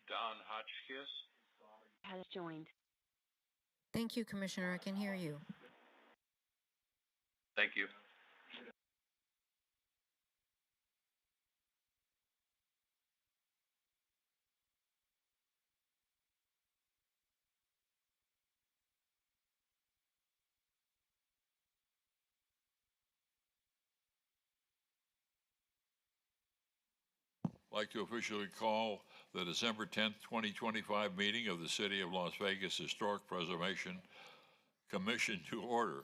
Don Hotchkiss has joined. Thank you, Commissioner. I can hear you. Thank you. I'd like to officially call the December 10th, 2025 meeting of the City of Las Vegas Historic Preservation Commission to order.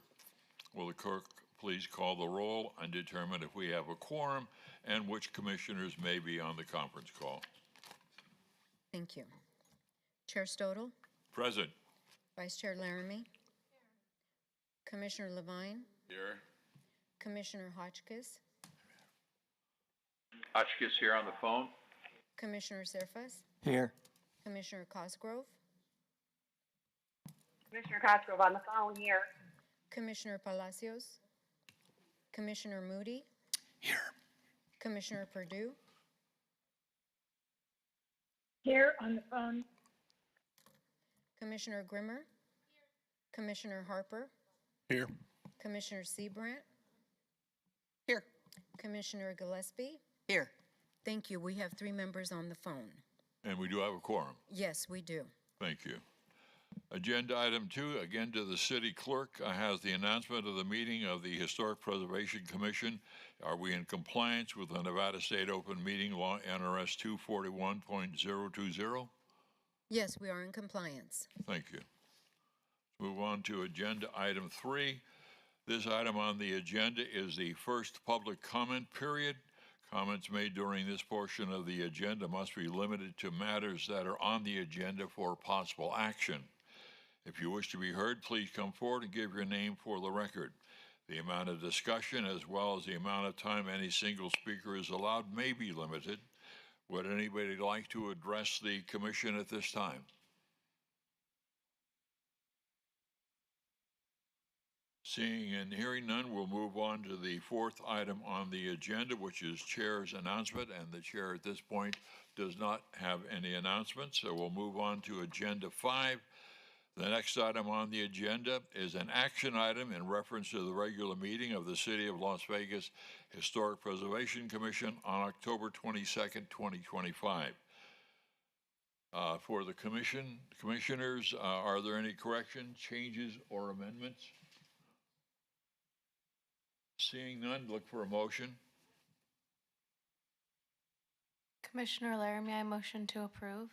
Will the clerk please call the roll and determine if we have a quorum and which commissioners may be on the conference call? Thank you. Chair Stodel? Present. Vice Chair Laramie? Here. Commissioner Levine? Here. Commissioner Hotchkiss? Hotchkiss here on the phone. Commissioner Serfas? Here. Commissioner Cosgrove? Commissioner Cosgrove on the phone here. Commissioner Palacios? Commissioner Moody? Here. Commissioner Perdue? Here on the phone. Commissioner Grimmer? Here. Commissioner Harper? Here. Commissioner Seabrandt? Here. Commissioner Gillespie? Here. Thank you. We have 3 members on the phone. And we do have a quorum. Yes, we do. Thank you. Agenda item 2, again to the city clerk, has the announcement of the meeting of the Historic Preservation Commission. Are we in compliance with the Nevada State Open Meeting Law, NRS 241.020? Yes, we are in compliance. Thank you. Move on to agenda item 3. This item on the agenda is the first public comment period. Comments made during this portion of the agenda must be limited to matters that are on the agenda for possible action. If you wish to be heard, please come forward and give your name for the record. The amount of discussion as well as the amount of time any single speaker is allowed may be limited. Would anybody like to address the commission at this time? Seeing and hearing none, we'll move on to the 4th item on the agenda, which is Chair's announcement, and the Chair at this point does not have any announcements, so we'll move on to Agenda 5. The next item on the agenda is an action item in reference to the regular meeting of the City of Las Vegas Historic Preservation Commission on October 22nd, 2025. For the commissioners, are there any corrections, changes, or amendments? Seeing none, look for a motion. Commissioner Laramie, I motion to approve.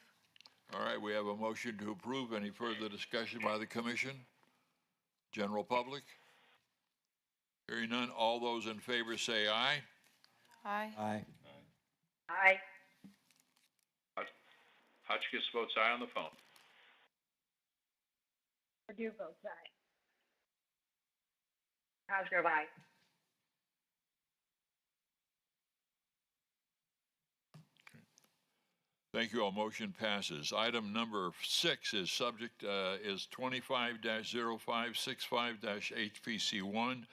All right, we have a motion to approve. Any further discussion by the commission? General public? Hearing none, all those in favor say aye. Aye. Aye. Aye. Hotchkiss votes aye on the phone. Perdue votes aye. Cosgrove aye. Thank you all. Motion passes. Item number 6 is subject is 25-0565-HPC1,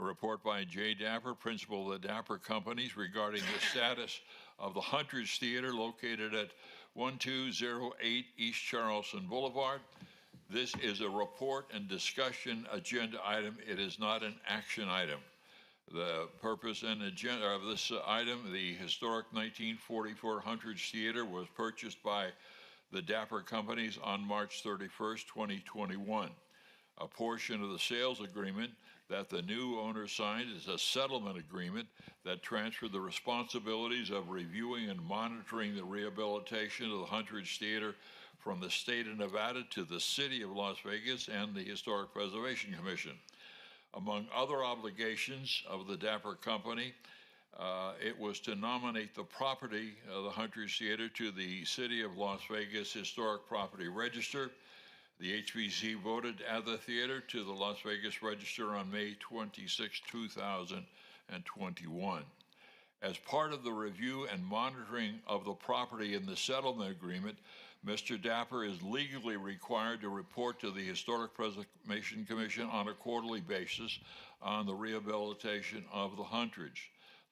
a report by Jay Dapper, principal of the Dapper Companies, regarding the status of the Hunters Theater located at 1208 East Charleston Boulevard. This is a report and discussion agenda item. It is not an action item. The purpose and agenda of this item, the historic 1944 Hunters Theater, was purchased by the Dapper Companies on March 31st, 2021. A portion of the sales agreement that the new owner signed is a settlement agreement that transferred the responsibilities of reviewing and monitoring the rehabilitation of the Hunters Theater from the state of Nevada to the City of Las Vegas and the Historic Preservation Commission. Among other obligations of the Dapper Company, it was to nominate the property of the Hunters Theater to the City of Las Vegas Historic Property Register. The HPC voted to add the theater to the Las Vegas Register on May 26, 2021. As part of the review and monitoring of the property in the settlement agreement, Mr. Dapper is legally required to report to the Historic Preservation Commission on a quarterly basis on the rehabilitation of the Hunters.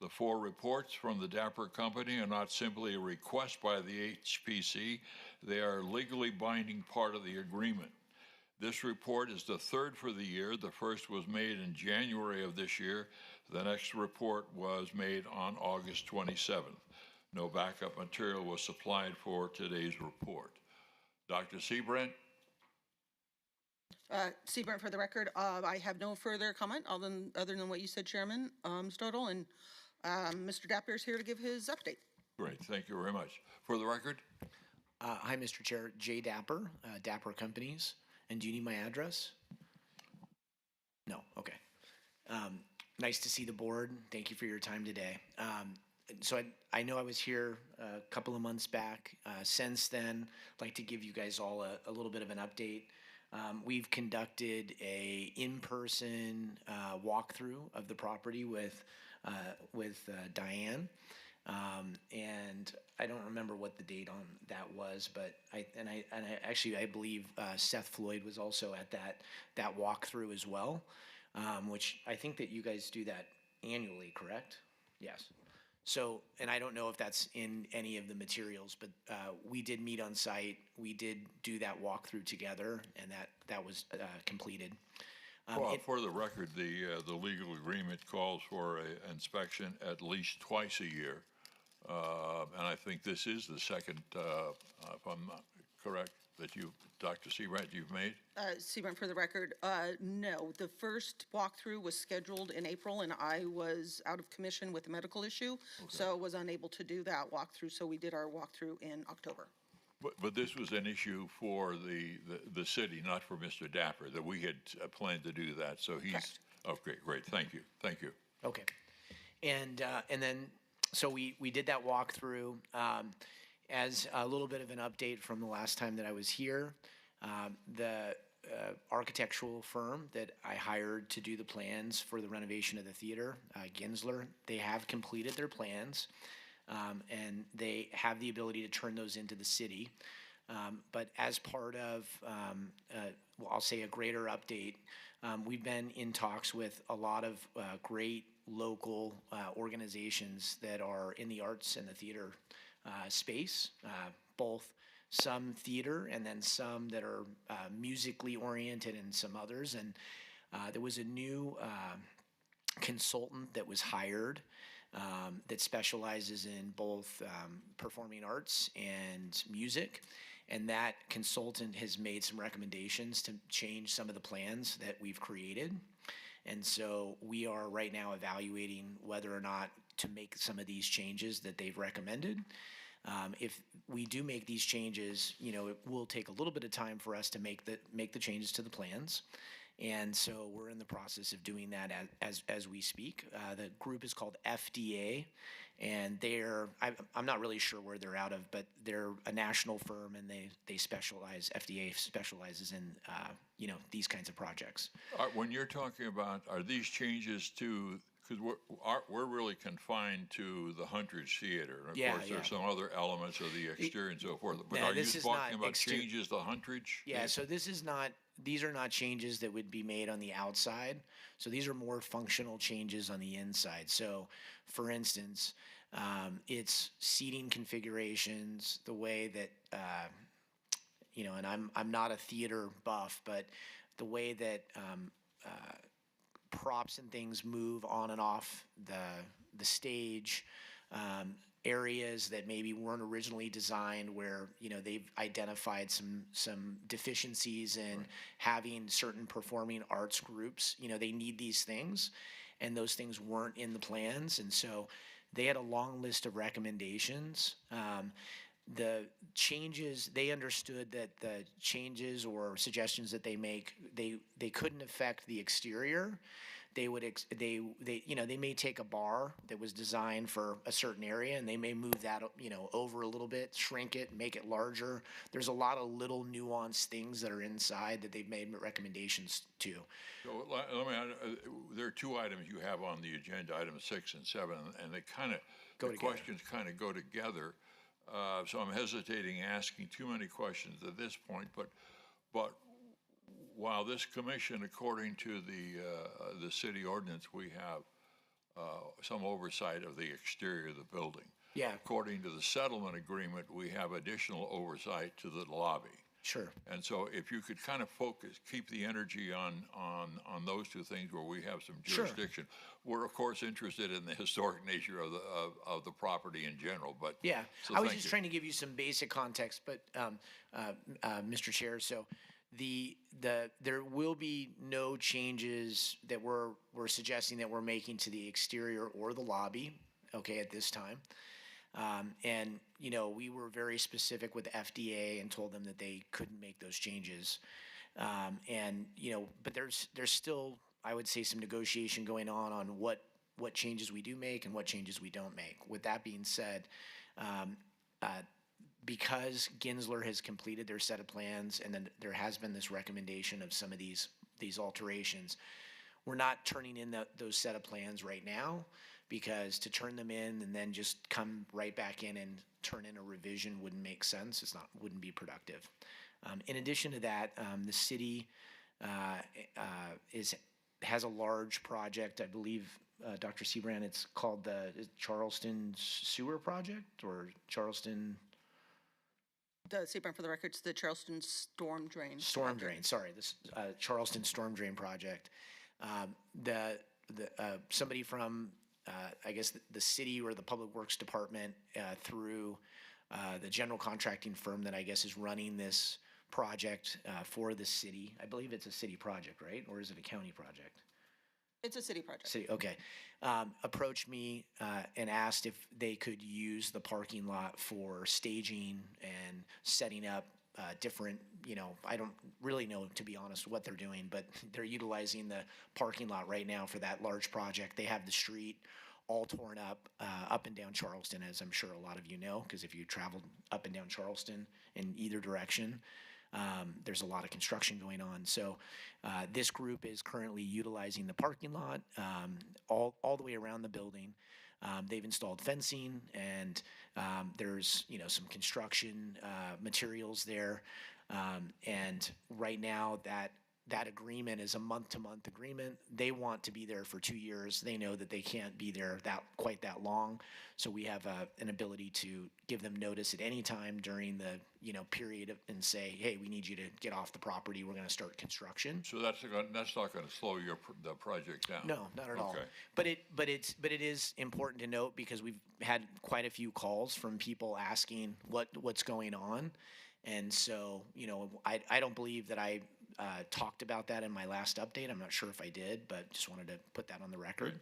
The 4 reports from the Dapper Company are not simply a request by the HPC, they are legally binding part of the agreement. This report is the 3rd for the year. The first was made in January of this year. The next report was made on August 27th. No backup material was supplied for today's report. Dr. Seabrant? Seabrant, for the record, I have no further comment other than what you said, Chairman Stodel, and Mr. Dapper is here to give his update. Great, thank you very much. For the record? Hi, Mr. Chair. Jay Dapper, Dapper Companies. And do you need my address? No, okay. Nice to see the board. Thank you for your time today. So I know I was here a couple of months back. Since then, I'd like to give you guys all a little bit of an update. We've conducted a in-person walkthrough of the property with Diane. And I don't remember what the date on that was, but I believe Seth Floyd was also at that walkthrough as well, which I think that you guys do that annually, correct? Yes. So, and I don't know if that's in any of the materials, but we did meet on site. We did do that walkthrough together, and that was completed. Well, for the record, the legal agreement calls for an inspection at least twice a year. And I think this is the second, if I'm not correct, that you, Dr. Seabrant, you've made? Seabrant, for the record, no. The first walkthrough was scheduled in April, and I was out of commission with a medical issue, so was unable to do that walkthrough. So we did our walkthrough in October. But this was an issue for the city, not for Mr. Dapper, that we had planned to do that. So he's, Correct. Okay, great, thank you, thank you. Okay. And then, so we did that walkthrough. As a little bit of an update from the last time that I was here, the architectural firm that I hired to do the plans for the renovation of the theater, Ginsler, they have completed their plans, and they have the ability to turn those into the city. But as part of, well, I'll say a greater update, we've been in talks with a lot of great local organizations that are in the arts and the theater space, both some theater and then some that are musically oriented and some others. And there was a new consultant that was hired that specializes in both performing arts and music. And that consultant has made some recommendations to change some of the plans that we've created. And so we are right now evaluating whether or not to make some of these changes that they've recommended. If we do make these changes, it will take a little bit of time for us to make the changes to the plans. And so we're in the process of doing that as we speak. The group is called FDA, and I'm not really sure where they're out of, but they're a national firm, and FDA specializes in, these kinds of projects. When you're talking about, are these changes to, because we're really confined to the Huntridge Theater. And of course, there's some other elements of the exterior and so forth. But are you talking about changes to Huntridge? Yeah, so these are not changes that would be made on the outside. So these are more functional changes on the inside. So, for instance, it's seating configurations, the way that, and I'm not a theater buff, but the way that props and things move on and off the stage, areas that maybe weren't originally designed, where they've identified some deficiencies in having certain performing arts groups. They need these things, and those things weren't in the plans, and so they had a long list of recommendations. The changes, they understood that the changes or suggestions that they make, they couldn't affect the exterior. They may take a bar that was designed for a certain area, and they may move that over a little bit, shrink it, make it larger. There's a lot of little nuanced things that are inside that they've made recommendations to. So let me add, there are 2 items you have on the agenda, items 6 and 7, and they kind of questions kind of go together. So I'm hesitating asking too many questions at this point, but while this commission, according to the city ordinance we have, some oversight of the exterior of the building. Yeah, According to the settlement agreement, we have additional oversight to the lobby. sure. And so if you could kind of focus, keep the energy on those two things where we have some Sure. jurisdiction. We're of course interested in the historic nature of the property in general, but. Yeah, so I was thank just you. trying to give you some basic context, but, Mr. Chair, so there will be no changes that we're suggesting that we're making to the exterior or the lobby, okay, at this time. And, you know, we were very specific with FDA and told them that they couldn't make those changes. And, you know, but there's still, I would say, some negotiation going on what changes we do make and what changes we don't make. With that being said, because Ginsler has completed their set of plans and then there has been this recommendation of some of these alterations, we're not turning in those set of plans right now, because to turn them in and then just come right back in and turn in a revision wouldn't make sense. Wouldn't be productive. In addition to that, the city has a large project. I believe, Dr. Seabrand, it's called the Charleston Sewer Project or Charleston The CBRN, for the record, it's the Charleston Storm Drain. Storm Drain. Sorry, this Charleston Storm Drain Project. Somebody from I guess the city or the Public Works Department through the general contracting firm that I guess is running this project for the city. I believe it's a city project, right? Or is it a county project? It's a city project. City, okay. Approached me and asked if they could use the parking lot for staging and setting up different, you know, I don't really know, to be honest, what they're doing, but they're utilizing the parking lot right now for that large project. They have the street all torn up and down Charleston, as I'm sure a lot of you know, because if you traveled up and down Charleston in either direction, there's a lot of construction going on. So this group is currently utilizing the parking lot all the way around the building. They've installed fencing and there's, you know, some construction materials there. And right now that agreement is a month-to-month agreement. They want to be there for 2 years. They know that they can't be there quite that long. So we have an ability to give them notice at any time during the, you know, period and say, hey, we need you to get off the property. We're going to start construction. So that's not going to slow the project down? No, not at all. Okay. But it is important to note because we've had quite a few calls from people asking what's going on. And so, you know, I don't believe that I talked about that in my last update. I'm not sure if I did, but just wanted to put that on the record.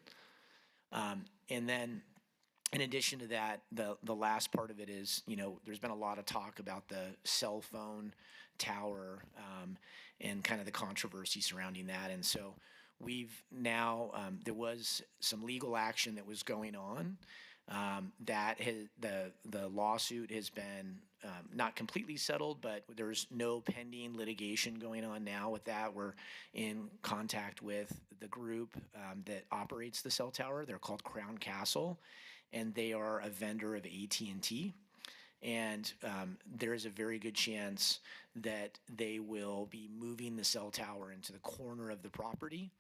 And then in addition to that, the last part of it is, you know, there's been a lot of talk about the cell phone tower and kind of the controversy surrounding that. And so we've now, there was some legal action that was going on. The lawsuit has been not completely settled, but there's no pending litigation going on now with that. We're in contact with the group that operates the cell tower. They're called Crown Castle, and they are a vendor of AT&T. And there is a very good chance that they will be moving the cell tower into the corner of the property.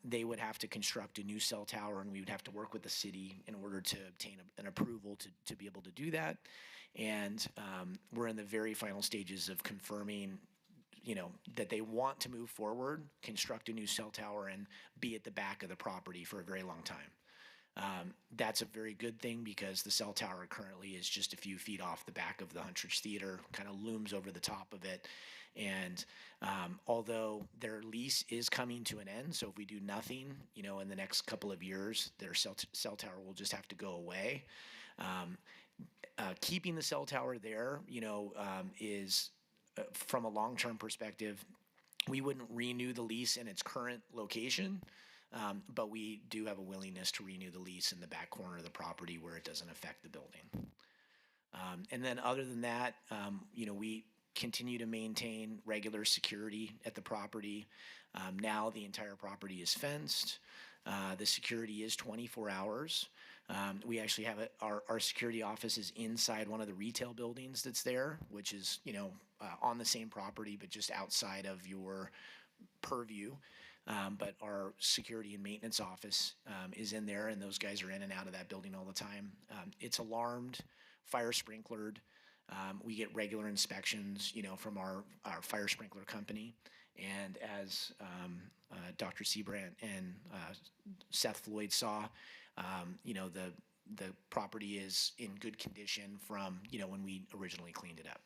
They would have to construct a new cell tower, and we would have to work with the city in order to obtain an approval to be able to do that. And we're in the very final stages of confirming, you know, that they want to move forward, construct a new cell tower, and be at the back of the property for a very long time. That's a very good thing because the cell tower currently is just a few feet off the back of the Huntridge Theater, kind of looms over the top of it. And although their lease is coming to an end, so if we do nothing, you know, in the next couple of years, their cell tower will just have to go away. Keeping the cell tower there, you know, is from a long-term perspective, we wouldn't renew the lease in its current location. But we do have a willingness to renew the lease in the back corner of the property where it doesn't affect the building. And then other than that, you know, we continue to maintain regular security at the property. Now the entire property is fenced. The security is 24 hours. We actually have our security office is inside one of the retail buildings that's there, which is, you know, on the same property, but just outside of your purview. But our security and maintenance office is in there, and those guys are in and out of that building all the time. It's alarmed, fire sprinklered. We get regular inspections, from our fire sprinkler company. And as Dr. Seabrant and Seth Floyd saw, the property is in good condition from, when we originally cleaned it up.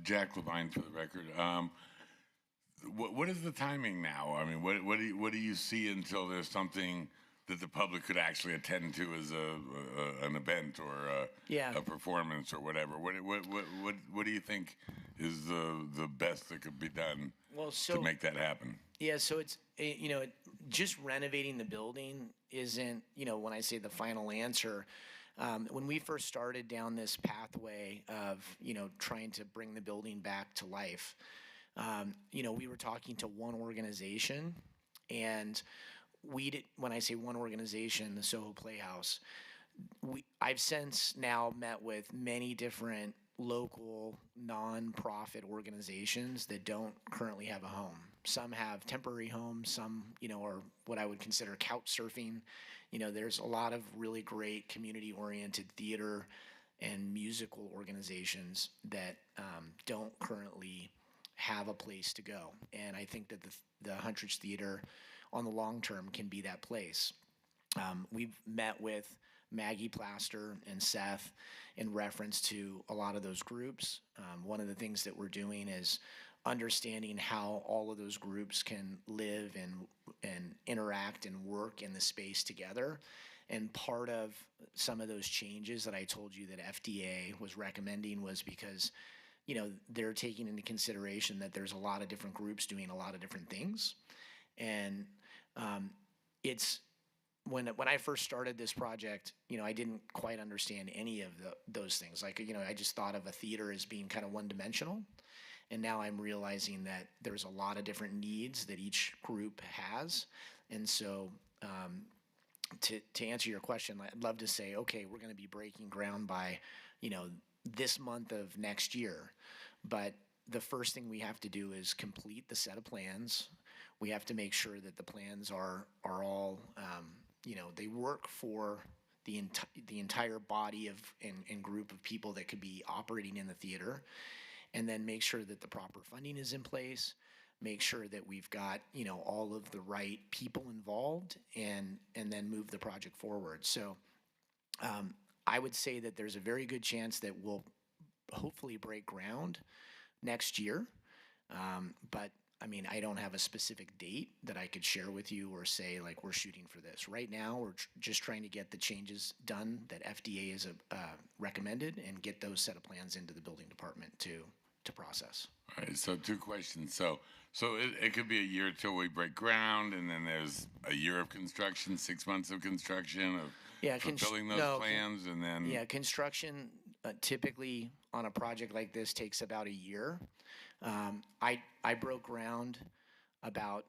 Jack Levine for the record. What is the timing now? I mean, what do you see until there's something that the public could actually attend to as an event or a performance or whatever? What do you think is the best that could be done to make that happen? Yeah, so it's just renovating the building isn't, when I say the final answer. When we first started down this pathway of, trying to bring the building back to life, we were talking to one organization, and when I say one organization, the Soho Playhouse, I've since now met with many different local nonprofit organizations that don't currently have a home. Some have temporary homes, some, are what I would consider couch surfing. There's a lot of really great community-oriented theater and musical organizations that don't currently have a place to go. And I think that the Huntridge Theater on the long term can be that place. We've met with Maggie Plaster and Seth in reference to a lot of those groups. One of the things that we're doing is understanding how all of those groups can live and interact and work in the space together. And part of some of those changes that I told you that FDA was recommending was because, they're taking into consideration that there's a lot of different groups doing a lot of different things. And it's when I first started this project, I didn't quite understand any of those things. Like, I just thought of a theater as being kind of one-dimensional. And now I'm realizing that there's a lot of different needs that each group has. And so to answer your question, I'd love to say, okay, we're going to be breaking ground by, this month of next year. But the first thing we have to do is complete the set of plans. We have to make sure that the plans are all, they work for the entire body of and group of people that could be operating in the theater. And then make sure that the proper funding is in place, make sure that we've got, all of the right people involved, and then move the project forward. So I would say that there's a very good chance that we'll hopefully break ground next year. But I mean, I don't have a specific date that I could share with you or say, like, we're shooting for this. Right now, we're just trying to get the changes done that FDA has recommended and get those set of plans into the building department to process. All right, so 2 questions. So it could be a year till we break ground, and then there's a year of construction, 6 months of construction, of fulfilling those plans, and then... Yeah, construction typically on a project like this takes about a year. I broke ground about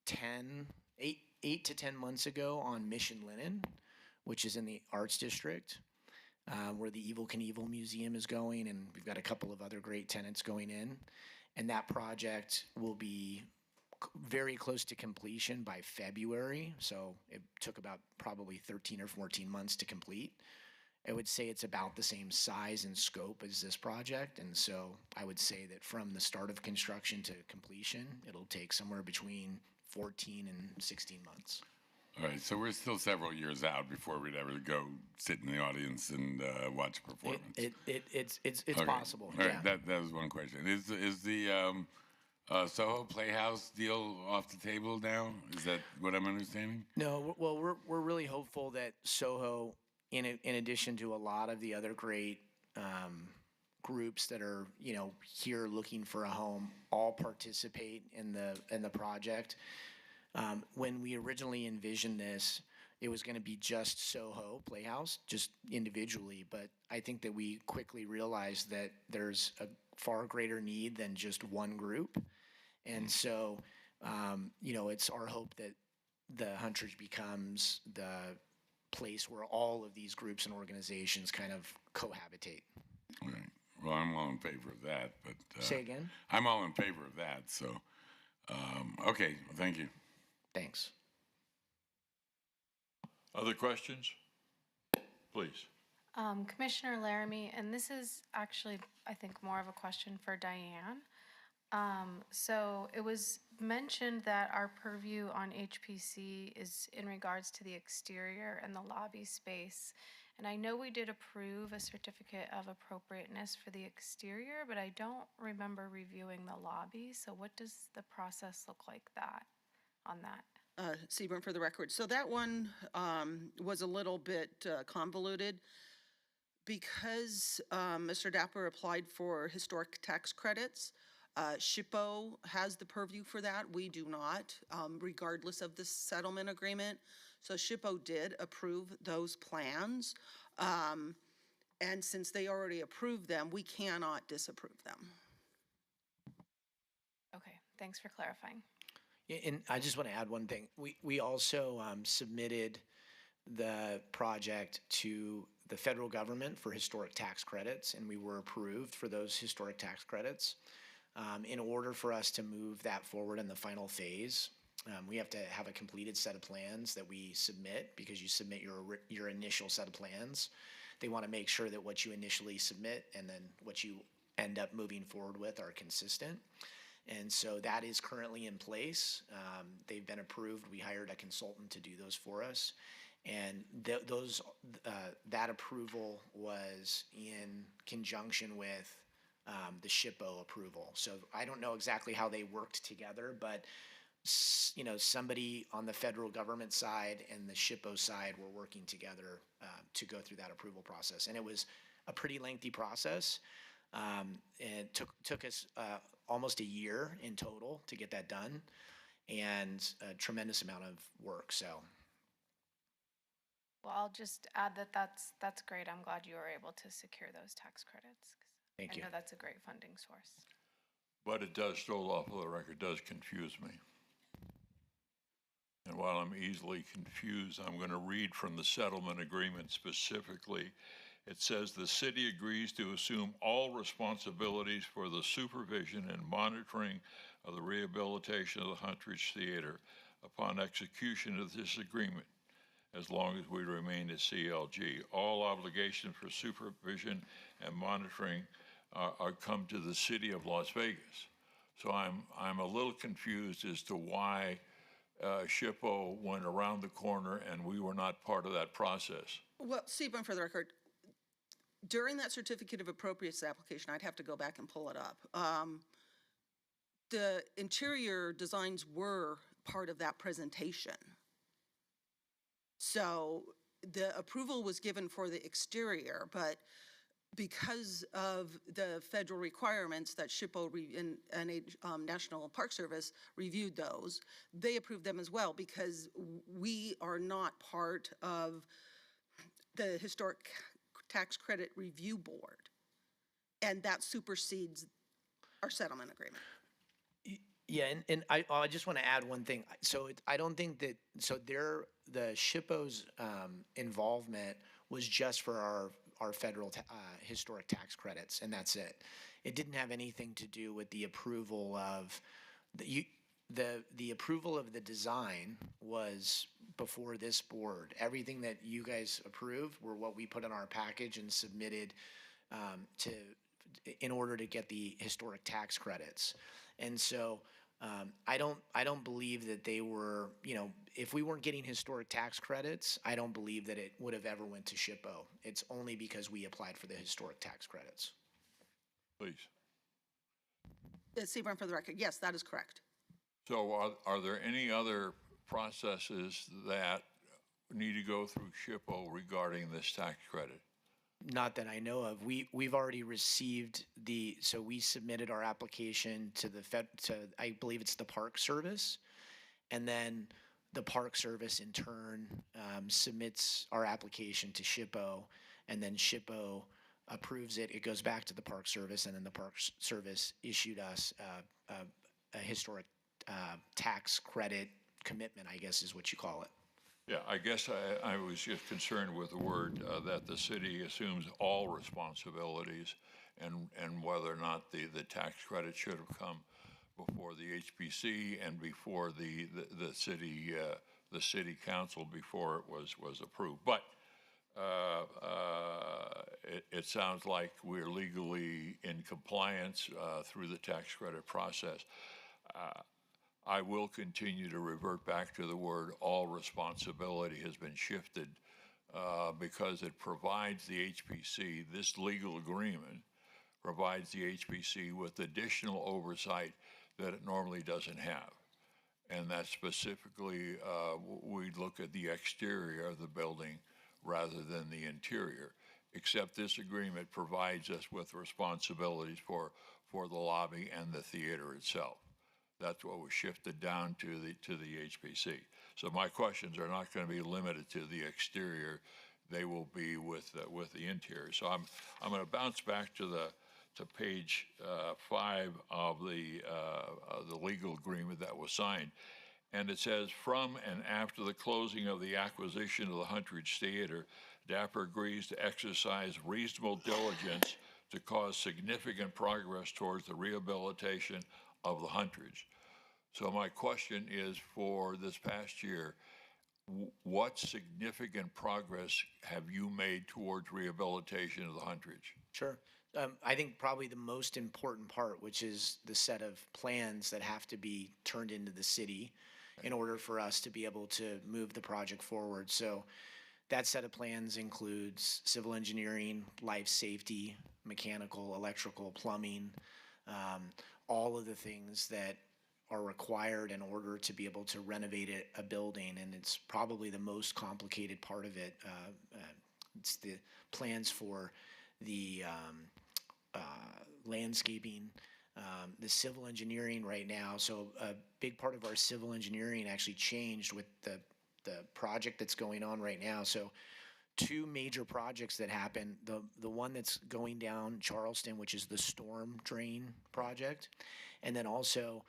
8 to 10 months ago on Mission Linen, which is in the Arts District, where the Evel Knievel Museum is going, and we've got a couple of other great tenants going in. And that project will be very close to completion by February, so it took about probably 13 or 14 months to complete. I would say it's about the same size and scope as this project, and so I would say that from the start of construction to completion, it'll take somewhere between 14 and 16 months. All right, so we're still several years out before we'd ever go sit in the audience and watch a performance. It's okay. possible. All right, yeah. that was one question. Is the Soho Playhouse deal off the table now? Is that what I'm understanding? No, well, we're really hopeful that Soho, in addition to a lot of the other great groups that are here looking for a home, all participate in the project. When we originally envisioned this, it was going to be just Soho Playhouse, just individually. But I think that we quickly realized that there's a far greater need than just one group. And so, it's our hope that the Huntridge becomes the place where all of these groups and organizations kind of cohabitate. All right. Well, I'm all in favor of that, but. Say again? I'm all in favor of that, so, okay, thank you. Thanks. Other questions? Please. Commissioner Laramie, and this is actually, I think, more of a question for Diane. So it was mentioned that our purview on HPC is in regards to the exterior and the lobby space. And I know we did approve a certificate of appropriateness for the exterior, but I don't remember reviewing the lobby. So what does the process look like on that? Seaborn for the record. So that one was a little bit convoluted because Mr. Dapper applied for historic tax credits. SHPO has the purview for that. We do not, regardless of the settlement agreement. So SHPO did approve those plans. And since they already approved them, we cannot disapprove them. Okay, thanks for clarifying. Yeah, and I just want to add one thing. We also submitted the project to the federal government for historic tax credits, and we were approved for those historic tax credits. In order for us to move that forward in the final phase, we have to have a completed set of plans that we submit, because you submit your initial set of plans. They want to make sure that what you initially submit and then what you end up moving forward with are consistent. And so that is currently in place. They've been approved. We hired a consultant to do those for us. And that approval was in conjunction with the SHPO approval. So I don't know exactly how they worked together, but somebody on the federal government side and the SHPO side were working together to go through that approval process. And it was a pretty lengthy process. It took us almost a year in total to get that done, and a tremendous amount of work. So, Well, I'll just add that that's great. I'm glad you were able to secure those tax credits. Thank you. I know that's a great funding source. But it does, still off of the record, does confuse me. And while I'm easily confused, I'm going to read from the settlement agreement specifically. It says the city agrees to assume all responsibilities for the supervision and monitoring of the rehabilitation of the Huntridge Theater upon execution of this agreement, as long as we remain at CLG. All obligations for supervision and monitoring are come to the city of Las Vegas. So I'm a little confused as to why SHPO went around the corner and we were not part of that process. Well, Seaborn, for the record, during that certificate of appropriateness application, I'd have to go back and pull it up. The interior designs were part of that presentation. So the approval was given for the exterior, but because of the federal requirements that SHPO and National Park Service reviewed those, they approved them as well, because we are not part of the Historic Tax Credit Review Board, and that supersedes our settlement agreement. Yeah, and I just want to add one thing. So I don't think that, the SHPO's involvement was just for our federal historic tax credits, and that's it. It didn't have anything to do with the approval of the approval of the design was before this board. Everything that you guys approved were what we put in our package and submitted in order to get the historic tax credits. And so I don't believe that they were, if we weren't getting historic tax credits, I don't believe that it would have ever went to SHPO. It's only because we applied for the historic tax credits. Please. Seaborn, for the record, yes, that is correct. So are there any other processes that need to go through SHPO regarding this tax credit? Not that I know of. We've already received so we submitted our application to I believe it's the Park Service, and then the Park Service in turn submits our application to SHPO, and then SHPO approves it. It goes back to the Park Service, and then the Park Service issued us a historic tax credit commitment, I guess is what you call it. Yeah, I guess I was just concerned with the word that the city assumes all responsibilities and whether or not the tax credit should have come before the HPC and before the city council before it was approved. But it sounds like we're legally in compliance through the tax credit process. I will continue to revert back to the word all responsibility has been shifted because it provides the HPC, this legal agreement provides the HPC with additional oversight that it normally doesn't have. And that specifically, we look at the exterior of the building rather than the interior, except this agreement provides us with responsibilities for the lobby and the theater itself. That's what was shifted down to the HPC. So my questions are not going to be limited to the exterior; they will be with the interior. So I'm going to bounce back to page 5 of the legal agreement that was signed, and it says, from and after the closing of the acquisition of the Huntridge Theater, DAPR agrees to exercise reasonable diligence to cause significant progress towards the rehabilitation of the Huntridge. So my question is, for this past year, what significant progress have you made towards rehabilitation of the Huntridge? Sure. I think probably the most important part, which is the set of plans that have to be turned into the city in order for us to be able to move the project forward. So that set of plans includes civil engineering, life safety, mechanical, electrical, plumbing, all of the things that are required in order to be able to renovate a building, and it's probably the most complicated part of it. It's the plans for the landscaping, the civil engineering right now. So a big part of our civil engineering actually changed with the project that's going on right now. So two major projects that happen. The one that's going down Charleston, which is the storm drain project, and then also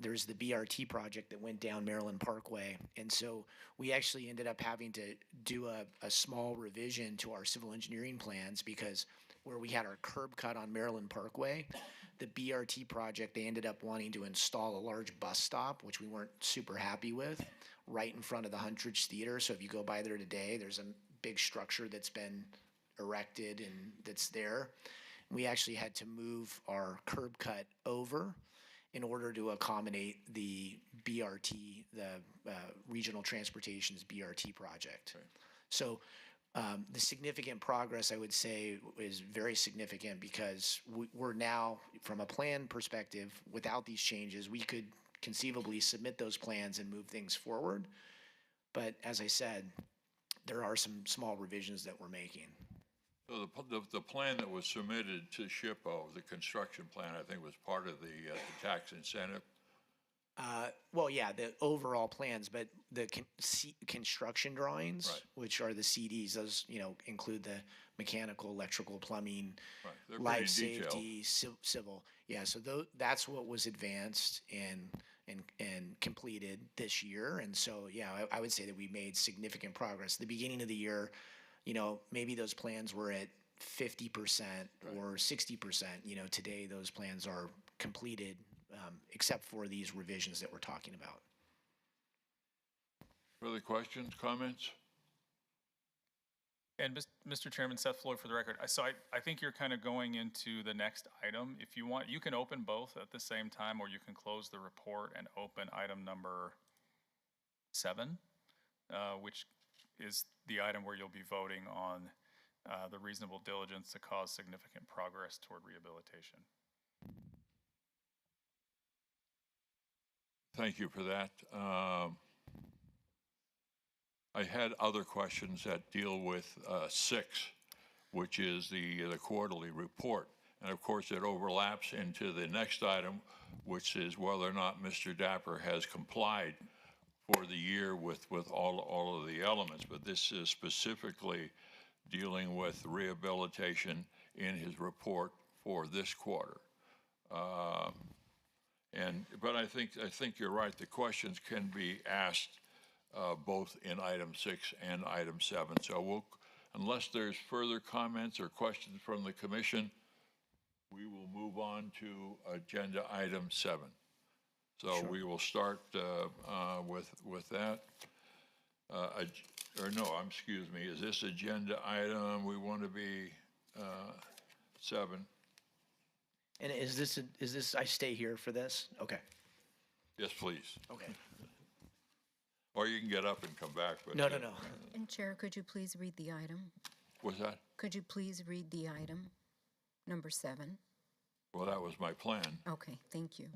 there's the BRT project that went down Maryland Parkway. And so we actually ended up having to do a small revision to our civil engineering plans, because where we had our curb cut on Maryland Parkway, the BRT project, they ended up wanting to install a large bus stop, which we weren't super happy with, right in front of the Huntridge Theater. So if you go by there today, there's a big structure that's been erected and that's there. We actually had to move our curb cut over in order to accommodate the BRT, the Regional Transportation's BRT project. Right. So the significant progress, I would say, is very significant, because we're now, from a plan perspective, without these changes, we could conceivably submit those plans and move things forward. But as I said, there are some small revisions that we're making. So the plan that was submitted to SHPO, the construction plan, I think was part of the tax incentive. Well, yeah, the overall plans, but the construction drawings, right, which are the CDs, those include the mechanical, electrical, plumbing, right, life safety, civil. Yeah, so that's what was advanced and completed this year. And so, yeah, I would say that we made significant progress. The beginning of the year, maybe those plans were at 50% or 60%. Today those plans are completed, except for these revisions that we're talking about. Further questions, comments? And Mr. Chairman, Seth Floyd for the record. So I think you're kind of going into the next item. If you want, you can open both at the same time, or you can close the report and open item number 7, which is the item where you'll be voting on the reasonable diligence to cause significant progress toward rehabilitation. Thank you for that. I had other questions that deal with 6, which is the quarterly report. And of course, it overlaps into the next item, which is whether or not Mr. DAPR has complied for the year with all of the elements. But this is specifically dealing with rehabilitation in his report for this quarter. But I think you're right. The questions can be asked both in item 6 and item 7. So unless there's further comments or questions from the commission, we will move on to agenda item 7. So we will start with that. Excuse me, is this agenda item, we want to be 7? And is this, I stay here for this? Okay. Yes, please. Okay. Or you can get up and come back. But, No. And Chair, could you please read the item? What's that? Could you please read the item, number 7? Well, that was my plan. Okay, thank you.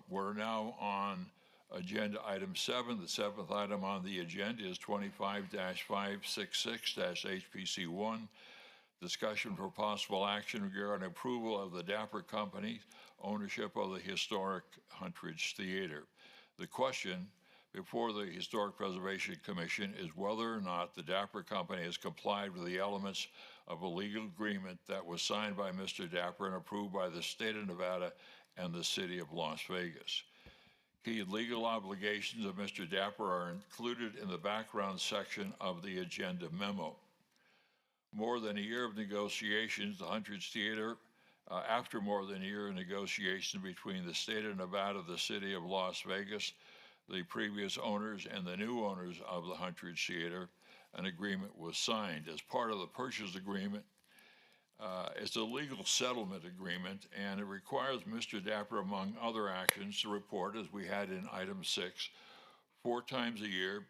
We're now on agenda item 7. The 7th item on the agenda is 25-566-HPC1. Discussion for possible action regarding approval of the Dapper Company ownership of the historic Huntridge Theater. The question before the Historic Preservation Commission is whether or not the Dapper Company has complied with the elements of a legal agreement that was signed by Mr. Dapper and approved by the state of Nevada and the city of Las Vegas. Key legal obligations of Mr. Dapper are included in the background section of the agenda memo. More than a year of negotiations, the Huntridge Theater, after more than a year of negotiations between the state of Nevada, the city of Las Vegas, the previous owners, and the new owners of the Huntridge Theater, an agreement was signed. As part of the purchase agreement, it's a legal settlement agreement, and it requires Mr. Dapper, among other actions, to report, as we had in item 6, 4 times a year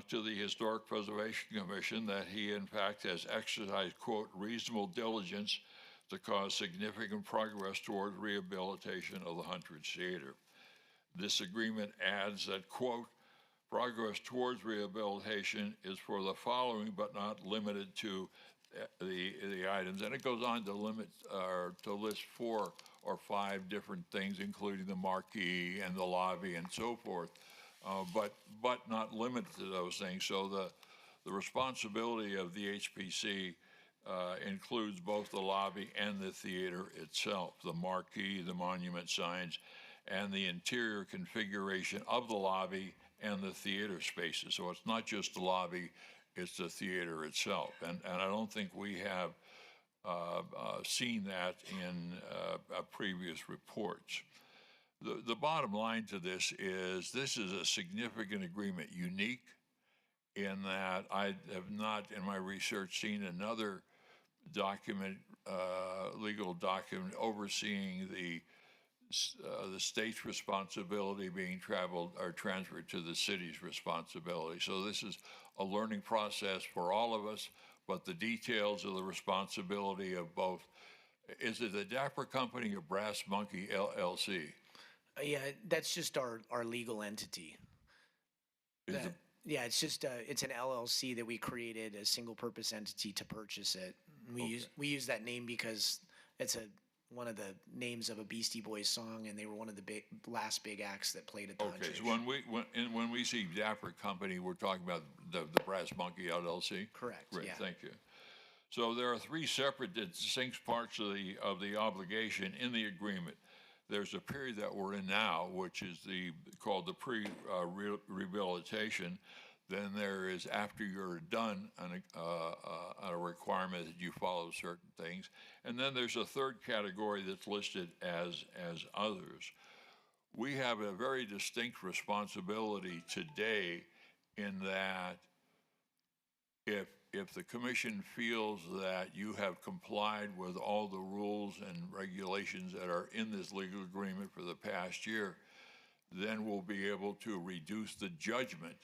to the Historic Preservation Commission that he, in fact, has exercised, quote, reasonable diligence to cause significant progress toward rehabilitation of the Huntridge Theater. This agreement adds that, quote, progress towards rehabilitation is for the following but not limited to the items. And it goes on to list 4 or 5 different things, including the marquee and the lobby and so forth, but not limited to those things. So the responsibility of the HPC includes both the lobby and the theater itself, the marquee, the monument signs, and the interior configuration of the lobby and the theater spaces. So it's not just the lobby, it's the theater itself. And I don't think we have seen that in previous reports. The bottom line to this is a significant agreement, unique in that I have not, in my research, seen another document, legal document overseeing the state's responsibility being transferred to the city's responsibility. So this is a learning process for all of us, but the details of the responsibility of both, is it the Dapper Company or Brass Monkey LLC? Yeah, that's just our legal entity. Yeah, it's just it's an LLC that we created, a single purpose entity to purchase it. We use that name because it's one of the names of a Beastie Boys song, and they were one of the last big acts that played at the Huntridge. So when we see Dapper Company, we're talking about the Brass Monkey LLC? Correct. Great, yeah. Thank you. So there are 3 separate distinct parts of the obligation in the agreement. There's a period that we're in now, which is called the pre-rehabilitation. Then there is after you're done a requirement that you follow certain things. And then there's a third category that's listed as others. We have a very distinct responsibility today in that if the commission feels that you have complied with all the rules and regulations that are in this legal agreement for the past year, then we'll be able to reduce the judgment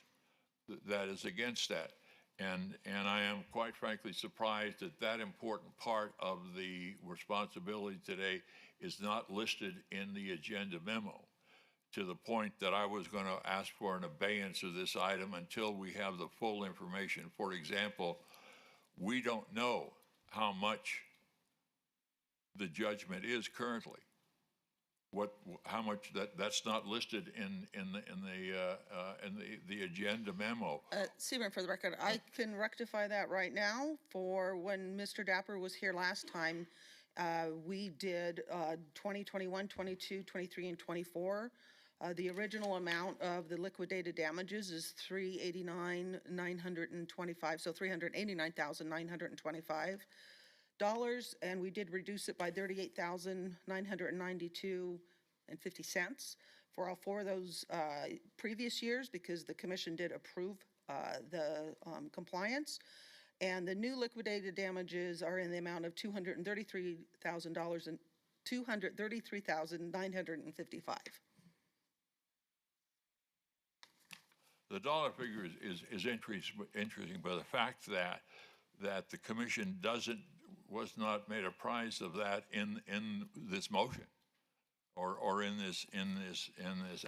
that is against that. And I am quite frankly surprised that important part of the responsibility today is not listed in the agenda memo, to the point that I was going to ask for an abeyance of this item until we have the full information. For example, we don't know how much the judgment is currently. How much that's not listed in the agenda memo. Seaborn, for the record, I can rectify that right now. For when Mr. Dapper was here last time, we did 2021, 22, 23, and 24 The original amount of the liquidated damages is $389,925, so $389,925, and we did reduce it by $38,992.50 for all four of those previous years because the commission did approve the compliance. And the new liquidated damages are in the amount of $233,000 and $233,955. The dollar figure is interesting by the fact that the commission was not made a prize of that in this motion, or in this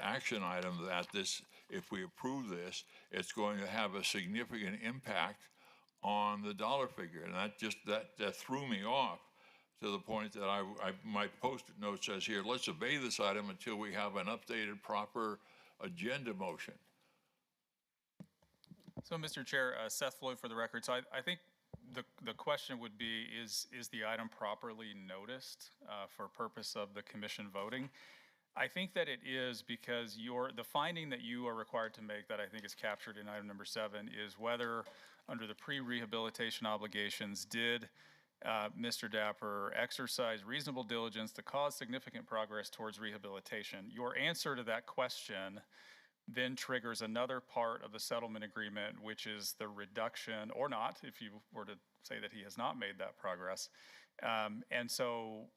action item, that this, if we approve this, it's going to have a significant impact on the dollar figure, and that threw me off to the point that my post-it note says here, let's obey this item until we have an updated, proper agenda motion. So, Mr. Chair, Seth Floyd for the record. So I think the question would be, is the item properly noticed for purpose of the commission voting? I think that it is, because the finding that you are required to make, that I think is captured in item number 7, is whether under the pre-rehabilitation obligations did Mr. Dapper exercise reasonable diligence to cause significant progress towards rehabilitation. Your answer to that question then triggers another part of the settlement agreement, which is the reduction, or not, if you were to say that he has not made that progress. And so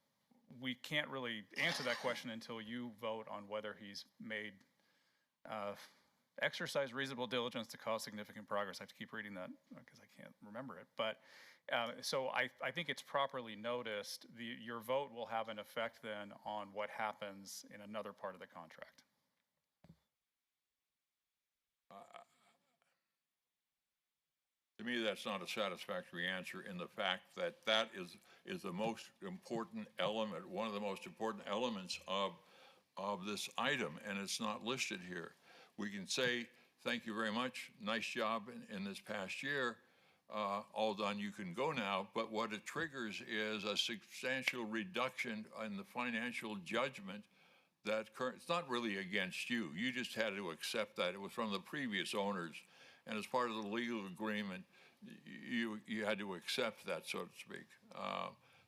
we can't really answer that question until you vote on whether he's made exercise reasonable diligence to cause significant progress. I have to keep reading that because I can't remember it. But so I think it's properly noticed. Your vote will have an effect then on what happens in another part of the contract. To me, that's not a satisfactory answer, in the fact that is the most important element, one of the most important elements of this item, and it's not listed here. We can say, thank you very much, nice job in this past year, all done, you can go now, but what it triggers is a substantial reduction in the financial judgment that it's not really against you. You just had to accept that. It was from the previous owners, and as part of the legal agreement, you had to accept that, so to speak.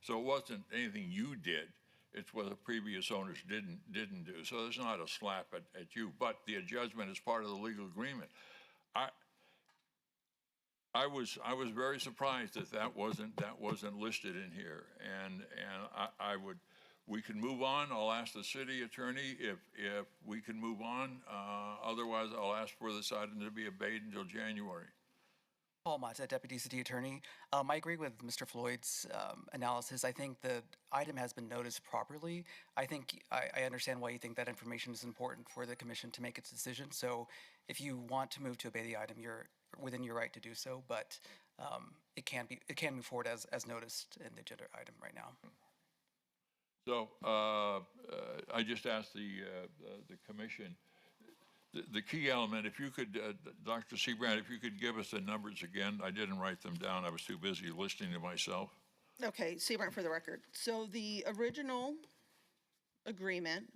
So it wasn't anything you did. It's what the previous owners didn't do. So there's not a slap at you, but the adjustment is part of the legal agreement. I was very surprised that wasn't listed in here, and we can move on. I'll ask the city attorney if we can move on. Otherwise, I'll ask for this item to be obeyed until January. Paul Mata, Deputy City Attorney. I agree with Mr. Floyd's analysis. I think the item has been noticed properly. I think I understand why you think that information is important for the commission to make its decision. So if you want to move to obey the item, you're within your right to do so, but it can move forward as noticed in the agenda item right now. So I just asked the commission, the key element, if you could, Dr. Seabrand, if you could give us the numbers again. I didn't write them down. I was too busy listening to myself. Okay, Seabrand for the record. So the original agreement,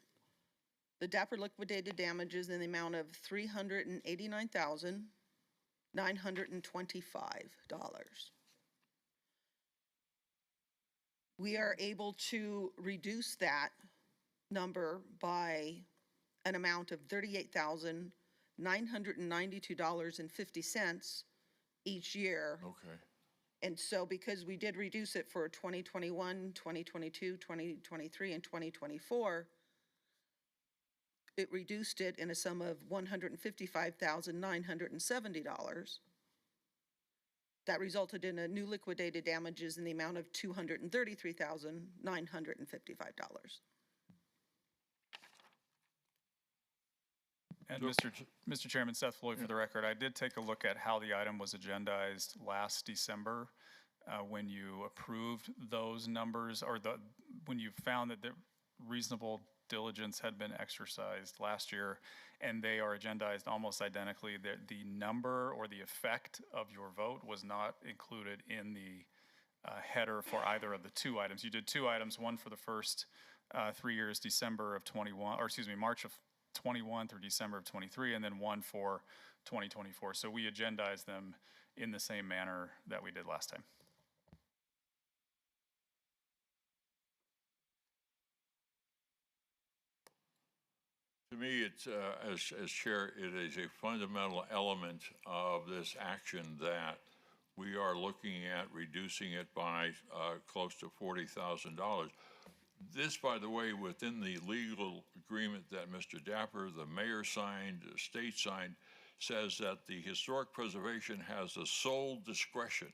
the Dapper liquidated damages in the amount of $389,925. We are able to reduce that number by an amount of $38,992.50 each year. Okay. And so because we did reduce it for 2021, 2022, 2023, and 2024, it reduced it in a sum of $155,970. That resulted in a new liquidated damages in the amount of $233,955. And Mr. Chairman, Seth Floyd for the record, I did take a look at how the item was agendized last December when you approved those numbers, or when you found that the reasonable diligence had been exercised last year, and they are agendized almost identically. The number or the effect of your vote was not included in the header for either of the two items. You did two items, one for the first 3 years, December of 21, or excuse me, March of 21 through December of 23, and then one for 2024. So we agendized them in the same manner that we did last time. To me, it's, as chair, it is a fundamental element of this action that we are looking at reducing it by close to $40,000. This, by the way, within the legal agreement that Mr. Dapper, the mayor signed, the state signed, says that the historic preservation has the sole discretion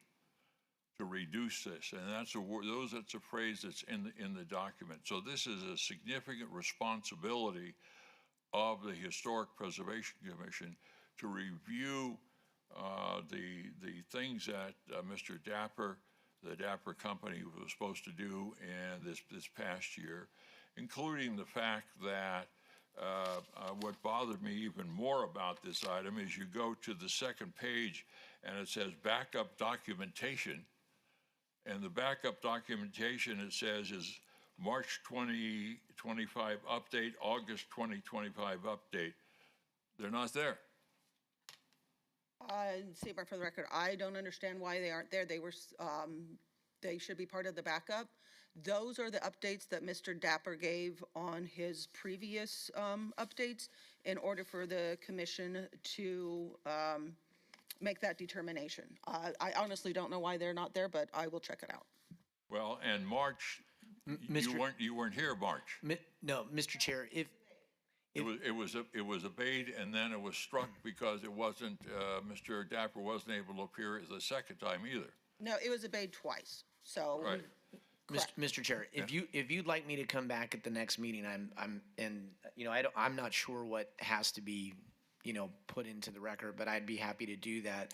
to reduce this, and that's a phrase that's in the document. So this is a significant responsibility of the Historic Preservation Commission to review the things that Mr. Dapper, the Dapper Company, was supposed to do in this past year, including the fact that what bothered me even more about this item is you go to the second page and it says backup documentation, and the backup documentation, it says, is March 2025 update, August 2025 update. They're not there. Saber, for the record, I don't understand why they aren't there. They should be part of the backup. Those are the updates that Mr. Dapper gave on his previous updates in order for the commission to make that determination. I honestly don't know why they're not there, but I will check it out. Well, and March, you weren't here, March. No, Mr. Chair, It was obeyed, and then it was struck because it wasn't, Mr. Dapper wasn't able to appear the second time either. No, it was obeyed twice, so. Right. Mr. Chair, if you'd like me to come back at the next meeting, I'm not sure what has to be, put into the record, but I'd be happy to do that.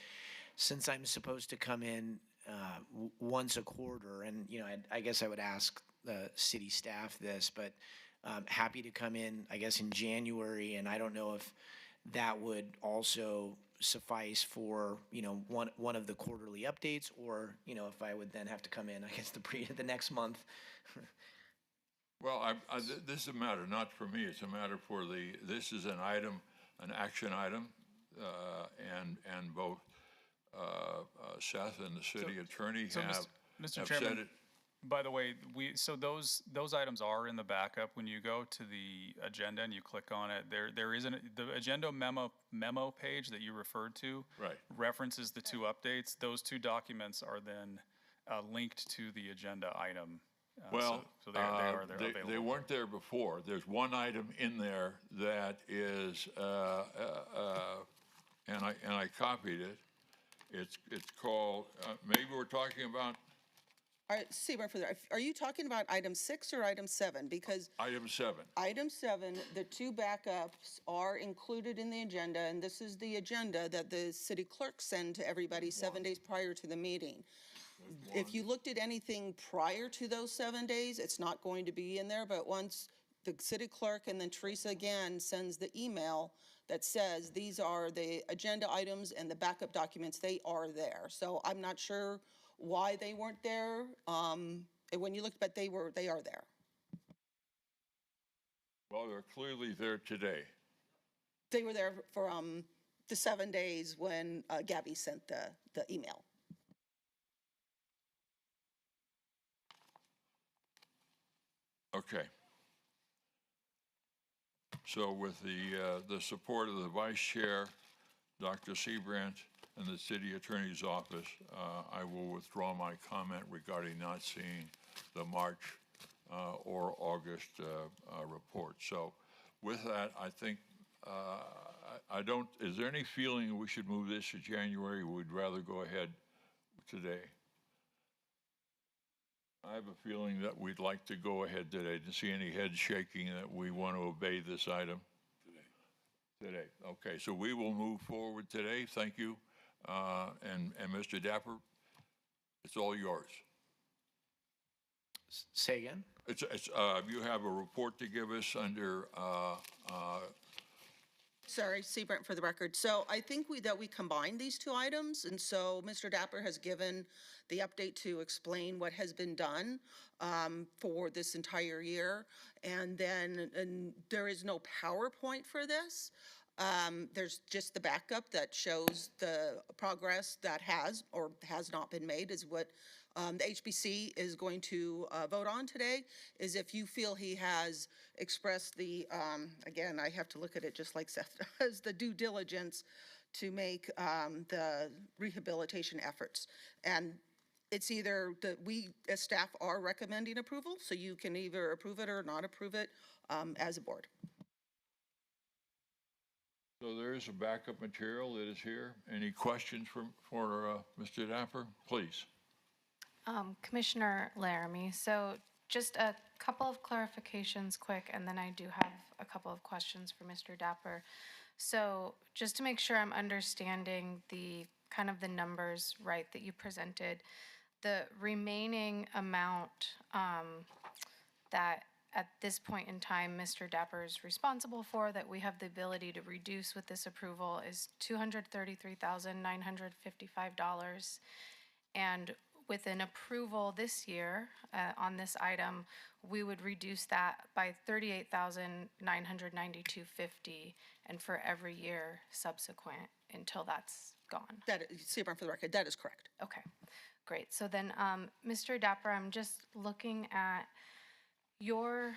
Since I'm supposed to come in once a quarter, and I guess I would ask the city staff this, but happy to come in, I guess, in January, and I don't know if that would also suffice for one of the quarterly updates, or if I would then have to come in, I guess, the next month. Well, this is a matter not for me. It's a matter for this is an item, an action item, and both Seth and the city attorney have Mr. said Chairman, it. by the way, those items are in the backup. When you go to the agenda and you click on it, there is the agenda memo page that you referred to. Right. References the two updates. Those two documents are then linked to the agenda item. So they are there available. They weren't there before. There's one item in there that is, and I copied it. It's called. Maybe we're talking about. All right, Saber, are you talking about item 6 or item 7? Because Item 7. item 7, the two backups are included in the agenda, and this is the agenda that the city clerk sent to everybody 7 days prior to the meeting. If you looked at anything prior to those 7 days, it's not going to be in there, but once the city clerk and then Teresa again sends the email that says these are the agenda items and the backup documents, they are there. So I'm not sure why they weren't there. When you looked, but they are there. Well, they're clearly there today. They were there for the 7 days when Gabby sent the email. Okay. So with the support of the vice chair, Dr. Seabrandt, and the city attorney's office, I will withdraw my comment regarding not seeing the March or August report. So with that, I think is there any feeling we should move this to January? We'd rather go ahead today. I have a feeling that we'd like to go ahead today. Didn't see any head shaking that we want to obey this item. Today. Okay, so we will move forward today. Thank you. And Mr. Dapper, it's all yours. Say again? You have a report to give us under Sorry, Seabrant for the record. So I think that we combined these two items, and so Mr. Dapper has given the update to explain what has been done for this entire year. And then there is no PowerPoint for this. There's just the backup that shows the progress that has or has not been made is what the HBC is going to vote on today, is if you feel he has expressed the, again, I have to look at it just like Seth does, the due diligence to make the rehabilitation efforts. And it's either that we as staff are recommending approval, so you can either approve it or not approve it as a board. So there is a backup material that is here. Any questions for Mr. Dapper? Please. Commissioner Laramie, so just a couple of clarifications quick, and then I do have a couple of questions for Mr. Dapper. So just to make sure I'm understanding the kind of the numbers right that you presented, the remaining amount that at this point in time Mr. Dapper is responsible for that we have the ability to reduce with this approval is $233,955. And with an approval this year on this item, we would reduce that by $38,992.50, and for every year subsequent until that's gone. That is, Seabrant for the record, that is correct. Okay, great. So then, Mr. Dapper, I'm just looking at your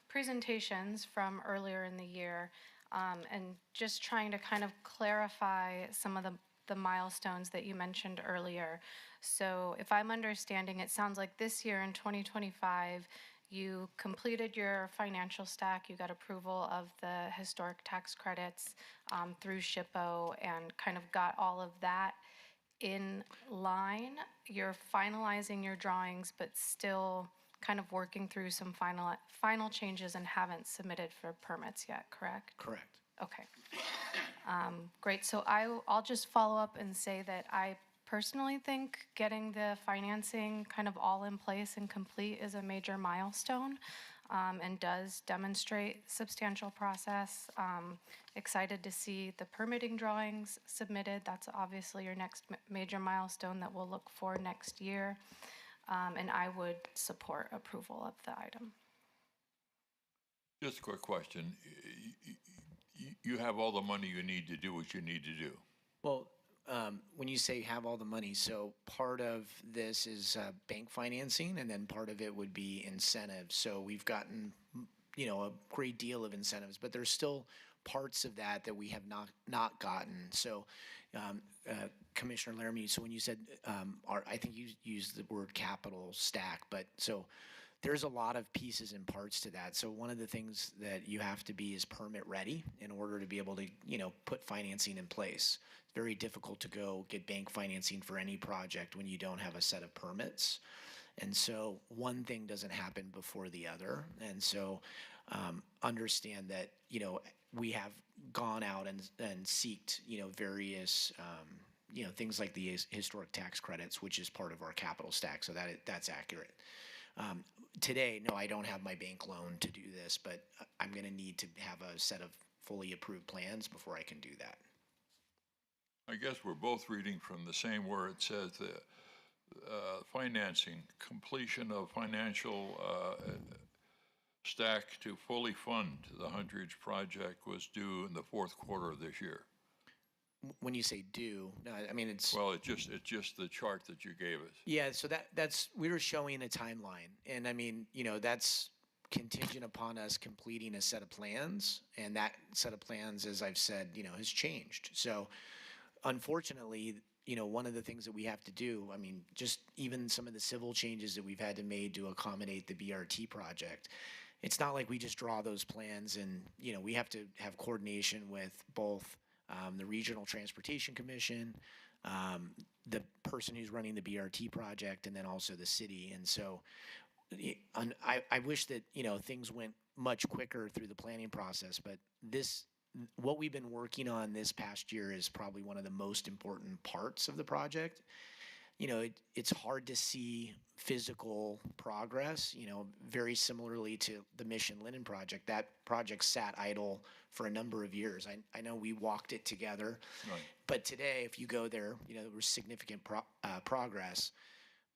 presentations from earlier in the year and just trying to kind of clarify some of the milestones that you mentioned earlier. So if I'm understanding, it sounds like this year in 2025, you completed your financial stack, you got approval of the historic tax credits through SHPO and kind of got all of that in line. You're finalizing your drawings, but still kind of working through some final changes and haven't submitted for permits yet, correct? Correct. Okay. Great. So I'll just follow up and say that I personally think getting the financing kind of all in place and complete is a major milestone and does demonstrate substantial process. Excited to see the permitting drawings submitted. That's obviously your next major milestone that we'll look for next year. And I would support approval of the item. Just a quick question. You have all the money you need to do what you need to do. Well, when you say have all the money, so part of this is bank financing, and then part of it would be incentives. So we've gotten, a great deal of incentives, but there's still parts of that we have not gotten. So, Commissioner Laramie, so when you said, I think you used the word capital stack, but so there's a lot of pieces and parts to that. So one of the things that you have to be is permit ready in order to be able to, put financing in place. It's very difficult to go get bank financing for any project when you don't have a set of permits. And so one thing doesn't happen before the other. And so understand that, we have gone out and seeked, various, things like the historic tax credits, which is part of our capital stack. So that's accurate. Today, no, I don't have my bank loan to do this, but I'm going to need to have a set of fully approved plans before I can do that. I guess we're both reading from the same where it says the financing, completion of financial stack to fully fund the Hundreds project was due in the fourth quarter of this year. When you say due, no, I mean it's just the chart that you gave us. Yeah, so that's we were showing a timeline, and I mean that's contingent upon us completing a set of plans, and that set of plans, as I've said, has changed. So unfortunately, one of the things that we have to do, I mean, just even some of the civil changes that we've had to make to accommodate the BRT project, it's not like we just draw those plans and we have to have coordination with both the Regional Transportation Commission, the person who's running the BRT project, and then also the city. And so I wish that, things went much quicker through the planning process, but what we've been working on this past year is probably one of the most important parts of the project. it's hard to see physical progress, very similarly to the Mission Linen project. That project sat idle for a number of years. I know we walked it together, Right. but today, if you go there, there was significant progress.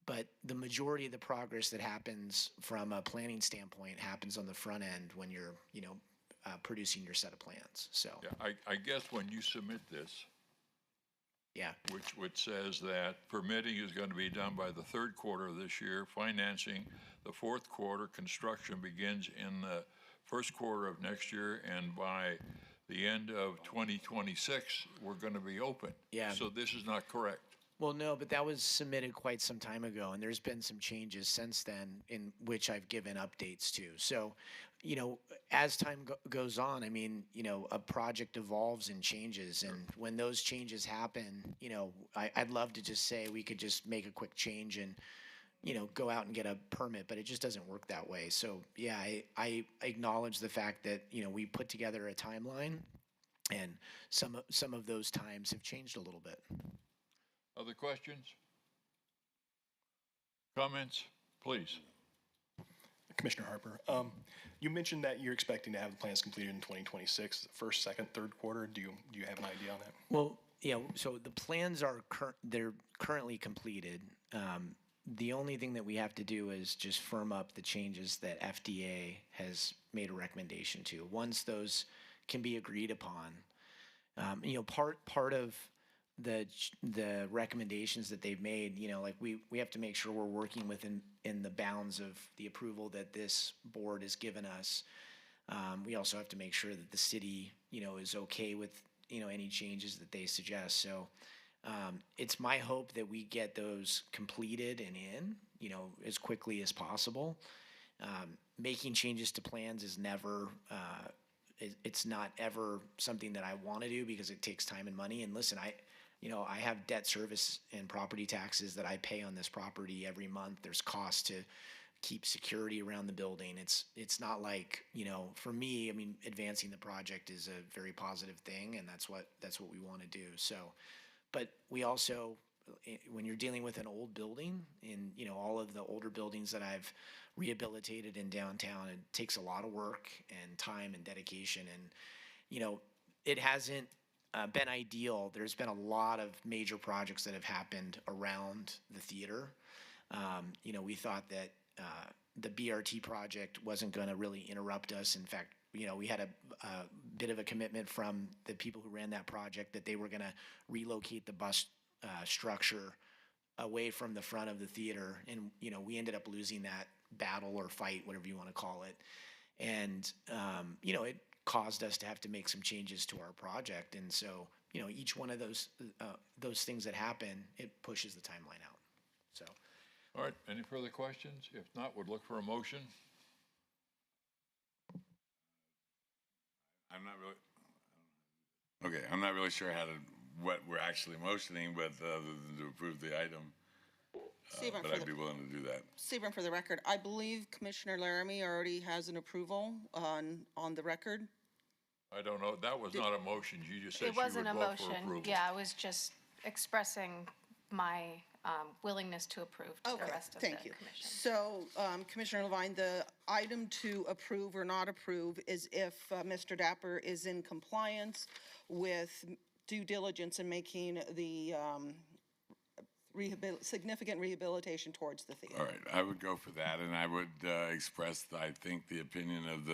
But the majority of the progress that happens from a planning standpoint happens on the front end when you're, producing your set of plans. So, Yeah, I guess when you submit this, yeah. which says that permitting is going to be done by the third quarter of this year, financing the fourth quarter, construction begins in the first quarter of next year, and by the end of 2026, we're going to be open. Yeah. So this is not correct. Well, no, but that was submitted quite some time ago, and there's been some changes since then in which I've given updates to. So, as time goes on, a project evolves and changes, and when those changes happen, I'd love to just say we could just make a quick change and, go out and get a permit, but it just doesn't work that way. So, yeah, I acknowledge the fact that, we put together a timeline, and some of those times have changed a little bit. Other questions? Comments? Please. Commissioner Harper, you mentioned that you're expecting to have the plans completed in 2026, first, second, third quarter. Do you have an idea on that? Well, yeah. So the plans are they're currently completed. The only thing that we have to do is just firm up the changes that FDA has made a recommendation to. Once those can be agreed upon, part of the recommendations that they've made, like we have to make sure we're working within the bounds of the approval that this board has given us. We also have to make sure that the city, is okay with, any changes that they suggest. So it's my hope that we get those completed and in, as quickly as possible. Making changes to plans is never, it's not ever something that I want to do because it takes time and money. And listen, I have debt service and property taxes that I pay on this property every month. There's cost to keep security around the building. It's not like, for me, advancing the project is a very positive thing, and that's what we want to do. So, but we also, when you're dealing with an old building, and all of the older buildings that I've rehabilitated in downtown, it takes a lot of work and time and dedication, and it hasn't been ideal. There's been a lot of major projects that have happened around the theater. We thought that the BRT project wasn't going to really interrupt us. In fact, we had a bit of a commitment from the people who ran that project that they were going to relocate the bus structure away from the front of the theater. And, we ended up losing that battle or fight, whatever you want to call it. And, it caused us to have to make some changes to our project. And so, each one of those things that happen, it pushes the timeline out. So. All right, any further questions? If not, we'd look for a motion. I'm not really sure what we're actually motioning, but other than to approve the item. Sebring, But I'd be willing to do that. Sebring, for the record, I believe Commissioner Laramie already has an approval on the record. I don't know, that was not a motion, you just said It you would wasn't a vote for motion. approval. Yeah, I was just expressing my willingness to approve to the Okay, rest of the thank you. commission. So, Commissioner Levine, the item to approve or not approve is if Mr. Dapper is in compliance with due diligence in making the significant rehabilitation towards the theater. All right, I would go for that, and I would express, I think, the opinion of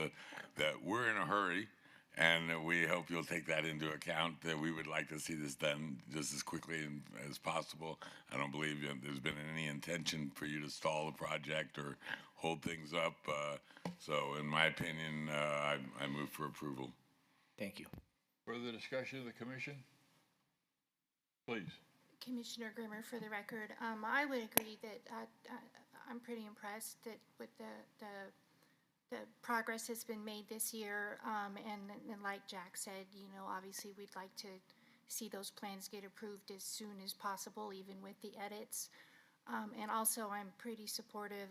that we're in a hurry, and we hope you'll take that into account, that we would like to see this done just as quickly as possible. I don't believe there's been any intention for you to stall the project or hold things up. So in my opinion, I move for approval. Thank you. Further discussion of the commission? Please. Commissioner Grimmer, for the record, I would agree that I'm pretty impressed that with the progress that's been made this year, and like Jack said, obviously we'd like to see those plans get approved as soon as possible, even with the edits. And also, I'm pretty supportive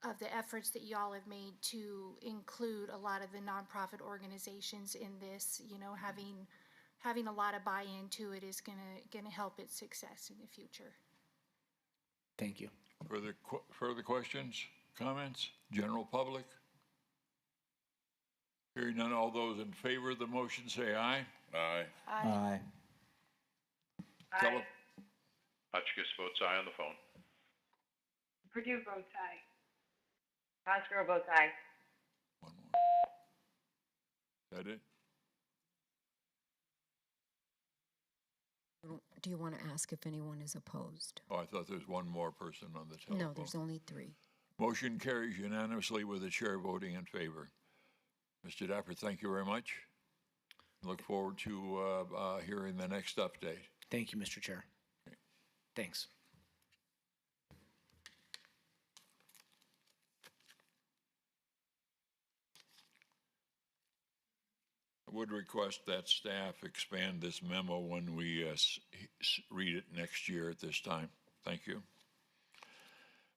of the efforts that y'all have made to include a lot of the nonprofit organizations in this. Having a lot of buy-in to it is gonna help its success in the future. Thank you. Further questions, comments? General public? Hearing none, all those in favor of the motion say aye. Aye. Aye. Aye. Hotchkiss votes aye on the phone. Purdue votes aye. Cosgrove votes aye. One more. Is that it? Do you want to ask if anyone is opposed? Oh, I thought there was one more person on the telephone. No, there's only 3. Motion carries unanimously with the chair voting in favor. Mr. Dapper, thank you very much. Look forward to hearing the next update. Thank you, Mr. Chair. Thanks. I would request that staff expand this memo when we read it next year at this time. Thank you.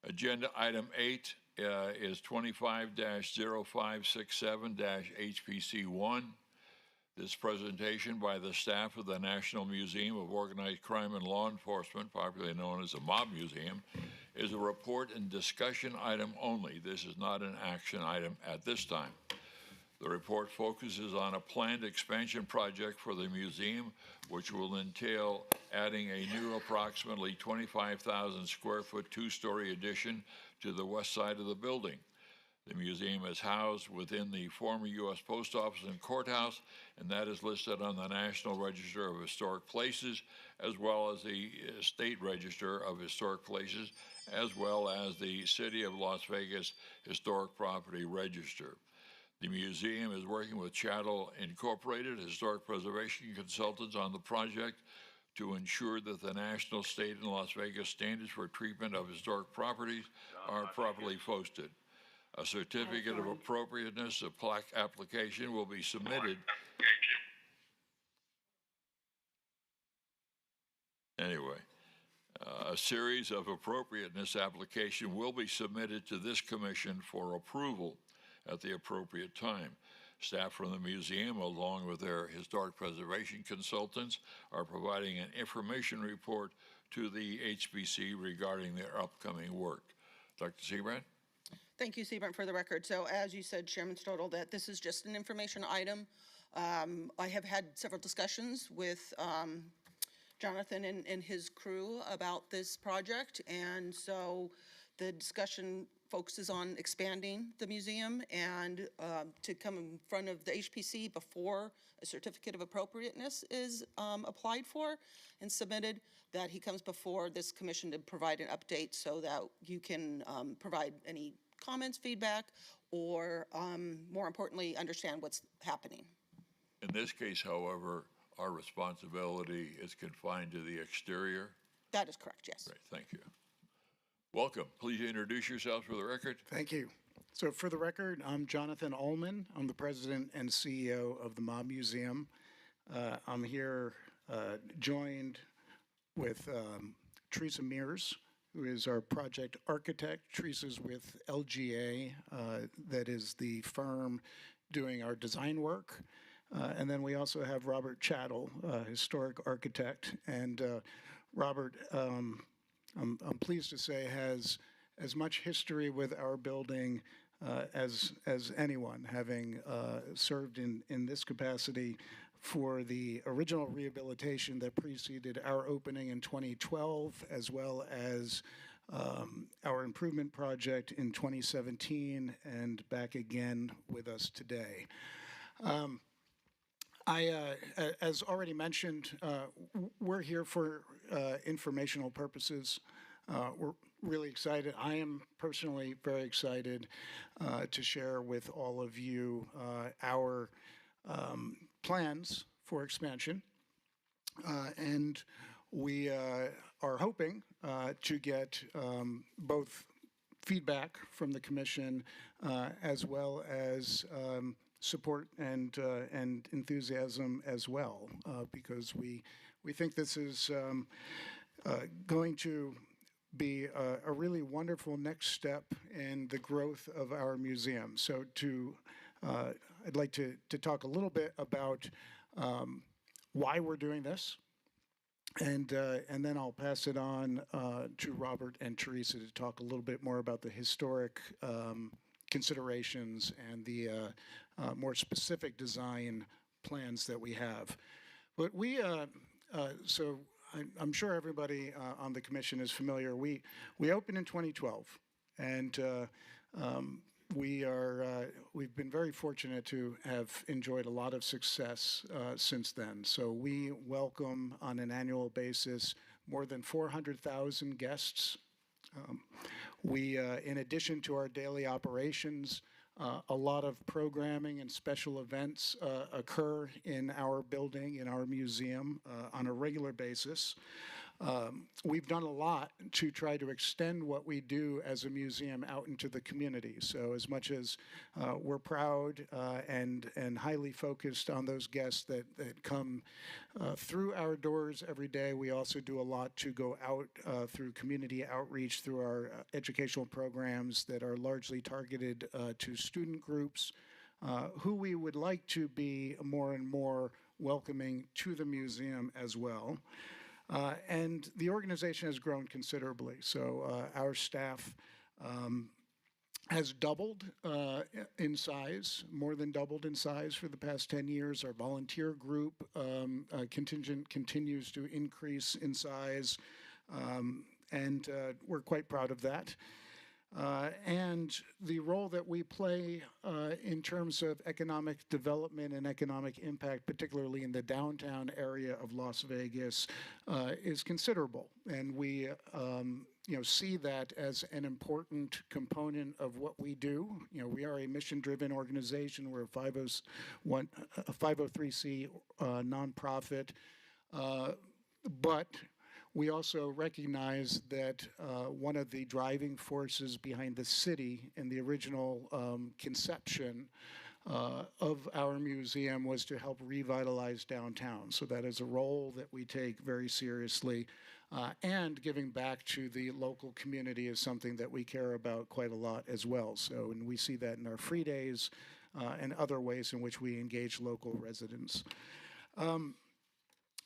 Agenda item 8 is 25-0567-HPC1. This presentation by the staff of the National Museum of Organized Crime and Law Enforcement, popularly known as the Mob Museum, is a report and discussion item only. This is not an action item at this time. The report focuses on a planned expansion project for the museum, which will entail adding a new approximately 25,000 square foot 2-story addition to the west side of the building. The museum is housed within the former U.S. Post Office and Courthouse, and that is listed on the National Register of Historic Places, as well as the State Register of Historic Places, as well as the City of Las Vegas Historic Property Register. The museum is working with Chattel Incorporated, historic preservation consultants, on the project to ensure that the national, state, and Las Vegas standards for treatment of historic properties are properly posted. A certificate of appropriateness of plaque application will be submitted. Anyway, a series of appropriateness application will be submitted to this commission for approval at the appropriate time. Staff from the museum, along with their historic preservation consultants, are providing an information report to the HPC regarding their upcoming work. Dr. Seabrand? Thank you, Seabrand, for the record. So as you said, Chairman Stodel, that this is just an information item. I have had several discussions with Jonathan and his crew about this project, and so the discussion focuses on expanding the museum and to come in front of the HPC before a certificate of appropriateness is applied for and submitted, that he comes before this commission to provide an update so that you can provide any comments, feedback, or more importantly, understand what's happening. In this case, however, our responsibility is confined to the exterior. That is correct, yes. Great, thank you. Welcome. Please introduce yourself for the record. Thank you. So for the record, I'm Jonathan Ullman. I'm the president and CEO of the Mob Museum. I'm here joined with Teresa Mears, who is our project architect. Teresa's with LGA, that is the firm doing our design work. And then we also have Robert Chattel, historic architect. And Robert, I'm pleased to say, has as much history with our building as anyone, having served in this capacity for the original rehabilitation that preceded our opening in 2012, as well as our improvement project in 2017, and back again with us today. As already mentioned, we're here for informational purposes. We're really excited. I am personally very excited to share with all of you our plans for expansion. And we are hoping to get both feedback from the commission as well as support and enthusiasm as well, because we think this is going to be a really wonderful next step in the growth of our museum. So I'd like to talk a little bit about why we're doing this, And then I'll pass it on to Robert and Teresa to talk a little bit more about the historic considerations and the more specific design plans that we have. But I'm sure everybody on the commission is familiar. We opened in 2012, and we've been very fortunate to have enjoyed a lot of success since then. So we welcome on an annual basis more than 400,000 guests. In addition to our daily operations, a lot of programming and special events occur in our building, in our museum, on a regular basis. We've done a lot to try to extend what we do as a museum out into the community. So as much as we're proud and highly focused on those guests that come through our doors every day, we also do a lot to go out through community outreach, through our educational programs that are largely targeted to student groups who we would like to be more and more welcoming to the museum as well. And the organization has grown considerably. So our staff has doubled in size, more than doubled in size for the past 10 years. Our volunteer group contingent continues to increase in size, and we're quite proud of that. And the role that we play in terms of economic development and economic impact, particularly in the downtown area of Las Vegas, is considerable. And we see that as an important component of what we do. We are a mission-driven organization. We're a 503c nonprofit, but we also recognize that one of the driving forces behind the city in the original conception of our museum was to help revitalize downtown. So that is a role that we take very seriously. And giving back to the local community is something that we care about quite a lot as well. So, and we see that in our free days and other ways in which we engage local residents.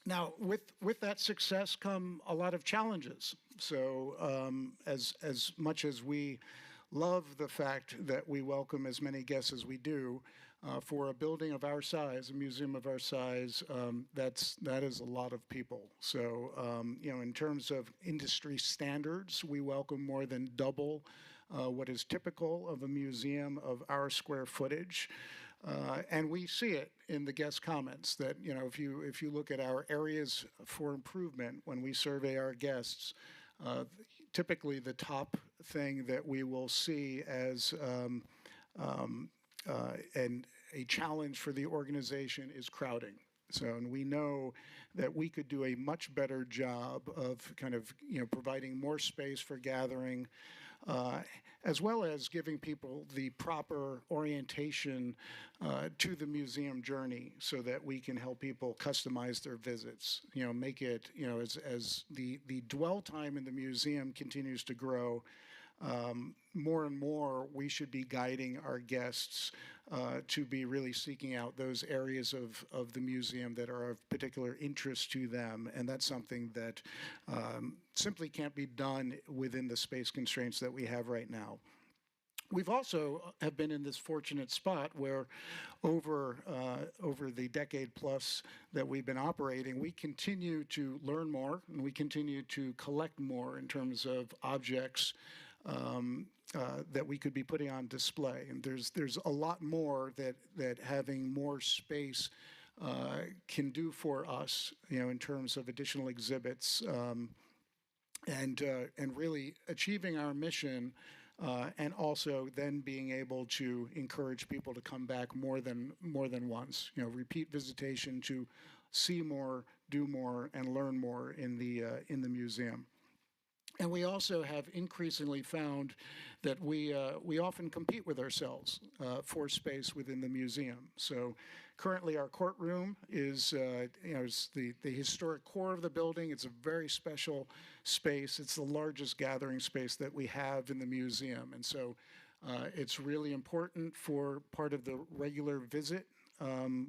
Now, with that success come a lot of challenges. So as much as we love the fact that we welcome as many guests as we do, for a building of our size, a museum of our size, that is a lot of people. So, in terms of industry standards, we welcome more than double what is typical of a museum of our square footage. And we see it in the guest comments that, if you look at our areas for improvement when we survey our guests, typically the top thing that we will see as a challenge for the organization is crowding. So, and we know that we could do a much better job of kind of, providing more space for gathering, as well as giving people the proper orientation to the museum journey so that we can help people customize their visits, make it, as the dwell time in the museum continues to grow, more and more we should be guiding our guests to be really seeking out those areas of the museum that are of particular interest to them. And that's something that simply can't be done within the space constraints that we have right now. We've also have been in this fortunate spot where over the decade plus that we've been operating, we continue to learn more and we continue to collect more in terms of objects that we could be putting on display. And there's a lot more that having more space can do for us, in terms of additional exhibits, and really achieving our mission, and also then being able to encourage people to come back more than once. Repeat visitation to see more, do more, and learn more in the museum. And we also have increasingly found that we often compete with ourselves for space within the museum. So currently our courtroom is the historic core of the building. It's a very special space. It's the largest gathering space that we have in the museum. And so it's really important for part of the regular visit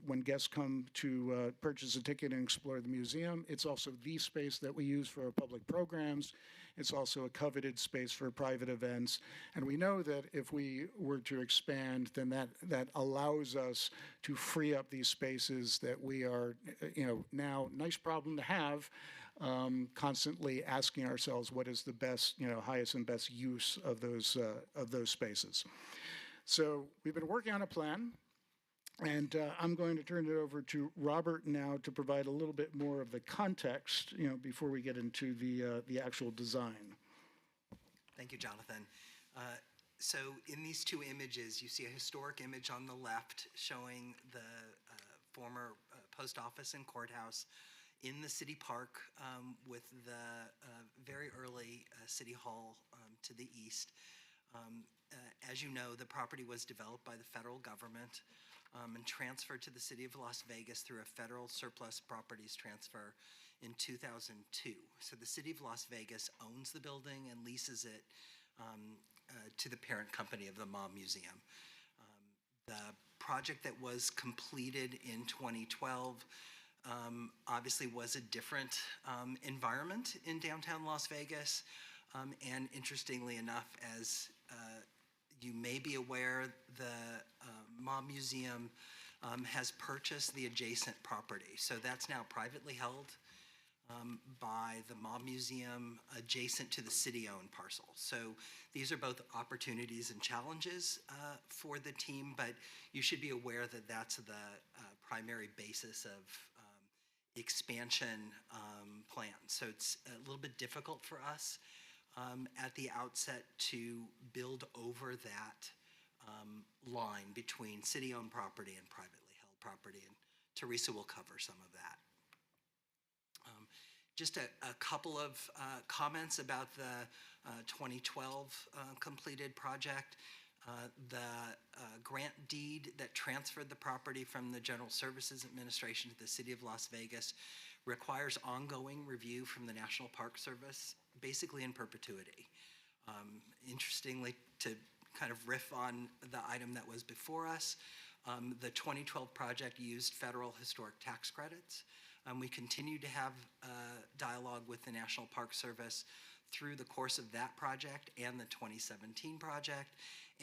when guests come to purchase a ticket and explore the museum. It's also the space that we use for our public programs. It's also a coveted space for private events. And we know that if we were to expand, then that allows us to free up these spaces that we are, now, nice problem to have, constantly asking ourselves what is the best, highest and best use of those spaces. So we've been working on a plan, and I'm going to turn it over to Robert now to provide a little bit more of the context, before we get into the actual design. Thank you, Jonathan. So in these two images, you see a historic image on the left showing the former post office and courthouse in the city park, with the very early city hall to the east. As you know, the property was developed by the federal government and transferred to the city of Las Vegas through a federal surplus properties transfer in 2002. So the city of Las Vegas owns the building and leases it to the parent company of the Mob Museum. The project that was completed in 2012 obviously was a different environment in downtown Las Vegas. And interestingly enough, as you may be aware, the Mob Museum has purchased the adjacent property. So that's now privately held by the Mob Museum adjacent to the city-owned parcel. So these are both opportunities and challenges for the team, but you should be aware that that's the primary basis of expansion plan. So it's a little bit difficult for us at the outset to build over that line between city-owned property and privately held property, and Teresa will cover some of that. Just a couple of comments about the 2012 completed project. The grant deed that transferred the property from the General Services Administration to the City of Las Vegas requires ongoing review from the National Park Service, basically in perpetuity. Interestingly, to kind of riff on the item that was before us, the 2012 project used federal historic tax credits. We continue to have dialogue with the National Park Service through the course of that project and the 2017 project,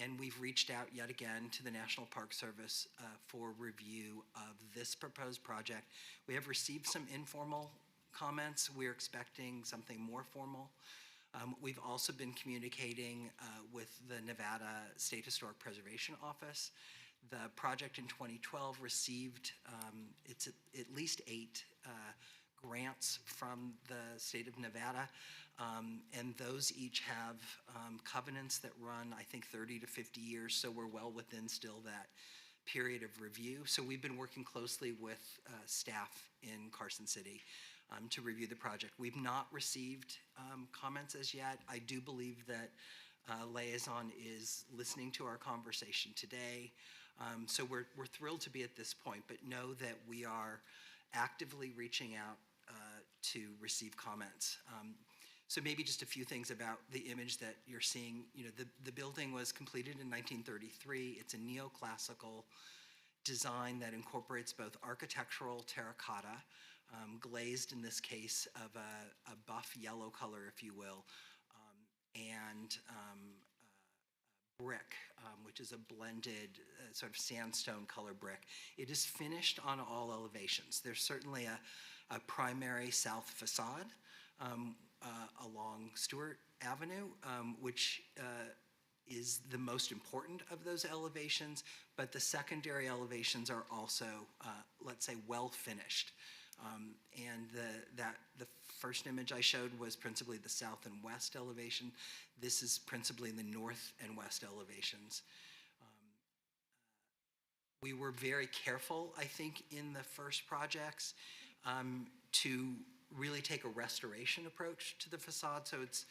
and we've reached out yet again to the National Park Service for review of this proposed project. We have received some informal comments. We're expecting something more formal. We've also been communicating with the Nevada State Historic Preservation Office. The project in 2012 received it's at least 8 grants from the state of Nevada, and those each have covenants that run, I think, 30 to 50 years, so we're well within still that period of review. So we've been working closely with staff in Carson City to review the project. We've not received comments as yet. I do believe that Liaison is listening to our conversation today. So we're thrilled to be at this point, but know that we are actively reaching out to receive comments. So maybe just a few things about the image that you're seeing. The building was completed in 1933. It's a neoclassical design that incorporates both architectural terracotta, glazed in this case of a buff yellow color, if you will, and brick, which is a blended sort of sandstone color brick. It is finished on all elevations. There's certainly a primary south facade along Stewart Avenue, which is the most important of those elevations, but the secondary elevations are also, let's say, well finished. And the first image I showed was principally the south and west elevation. This is principally the north and west elevations. We were very careful, I think, in the first projects to really take a restoration approach to the facade. So it's,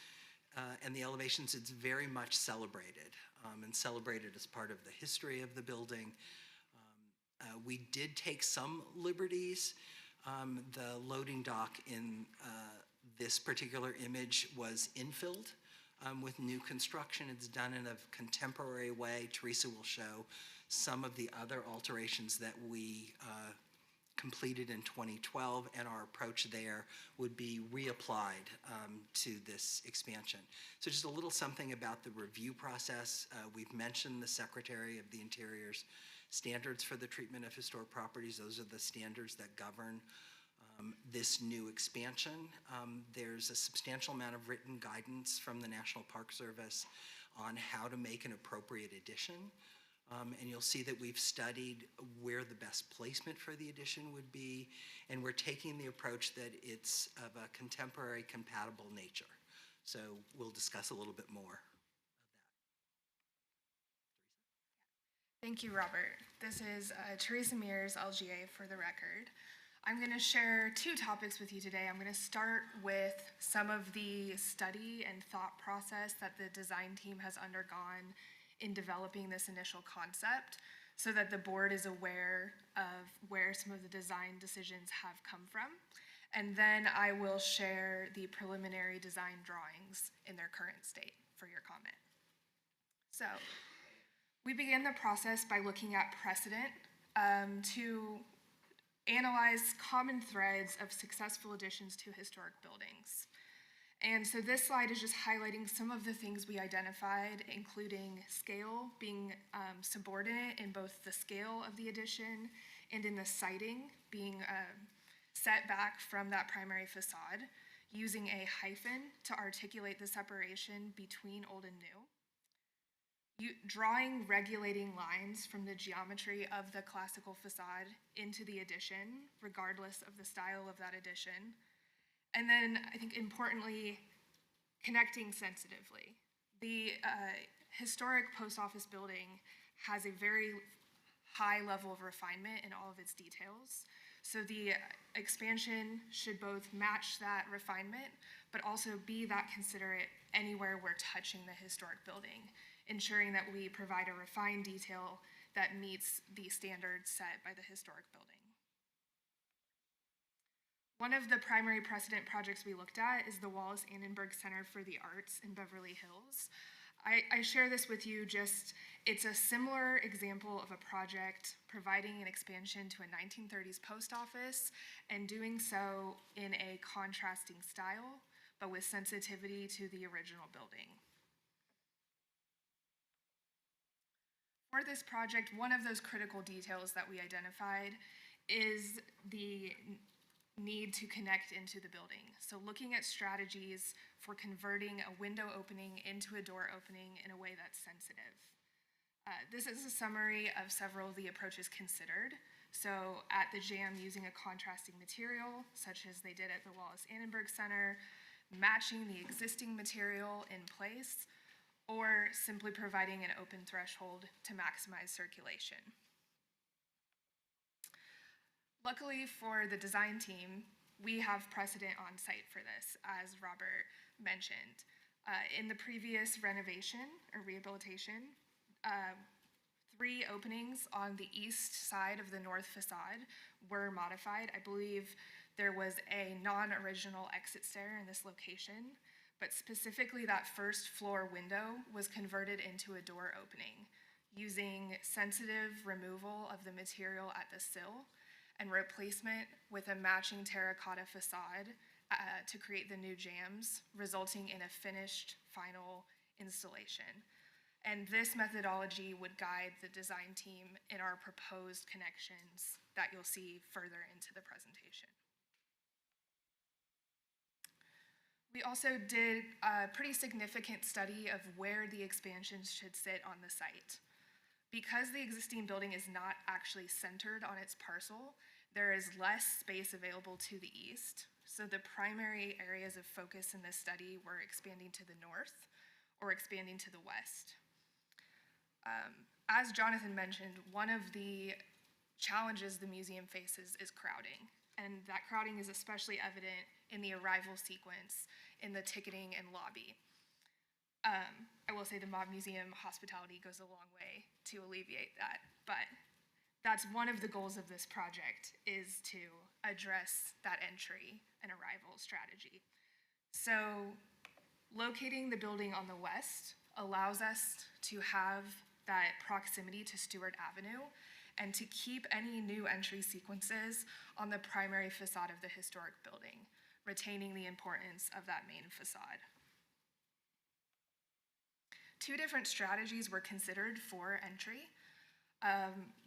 and the elevations, it's very much celebrated and celebrated as part of the history of the building. We did take some liberties. The loading dock in this particular image was infilled with new construction. It's done in a contemporary way. Teresa will show some of the other alterations that we completed in 2012, and our approach there would be reapplied to this expansion. So just a little something about the review process. We've mentioned the Secretary of the Interior's standards for the treatment of historic properties. Those are the standards that govern this new expansion. There's a substantial amount of written guidance from the National Park Service on how to make an appropriate addition. And you'll see that we've studied where the best placement for the addition would be, and we're taking the approach that it's of a contemporary compatible nature. So we'll discuss a little bit more. Thank you, Robert. This is Teresa Mears, LGA, for the record. I'm going to share two topics with you today. I'm going to start with some of the study and thought process that the design team has undergone in developing this initial concept, so that the board is aware of where some of the design decisions have come from. And then I will share the preliminary design drawings in their current state for your comment. So we began the process by looking at precedent to analyze common threads of successful additions to historic buildings. And so this slide is just highlighting some of the things we identified, including scale being subordinate in both the scale of the addition and in the siting being set back from that primary facade, using a hyphen to articulate the separation between old and new. Drawing regulating lines from the geometry of the classical facade into the addition, regardless of the style of that addition. And then, I think importantly, connecting sensitively. The historic post office building has a very high level of refinement in all of its details. So the expansion should both match that refinement, but also be that considerate anywhere we're touching the historic building, ensuring that we provide a refined detail that meets the standards set by the historic building. One of the primary precedent projects we looked at is the Wallace Annenberg Center for the Arts in Beverly Hills. I share this with you it's a similar example of a project providing an expansion to a 1930s post office and doing so in a contrasting style, but with sensitivity to the original building. For this project, one of those critical details that we identified is the need to connect into the building. So looking at strategies for converting a window opening into a door opening in a way that's sensitive. This is a summary of several of the approaches considered. So at the JAM, using a contrasting material, such as they did at the Wallace Annenberg Center, matching the existing material in place, or simply providing an open threshold to maximize circulation. Luckily for the design team, we have precedent on site for this, as Robert mentioned. In the previous renovation or rehabilitation, 3 openings on the east side of the north facade were modified. I believe there was a non-original exit stair in this location, but specifically that first floor window was converted into a door opening using sensitive removal of the material at the sill and replacement with a matching terracotta facade to create the new jams, resulting in a finished final installation. And this methodology would guide the design team in our proposed connections that you'll see further into the presentation. We also did a pretty significant study of where the expansions should sit on the site. Because the existing building is not actually centered on its parcel, there is less space available to the east. So the primary areas of focus in this study were expanding to the north or expanding to the west. As Jonathan mentioned, one of the challenges the museum faces is crowding. And that crowding is especially evident in the arrival sequence in the ticketing and lobby. I will say the Mob Museum hospitality goes a long way to alleviate that, but that's one of the goals of this project, is to address that entry and arrival strategy. So locating the building on the west allows us to have that proximity to Stewart Avenue and to keep any new entry sequences on the primary facade of the historic building, retaining the importance of that main facade. Two different strategies were considered for entry.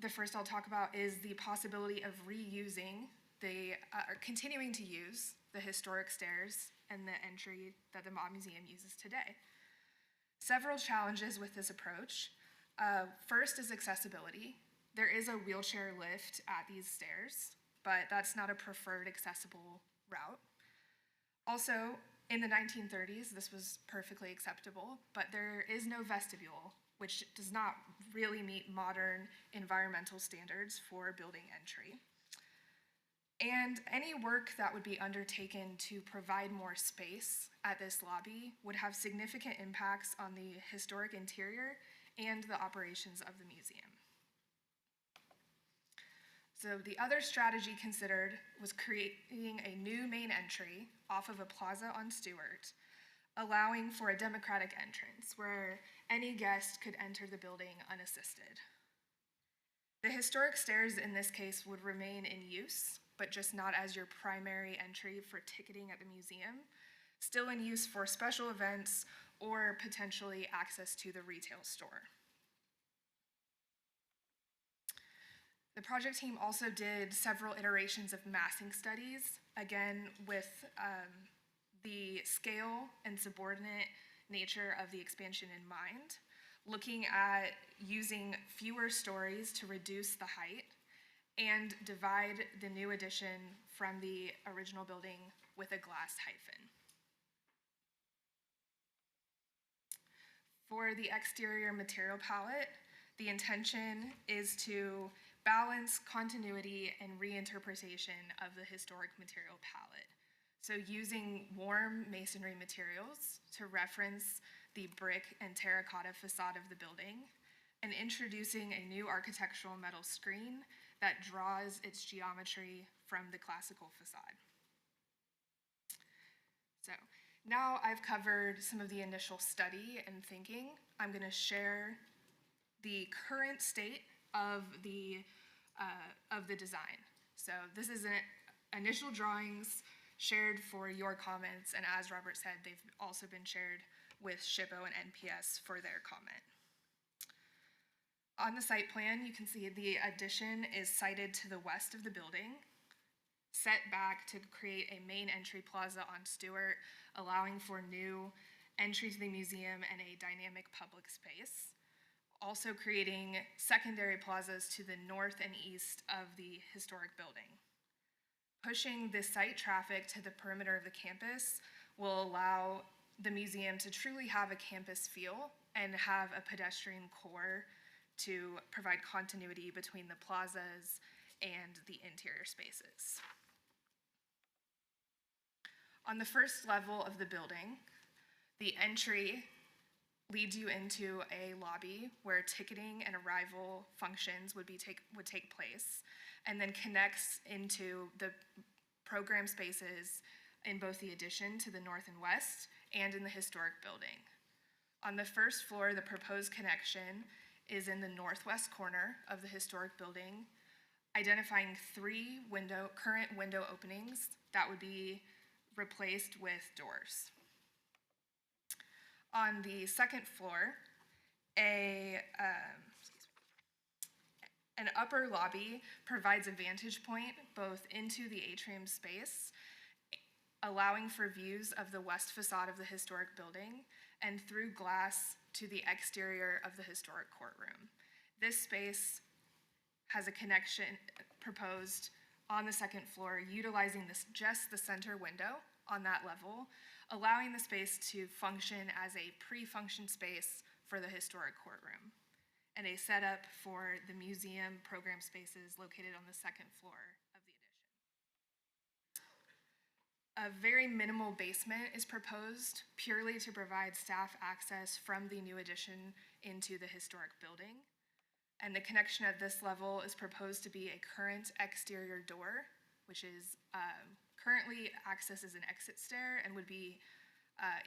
The first I'll talk about is the possibility of reusing or continuing to use the historic stairs and the entry that the Mob Museum uses today. Several challenges with this approach. First is accessibility. There is a wheelchair lift at these stairs, but that's not a preferred accessible route. Also, in the 1930s, this was perfectly acceptable, but there is no vestibule, which does not really meet modern environmental standards for building entry. And any work that would be undertaken to provide more space at this lobby would have significant impacts on the historic interior and the operations of the museum. So the other strategy considered was creating a new main entry off of a plaza on Stewart, allowing for a democratic entrance where any guest could enter the building unassisted. The historic stairs in this case would remain in use, but just not as your primary entry for ticketing at the museum, still in use for special events or potentially access to the retail store. The project team also did several iterations of massing studies, again with the scale and subordinate nature of the expansion in mind, looking at using fewer stories to reduce the height and divide the new addition from the original building with a glass hyphen. For the exterior material palette, the intention is to balance continuity and reinterpretation of the historic material palette. So using warm masonry materials to reference the brick and terracotta facade of the building, and introducing a new architectural metal screen that draws its geometry from the classical facade. So now I've covered some of the initial study and thinking. I'm going to share the current state of the design. So this is initial drawings shared for your comments, and as Robert said, they've also been shared with SHPO and NPS for their comment. On the site plan, you can see the addition is sited to the west of the building, set back to create a main entry plaza on Stewart, allowing for new entry to the museum and a dynamic public space. Also creating secondary plazas to the north and east of the historic building. Pushing the site traffic to the perimeter of the campus will allow the museum to truly have a campus feel and have a pedestrian core to provide continuity between the plazas and the interior spaces. On the first level of the building, the entry leads you into a lobby where ticketing and arrival functions would take place, and then connects into the program spaces in both the addition to the north and west and in the historic building. On the first floor, the proposed connection is in the northwest corner of the historic building, identifying 3 current window openings that would be replaced with doors. On the second floor, an upper lobby provides a vantage point both into the atrium space, allowing for views of the west facade of the historic building, and through glass to the exterior of the historic courtroom. This space has a connection proposed on the second floor, utilizing just the center window on that level, allowing the space to function as a pre-function space for the historic courtroom, and a setup for the museum program spaces located on the second floor of the addition. A very minimal basement is proposed purely to provide staff access from the new addition into the historic building. And the connection at this level is proposed to be a current exterior door, which is currently accessed as an exit stair and would be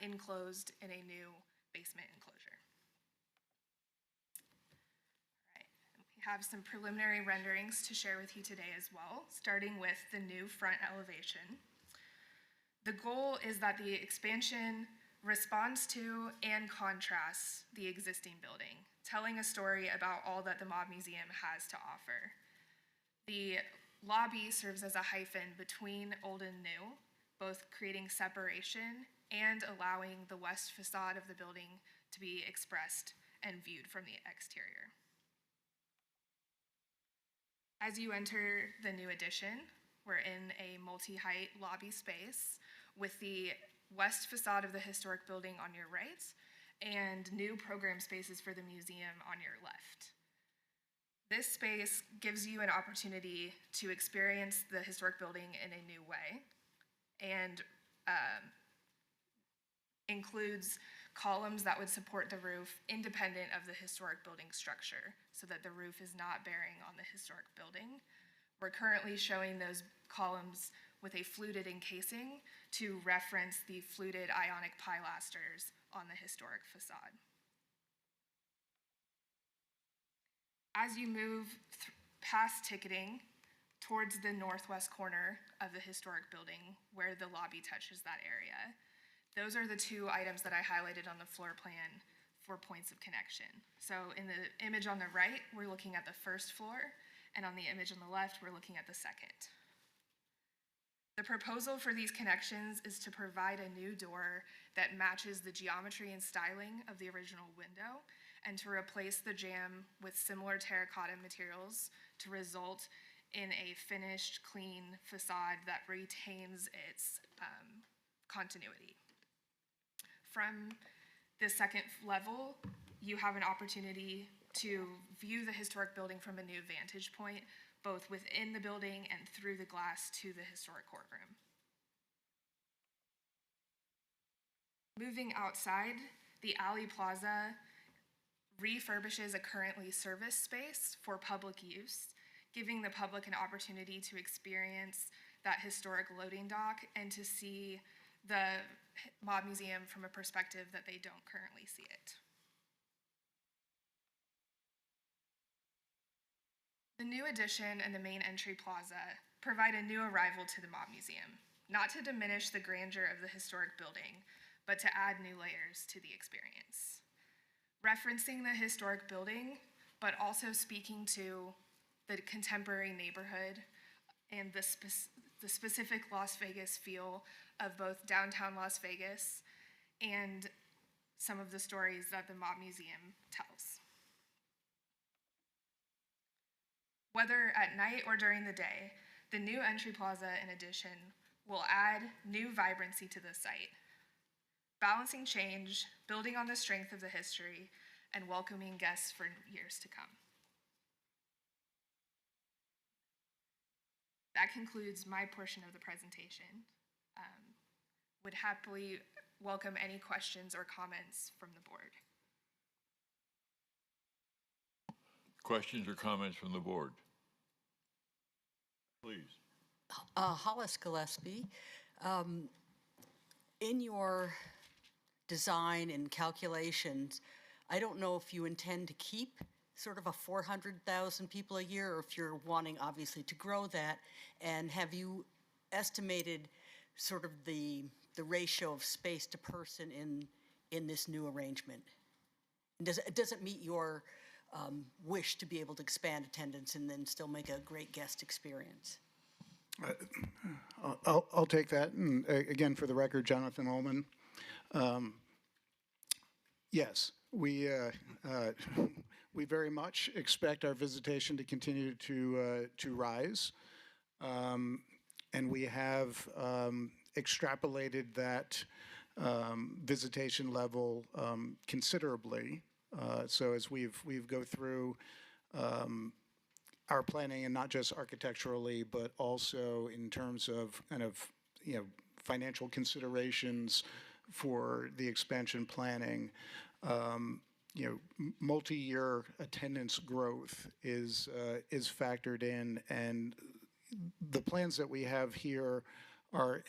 enclosed in a new basement enclosure. have some preliminary renderings to share with you today as well, starting with the new front elevation. The goal is that the expansion responds to and contrasts the existing building, telling a story about all that the Mob Museum has to offer. The lobby serves as a hyphen between old and new, both creating separation and allowing the west facade of the building to be expressed and viewed from the exterior. As you enter the new addition, we're in a multi-height lobby space with the west facade of the historic building on your right and new program spaces for the museum on your left. This space gives you an opportunity to experience the historic building in a new way and includes columns that would support the roof independent of the historic building structure so that the roof is not bearing on the historic building. We're currently showing those columns with a fluted encasing to reference the fluted ionic pilasters on the historic facade. As you move past ticketing towards the northwest corner of the historic building where the lobby touches that area, those are the two items that I highlighted on the floor plan for points of connection. So in the image on the right, we're looking at the first floor, and on the image on the left, we're looking at the second. The proposal for these connections is to provide a new door that matches the geometry and styling of the original window, and to replace the jamb with similar terracotta materials to result in a finished, clean facade that retains its continuity. From the second level, you have an opportunity to view the historic building from a new vantage point, both within the building and through the glass to the historic courtroom. Moving outside, the Alley Plaza refurbishes a currently serviced space for public use, giving the public an opportunity to experience that historic loading dock and to see the Mob Museum from a perspective that they don't currently see it. The new addition and the main entry plaza provide a new arrival to the Mob Museum, not to diminish the grandeur of the historic building, but to add new layers to the experience. Referencing the historic building, but also speaking to the contemporary neighborhood and the specific Las Vegas feel of both downtown Las Vegas and some of the stories that the Mob Museum tells. Whether at night or during the day, the new entry plaza, in addition, will add new vibrancy to the site, balancing change, building on the strength of the history, and welcoming guests for years to come. That concludes my portion of the presentation. Would happily welcome any questions or comments from the board. Questions or comments from the board? Please. Hollis Gillespie, in your design and calculations, I don't know if you intend to keep sort of a 400,000 people a year, or if you're wanting obviously to grow that, and have you estimated sort of the ratio of space to person in this new arrangement? Does it meet your wish to be able to expand attendance and then still make a great guest experience? I'll take that. And again, for the record, Jonathan Ullman. Yes, we very much expect our visitation to continue to rise, and we have extrapolated that visitation level considerably. So as we've go through our planning, and not just architecturally, but also in terms of kind of financial considerations for the expansion planning. Multi-year attendance growth is factored in, and the plans that we have here are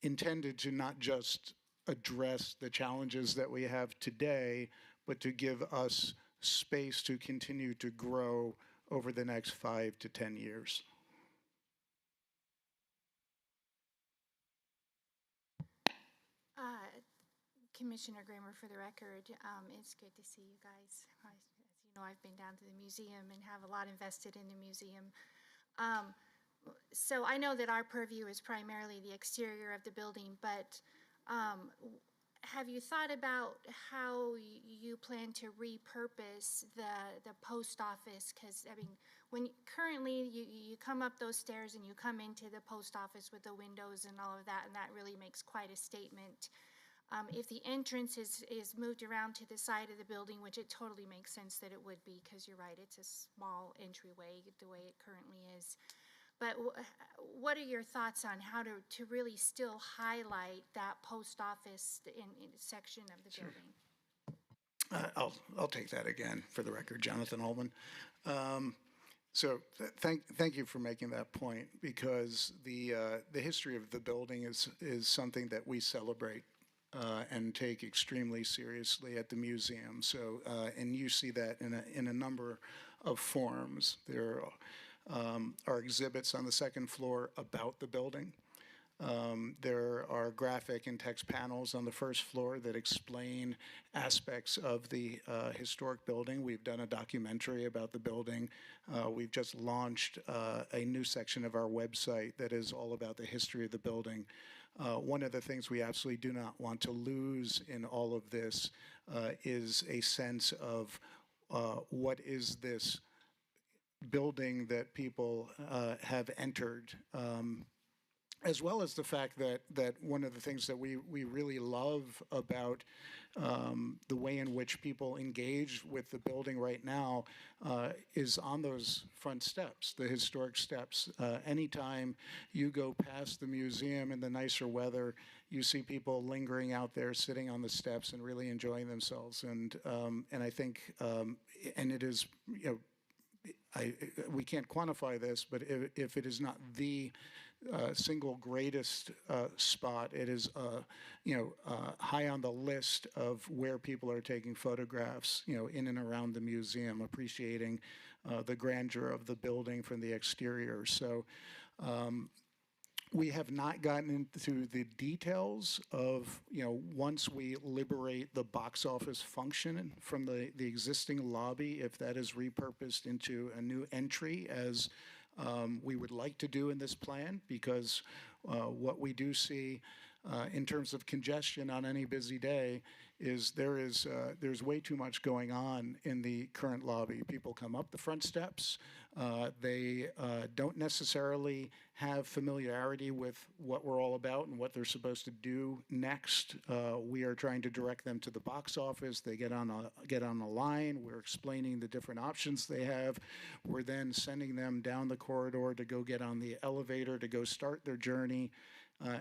intended to not just address the challenges that we have today, but to give us space to continue to grow over the next 5 to 10 years. Commissioner Gramer, for the record, it's good to see you guys. As you know, I've been down to the museum and have a lot invested in the museum. So I know that our purview is primarily the exterior of the building, but have you thought about how you plan to repurpose the post office? Because, I mean, when currently you come up those stairs and you come into the post office with the windows and all of that, and that really makes quite a statement. If the entrance is moved around to the side of the building, which it totally makes sense that it would be, because you're right, it's a small entryway the way it currently is. But what are your thoughts on how to really still highlight that post office in section of the building? I'll take that again for the record, Jonathan Holman. So thank you for making that point, because the history of the building is something that we celebrate and take extremely seriously at the museum. So and you see that in a number of forms. There are exhibits on the second floor about the building. There are graphic and text panels on the first floor that explain aspects of the historic building. We've done a documentary about the building. We've just launched a new section of our website that is all about the history of the building. One of the things we absolutely do not want to lose in all of this is a sense of what is this building that people have entered, as well as the fact that one of the things that we really love about the way in which people engage with the building right now is on those front steps, the historic steps. Anytime you go past the museum in the nicer weather, you see people lingering out there, sitting on the steps and really enjoying themselves. And I think, and it is, you know, we can't quantify this, but if it is not the single greatest spot, it is high on the list of where people are taking photographs, in and around the museum, appreciating the grandeur of the building from the exterior. So we have not gotten into the details of, once we liberate the box office function from the existing lobby, if that is repurposed into a new entry, as we would like to do in this plan, because what we do see in terms of congestion on any busy day is there's way too much going on in the current lobby. People come up the front steps. They don't necessarily have familiarity with what we're all about and what they're supposed to do next. We are trying to direct them to the box office. They get on a line. We're explaining the different options they have. We're then sending them down the corridor to go get on the elevator to go start their journey.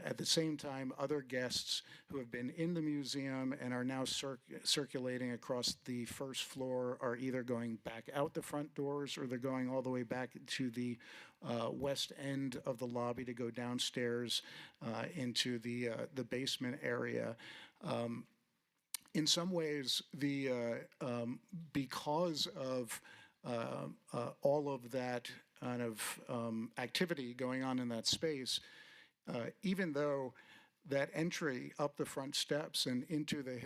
At the same time, other guests who have been in the museum and are now circulating across the first floor are either going back out the front doors, or they're going all the way back to the west end of the lobby to go downstairs into the basement area. In some ways, because of all of that kind of activity going on in that space, even though that entry up the front steps and into the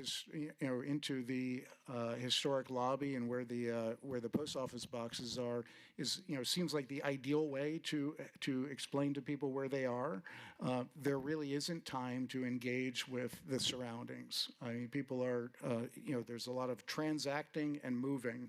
historic lobby and where the post office boxes are is seems like the ideal way to explain to people where they are, there really isn't time to engage with the surroundings. I mean, people are there's a lot of transacting and moving.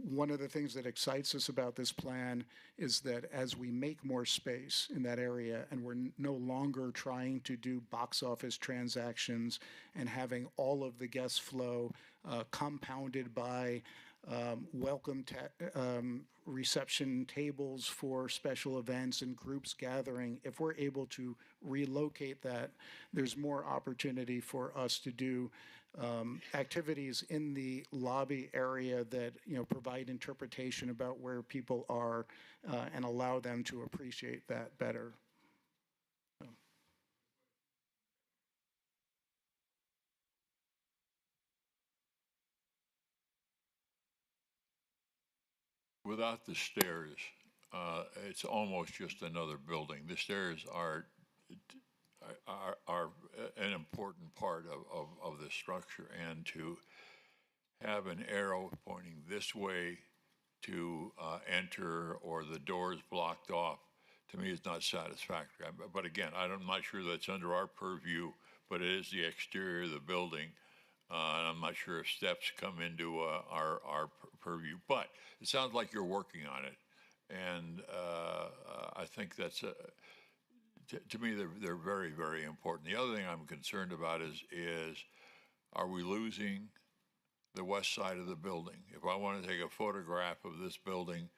One of the things that excites us about this plan is that as we make more space in that area, and we're no longer trying to do box office transactions and having all of the guest flow compounded by welcome reception tables for special events and groups gathering, if we're able to relocate that, there's more opportunity for us to do activities in the lobby area that provide interpretation about where people are and allow them to appreciate that better. without the stairs, it's almost just another building. The stairs are an important part of the structure, and to have an arrow pointing this way to enter, or the doors blocked off, to me is not satisfactory. But again, I'm not sure that's under our purview, but it is the exterior of the building. And I'm not sure if steps come into our purview, but it sounds like you're working on it. And I think that's, to me, they're very, very important. The other thing I'm concerned about is are we losing the west side of the building? If I want to take a photograph of this building,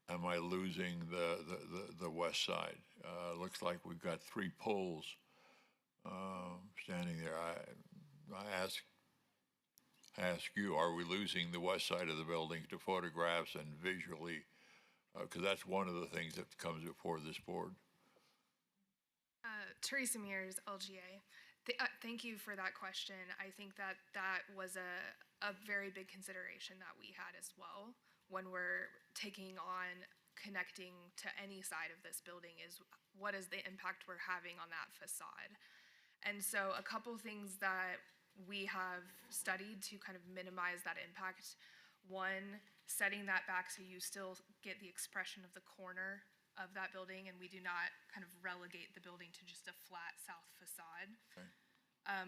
am I losing the west side? Looks like we've got 3 poles standing there. I ask you, are we losing the west side of the building to photographs and visually? Because that's one of the things that comes before this board. Teresa Mears, LGA. Thank you for that question. I think that that was a very big consideration that we had as well when we're taking on connecting to any side of this building, is what is the impact we're having on that facade. And so a couple things that we have studied to kind of minimize that impact. One, setting that back so you still get the expression of the corner of that building, and we do not kind of relegate the building to just a flat south facade. Okay.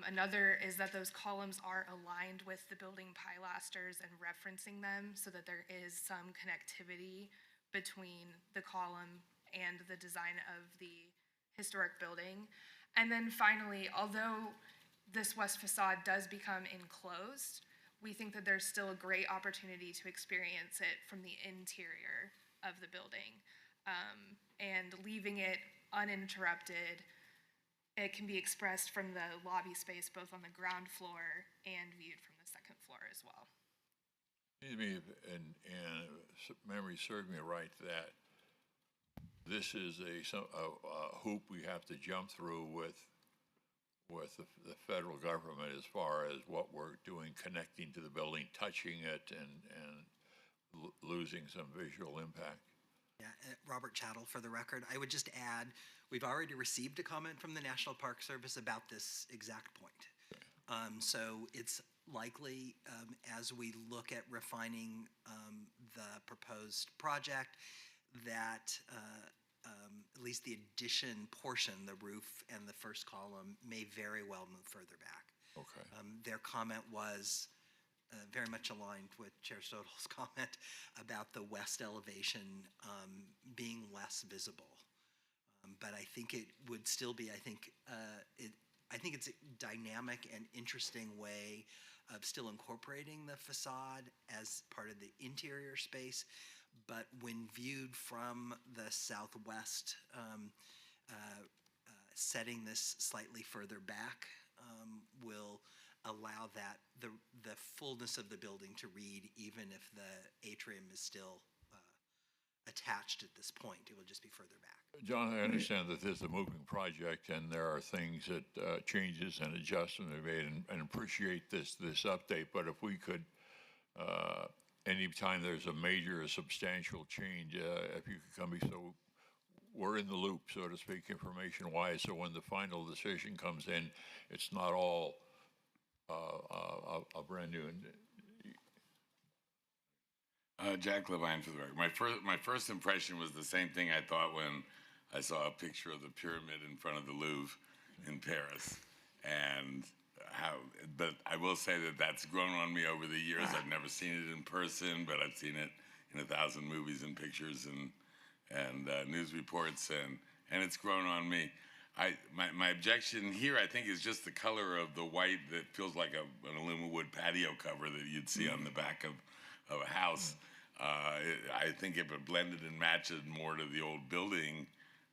Another is that those columns are aligned with the building pilasters and referencing them so that there is some connectivity between the column and the design of the historic building. And then finally, although this west facade does become enclosed, we think that there's still a great opportunity to experience it from the interior of the building. And leaving it uninterrupted, it can be expressed from the lobby space, both on the ground floor and viewed from the second floor as well. Seems to me, and memory served me right, that this is a hoop we have to jump through with the federal government as far as what we're doing, connecting to the building, touching it, and losing some visual impact. Yeah, Robert Chattel for the record. I would just add, we've already received a comment from the National Park Service about this exact point. So it's likely, as we look at refining the proposed project, that at least the addition portion, the roof and the first column, may very well move further back. Okay. Their comment was very much aligned with Chair Stodle's comment about the west elevation being less visible. But I think it would still be, I think it's a dynamic and interesting way of still incorporating the facade as part of the interior space. But when viewed from the southwest, setting this slightly further back will allow that the fullness of the building to read, even if the atrium is still attached at this point. It will just be further back. John, I understand that this is a moving project, and there are things that changes and adjustments are made, and appreciate this update. But if we could, anytime there's a major or substantial change, if you could come, so we're in the loop, so to speak, information-wise. So when the final decision comes in, it's not all a brand new. Jack Levine for the record. My first impression was the same thing I thought when I saw a picture of the pyramid in front of the Louvre in Paris, but I will say that that's grown on me over the years. I've never seen it in person, but I've seen it in 1,000 movies and pictures and news reports, and it's grown on me. My objection here, I think, is just the color of the white that feels like an aluminum wood patio cover that you'd see on the back of a house. I think if it blended and matched more to the old building,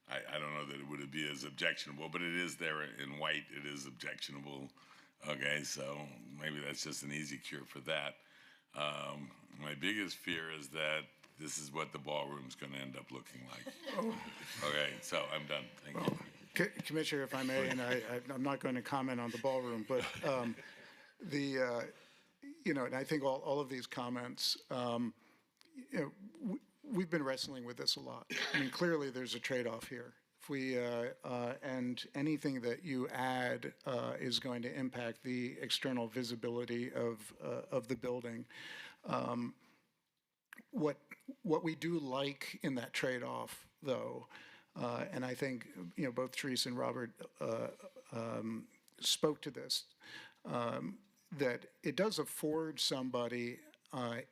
I don't know that it would be as objectionable, but it is there in white. It is objectionable. Okay, so maybe that's just an easy cure for that. My biggest fear is that this is what the ballroom's going to end up looking like. Okay, so I'm done. Thank you. Commissioner, if I may, and I'm not going to comment on the ballroom, but and I think all of these comments, you know, we've been wrestling with this a lot. I mean, clearly there's a trade-off here. If we, and anything that you add is going to impact the external visibility of the building. What we do like in that trade-off, though, and I think, you know, both Therese and Robert spoke to this, that it does afford somebody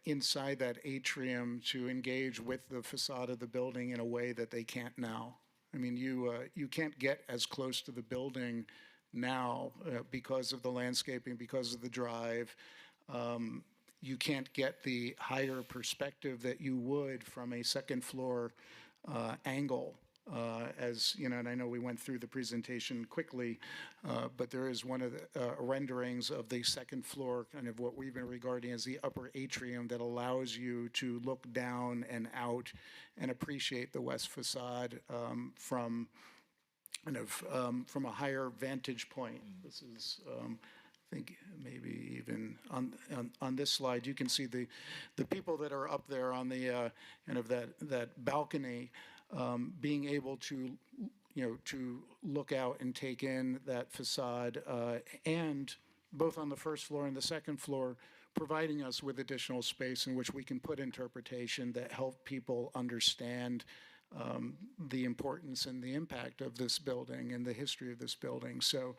inside that atrium to engage with the facade of the building in a way that they can't now. I mean, you can't get as close to the building now because of the landscaping, because of the drive. You can't get the higher perspective that you would from a second floor angle. As you know, and I know we went through the presentation quickly, but there is one of the renderings of the second floor, kind of what we've been regarding as the upper atrium, that allows you to look down and out and appreciate the west facade from kind of from a higher vantage point. This is, I think, maybe even on this slide, you can see the people that are up there on the kind of that balcony. Being able to, you know, to look out and take in that facade, and both on the first floor and the second floor, providing us with additional space in which we can put interpretation that help people understand the importance and the impact of this building and the history of this building. So,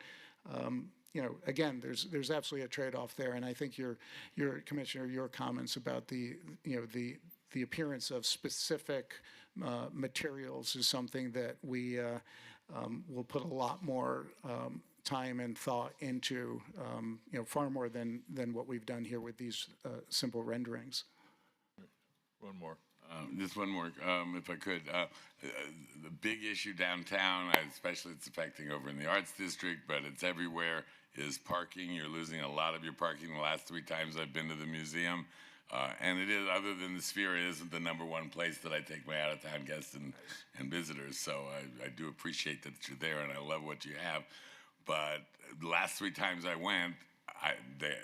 you know, again, there's absolutely a trade-off there, and I think your Commissioner, your comments about the, you know, the appearance of specific materials is something that we will put a lot more time and thought into, you know, far more than what we've done here with these simple renderings. One more. Just one more, if I could. The big issue downtown, especially it's affecting over in the Arts District, but it's everywhere, is parking. You're losing a lot of your parking. The last 3 times I've been to the museum. And it is, other than the Sphere, it isn't the #1 place that I take my out-of-town guests and visitors. So I do appreciate that you're there, and I love what you have. But the last 3 times I went, I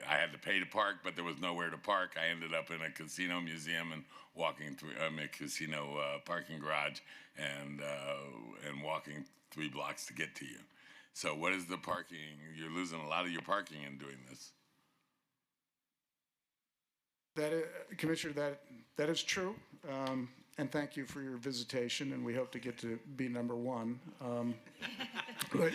had to pay to park, but there was nowhere to park. I ended up in a casino museum and walking through a casino parking garage and walking 3 blocks to get to you. So what is the parking? You're losing a lot of your parking in doing this. That is, Commissioner, that is true, and thank you for your visitation, and we hope to get to be #1. But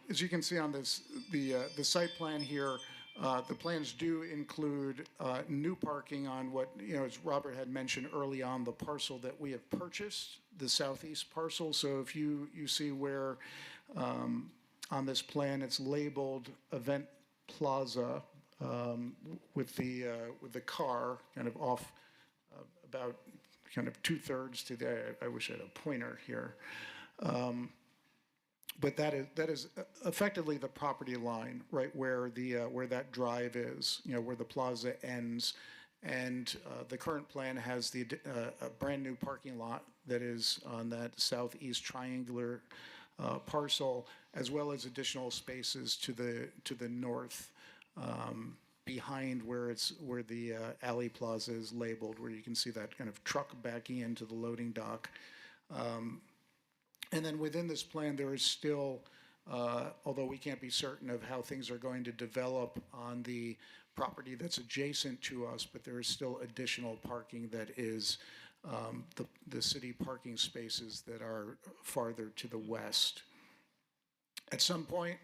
as you can see on this, the site plan here, the plans do include new parking on what, you know, as Robert had mentioned early on, the parcel that we have purchased, the southeast parcel. So if you see where on this plan it's labeled Event Plaza, with the car kind of off about kind of 2/3 to the, I wish I had a pointer here, but that is effectively the property line, right where where that drive is, you know, where the plaza ends, and the current plan has a brand new parking lot that is on that southeast triangular parcel, as well as additional spaces to the north. Behind where the alley plaza is labeled, where you can see that kind of truck backing into the loading dock. And then within this plan, there is still, although we can't be certain of how things are going to develop on the property that's adjacent to us, but there is still additional parking that is the city parking spaces that are farther to the west. At some point,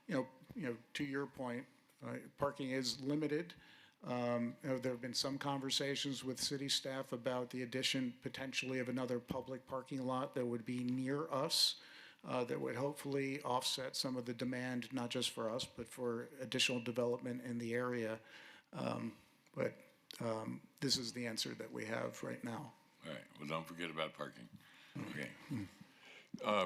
you know, to your point, parking is limited. You know, there have been some conversations with city staff about the addition potentially of another public parking lot that would be near us, that would hopefully offset some of the demand, not just for us, but for additional development in the area. But this is the answer that we have right now. All right. Well, don't forget about parking. Okay.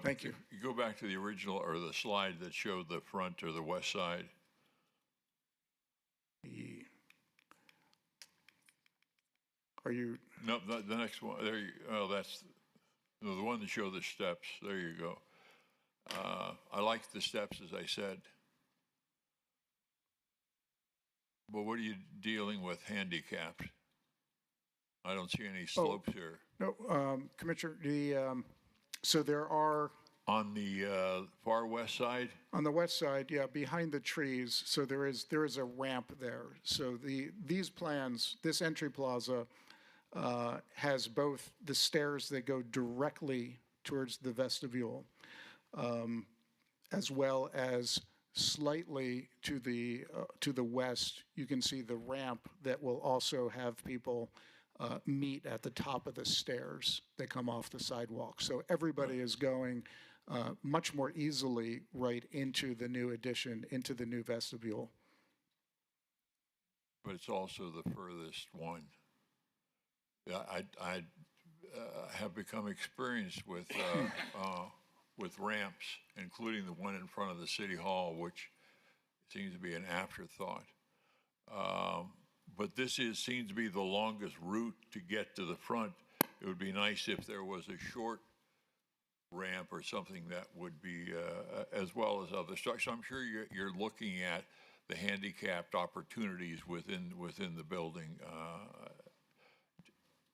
Thank you. You go back to the original or the slide that showed the front or the west side. Are you? No, the next one. There you. Oh, that's no, the one that showed the steps. There you go. I like the steps, as I said. But what are you dealing with handicapped? I don't see any slopes here. No, Commissioner, so there are, On the far west side? on the west side, yeah, behind the trees, so there is a ramp there. So these plans, this entry plaza has both the stairs that go directly towards the vestibule, as well as slightly to the west, you can see the ramp that will also have people meet at the top of the stairs that come off the sidewalk. So everybody is going much more easily right into the new addition, into the new vestibule. But it's also the furthest one. Yeah, I have become experienced with ramps, including the one in front of the city hall, which seems to be an afterthought. But this seems to be the longest route to get to the front. It would be nice if there was a short ramp or something that would be, as well as other structures. I'm sure you're looking at the handicapped opportunities within the building.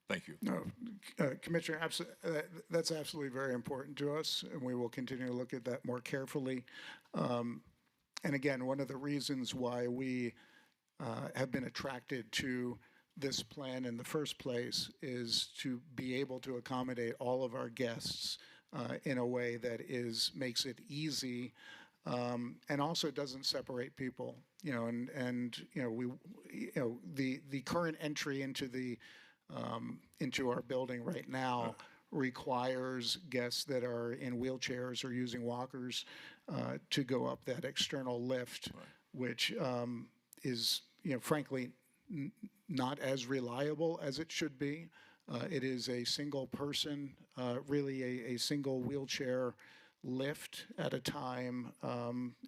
Thank you. No, Commissioner, that's absolutely very important to us, and we will continue to look at that more carefully. And again, one of the reasons why we have been attracted to this plan in the first place is to be able to accommodate all of our guests in a way that makes it easy and also doesn't separate people. The current entry into our building right now requires guests that are in wheelchairs or using walkers to go up that external lift, which is, frankly, not as reliable as it should be. It is a single person, really a single wheelchair lift at a time,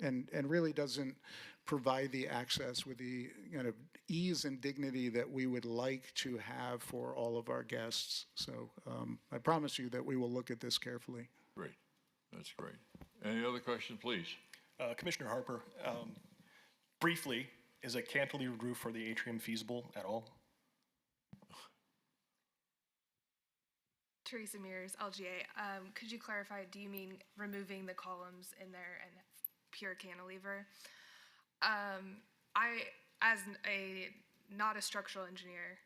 and really doesn't provide the access with the kind of ease and dignity that we would like to have for all of our guests. So I promise you that we will look at this carefully. Great. That's great. Any other questions, please? Commissioner Harper, briefly, is a cantilevered roof for the atrium feasible at all? Teresa Mears, LGA. Could you clarify, do you mean removing the columns in there and pure cantilever? As not a structural engineer,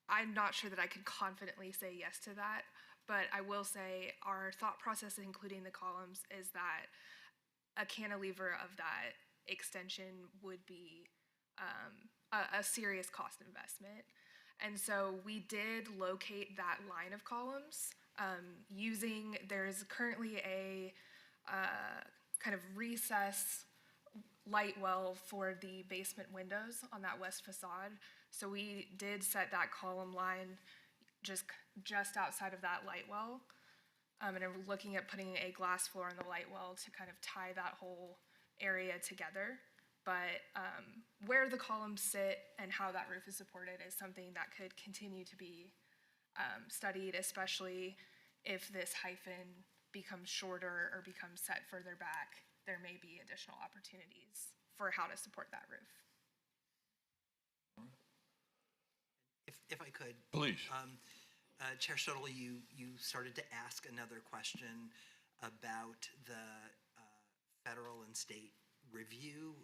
I'm not sure that I could confidently say yes to that, but I will say our thought process, including the columns, is that a cantilever of that extension would be a serious cost investment. And so we did locate that line of columns there's currently a kind of recess light well for the basement windows on that west facade. So we did set that column line just outside of that light well. And I'm looking at putting a glass floor on the light well to kind of tie that whole area together. But where the columns sit and how that roof is supported is something that could continue to be studied, especially if this hyphen becomes shorter or becomes set further back. There may be additional opportunities for how to support that roof. If I could. Please. Chair Stottle, you started to ask another question about the federal and state review.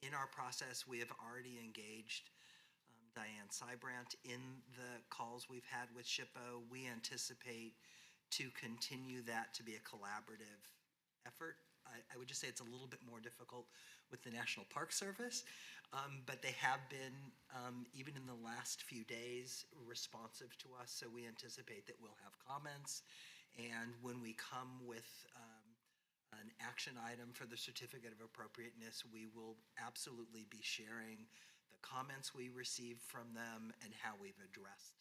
In our process, we have already engaged Diane Sybrandt in the calls we've had with SHPO. We anticipate to continue that to be a collaborative effort. I would just say it's a little bit more difficult with the National Park Service, but they have been, even in the last few days, responsive to us, so we anticipate that we'll have comments, and when we come with an action item for the certificate of appropriateness, we will absolutely be sharing the comments we received from them and how we've addressed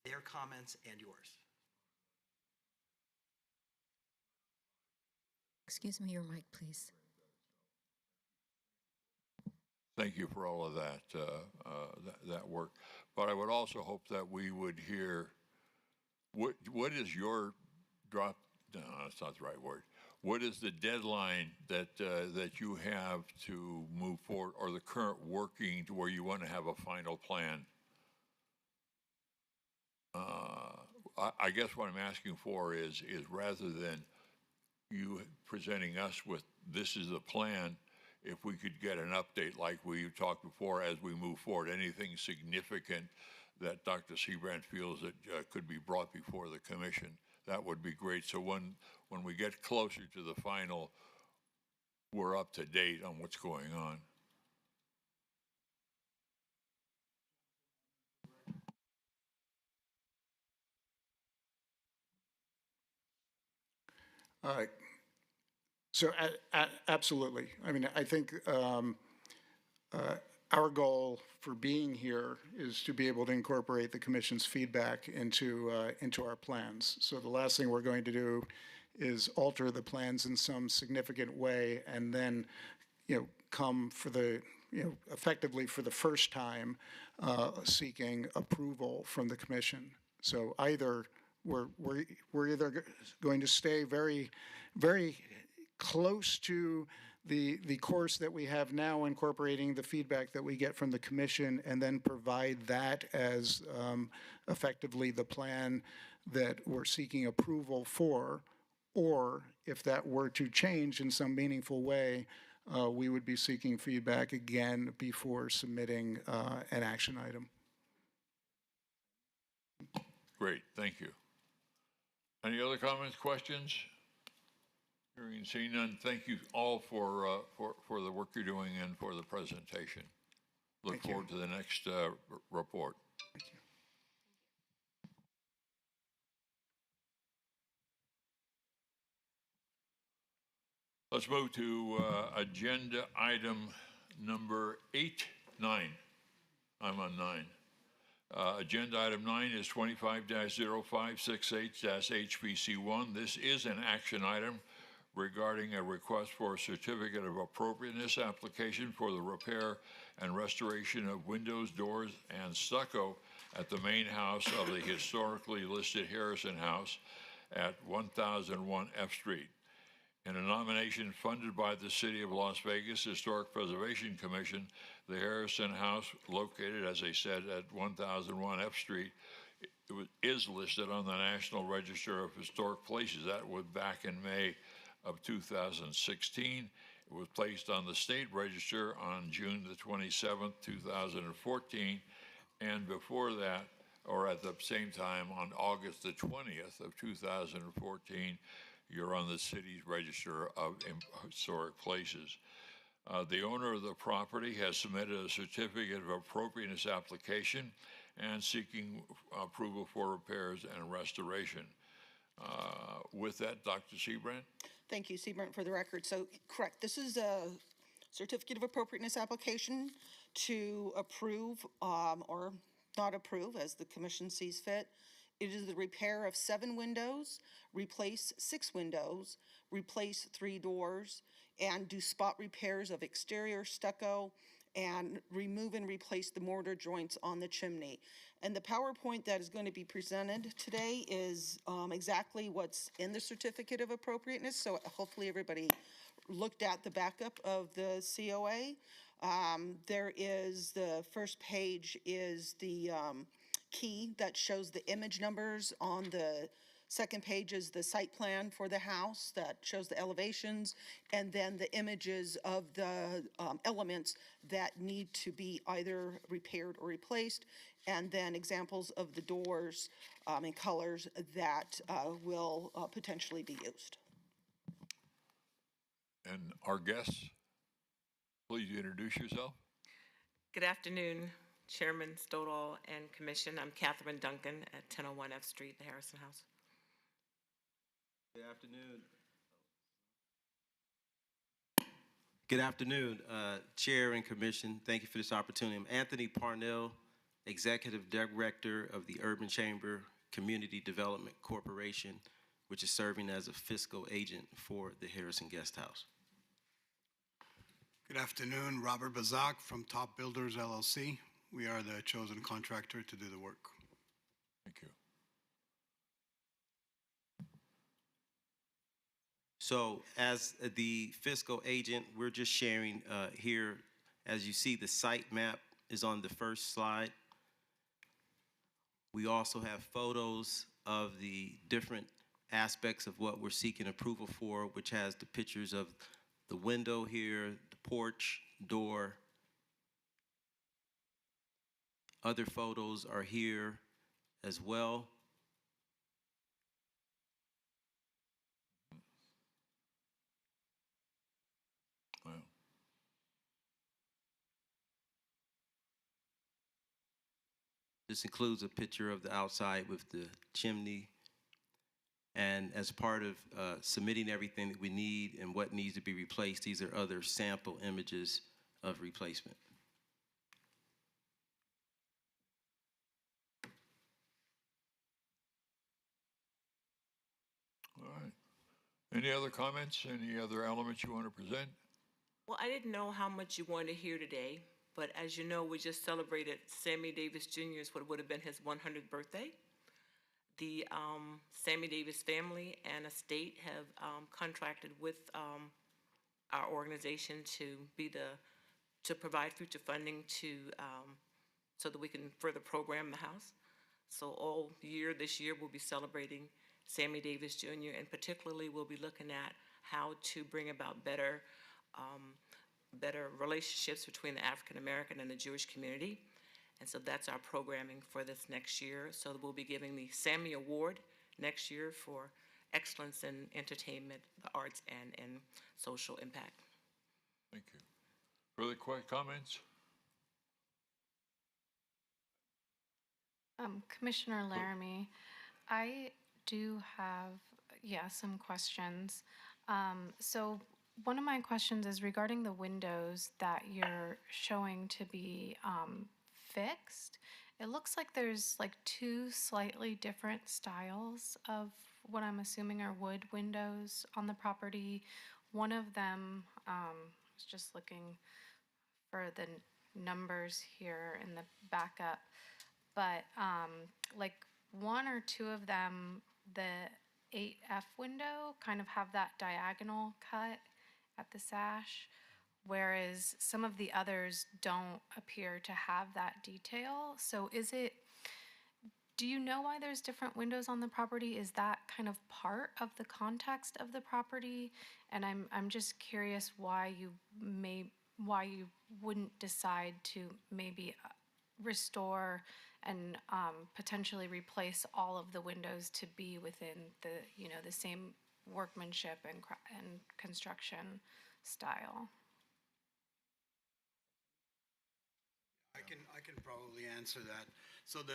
their comments and yours. Excuse me, your mic, please. Thank you for all of that, that work. But I would also hope that we would hear, what is your drop, no, that's not the right word. what is the deadline that you have to move forward, or the current working to where you want to have a final plan? I guess what I'm asking for is rather than you presenting us with this is the plan, if we could get an update like we talked before as we move forward, anything significant that Dr. Seabrand feels that could be brought before the commission, that would be great. So when we get closer to the final, we're up to date on what's going on. So absolutely. I mean, I think our goal for being here is to be able to incorporate the commission's feedback into our plans. So the last thing we're going to do is alter the plans in some significant way and then, come for the, effectively for the first time seeking approval from the commission. So either we're either going to stay very, very close to the course that we have now, incorporating the feedback that we get from the commission, and then provide that as effectively the plan that we're seeking approval for. Or if that were to change in some meaningful way, we would be seeking feedback again before submitting an action item. Great, thank you. Any other comments, questions? Hearing and seeing none, thank you all for the work you're doing and for the presentation. Look forward to the next report. Thank you. Let's move to agenda item number 9. I'm on 9. Agenda item 9 is 25-0568-HPC1. This is an action item regarding a request for a certificate of appropriateness application for the repair and restoration of windows, doors, and stucco at the main house of the historically listed Harrison House at 1001 F Street. In a nomination funded by the City of Las Vegas Historic Preservation Commission, the Harrison House, located, as I said, at 1001 F Street, is listed on the National Register of Historic Places. That was back in May of 2016. It was placed on the State Register on June the 27th, 2014, and before that, or at the same time, on August the 20th of 2014, you're on the city's Register of Historic Places. The owner of the property has submitted a certificate of appropriateness application and seeking approval for repairs and restoration. With that, Dr. Seabrand? Thank you, Seabrand, for the record. So, correct, this is a certificate of appropriateness application to approve or not approve, as the commission sees fit. It is the repair of 7 windows, replace 6 windows, replace 3 doors, and do spot repairs of exterior stucco, and remove and replace the mortar joints on the chimney. And the PowerPoint that is going to be presented today is exactly what's in the certificate of appropriateness, so hopefully everybody looked at the backup of the COA. There is, the first page is the key that shows the image numbers. On the second page is the site plan for the house that shows the elevations, and then the images of the elements that need to be either repaired or replaced, and then examples of the doors and colors that will potentially be used. And our guests, please introduce yourself. Good afternoon, Chairman Stodall and Commission. I'm Catherine Duncan at 1001 F Street, the Harrison House. Good afternoon. Good afternoon, Chair and Commission. Thank you for this opportunity. I'm Anthony Parnell, Executive Director of the Urban Chamber Community Development Corporation, which is serving as a fiscal agent for the Harrison Guest House. Good afternoon, Robert Bazak from Top Builders LLC. We are the chosen contractor to do the work. Thank you. So as the fiscal agent, we're just sharing here, as you see, the site map is on the first slide. We also have photos of the different aspects of what we're seeking approval for, which has the pictures of the window here, the porch, door. Other photos are here as well. Well, This includes a picture of the outside with the chimney. And as part of submitting everything that we need and what needs to be replaced, these are other sample images of replacement. all right. Any other comments? Any other elements you want to present? Well, I didn't know how much you wanted to hear today, but as you know, we just celebrated Sammy Davis Jr.'s what would have been his 100th birthday. The Sammy Davis family and estate have contracted with our organization to provide future funding so that we can further program the house. So all year this year we'll be celebrating Sammy Davis Jr. and particularly we'll be looking at how to bring about better relationships between the African American and the Jewish community. And so that's our programming for this next year. So we'll be giving the Sammy Award next year for excellence in entertainment, the arts, and social impact. Thank you. Further comments? Commissioner Laramie, I do have, some questions. So one of my questions is regarding the windows that you're showing to be fixed. It looks like there's like two slightly different styles of what I'm assuming are wood windows on the property. One of them, I was just looking for the numbers here in the backup, but like one or two of them, the 8F window kind of have that diagonal cut at the sash, whereas some of the others don't appear to have that detail. So do you know why there's different windows on the property? Is that kind of part of the context of the property? And I'm just curious why you wouldn't decide to maybe restore and potentially replace all of the windows to be within the same workmanship and construction style. I can probably answer that. So the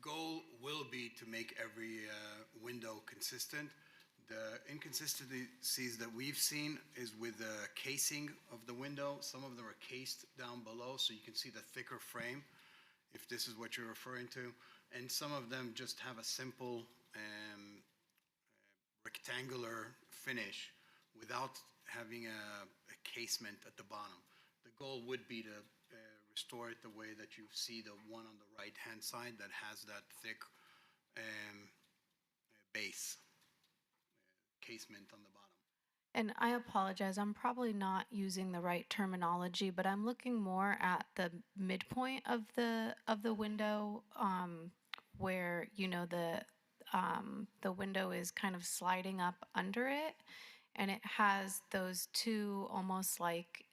goal will be to make every window consistent. The inconsistencies that we've seen is with the casing of the window. Some of them are cased down below, so you can see the thicker frame, if this is what you're referring to. And some of them just have a simple rectangular finish without having a casement at the bottom. The goal would be to restore it the way that you see the one on the right-hand side that has that thick base casement on the bottom. And I apologize, I'm probably not using the right terminology, but I'm looking more at the midpoint of the window, where the window is kind of sliding up under it, and it has those two almost like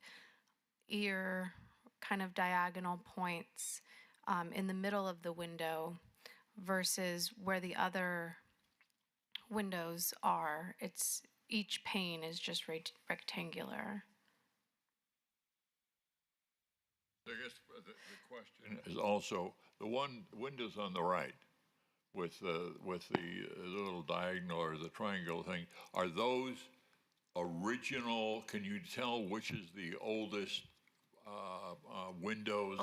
ear kind of diagonal points in the middle of the window versus where the other windows are. Each pane is just rectangular. I guess the question is also the windows on the right with the little diagonal or the triangle thing. Are those original? Can you tell which is the oldest windows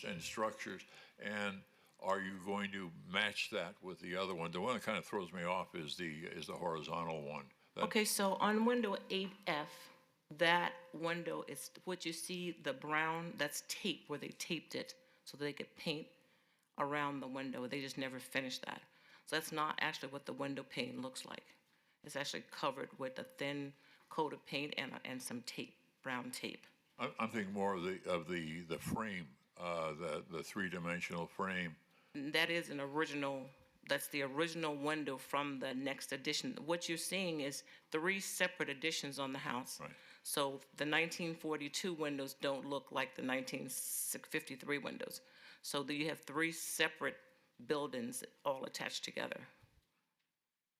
and structures? And are you going to match that with the other one? The one that kind of throws me off is the horizontal one. Okay, so on window 8F, that window is what you see, the brown, that's tape, where they taped it so they could paint around the window. They just never finished that. So that's not actually what the window pane looks like. It's actually covered with a thin coat of paint and some tape, brown tape. I'm thinking more of the frame, the three-dimensional frame. That is an original, that's the original window from the next addition. What you're seeing is 3 separate additions on the house. Right. So the 1942 windows don't look like the 1953 windows. So you have 3 separate buildings all attached together.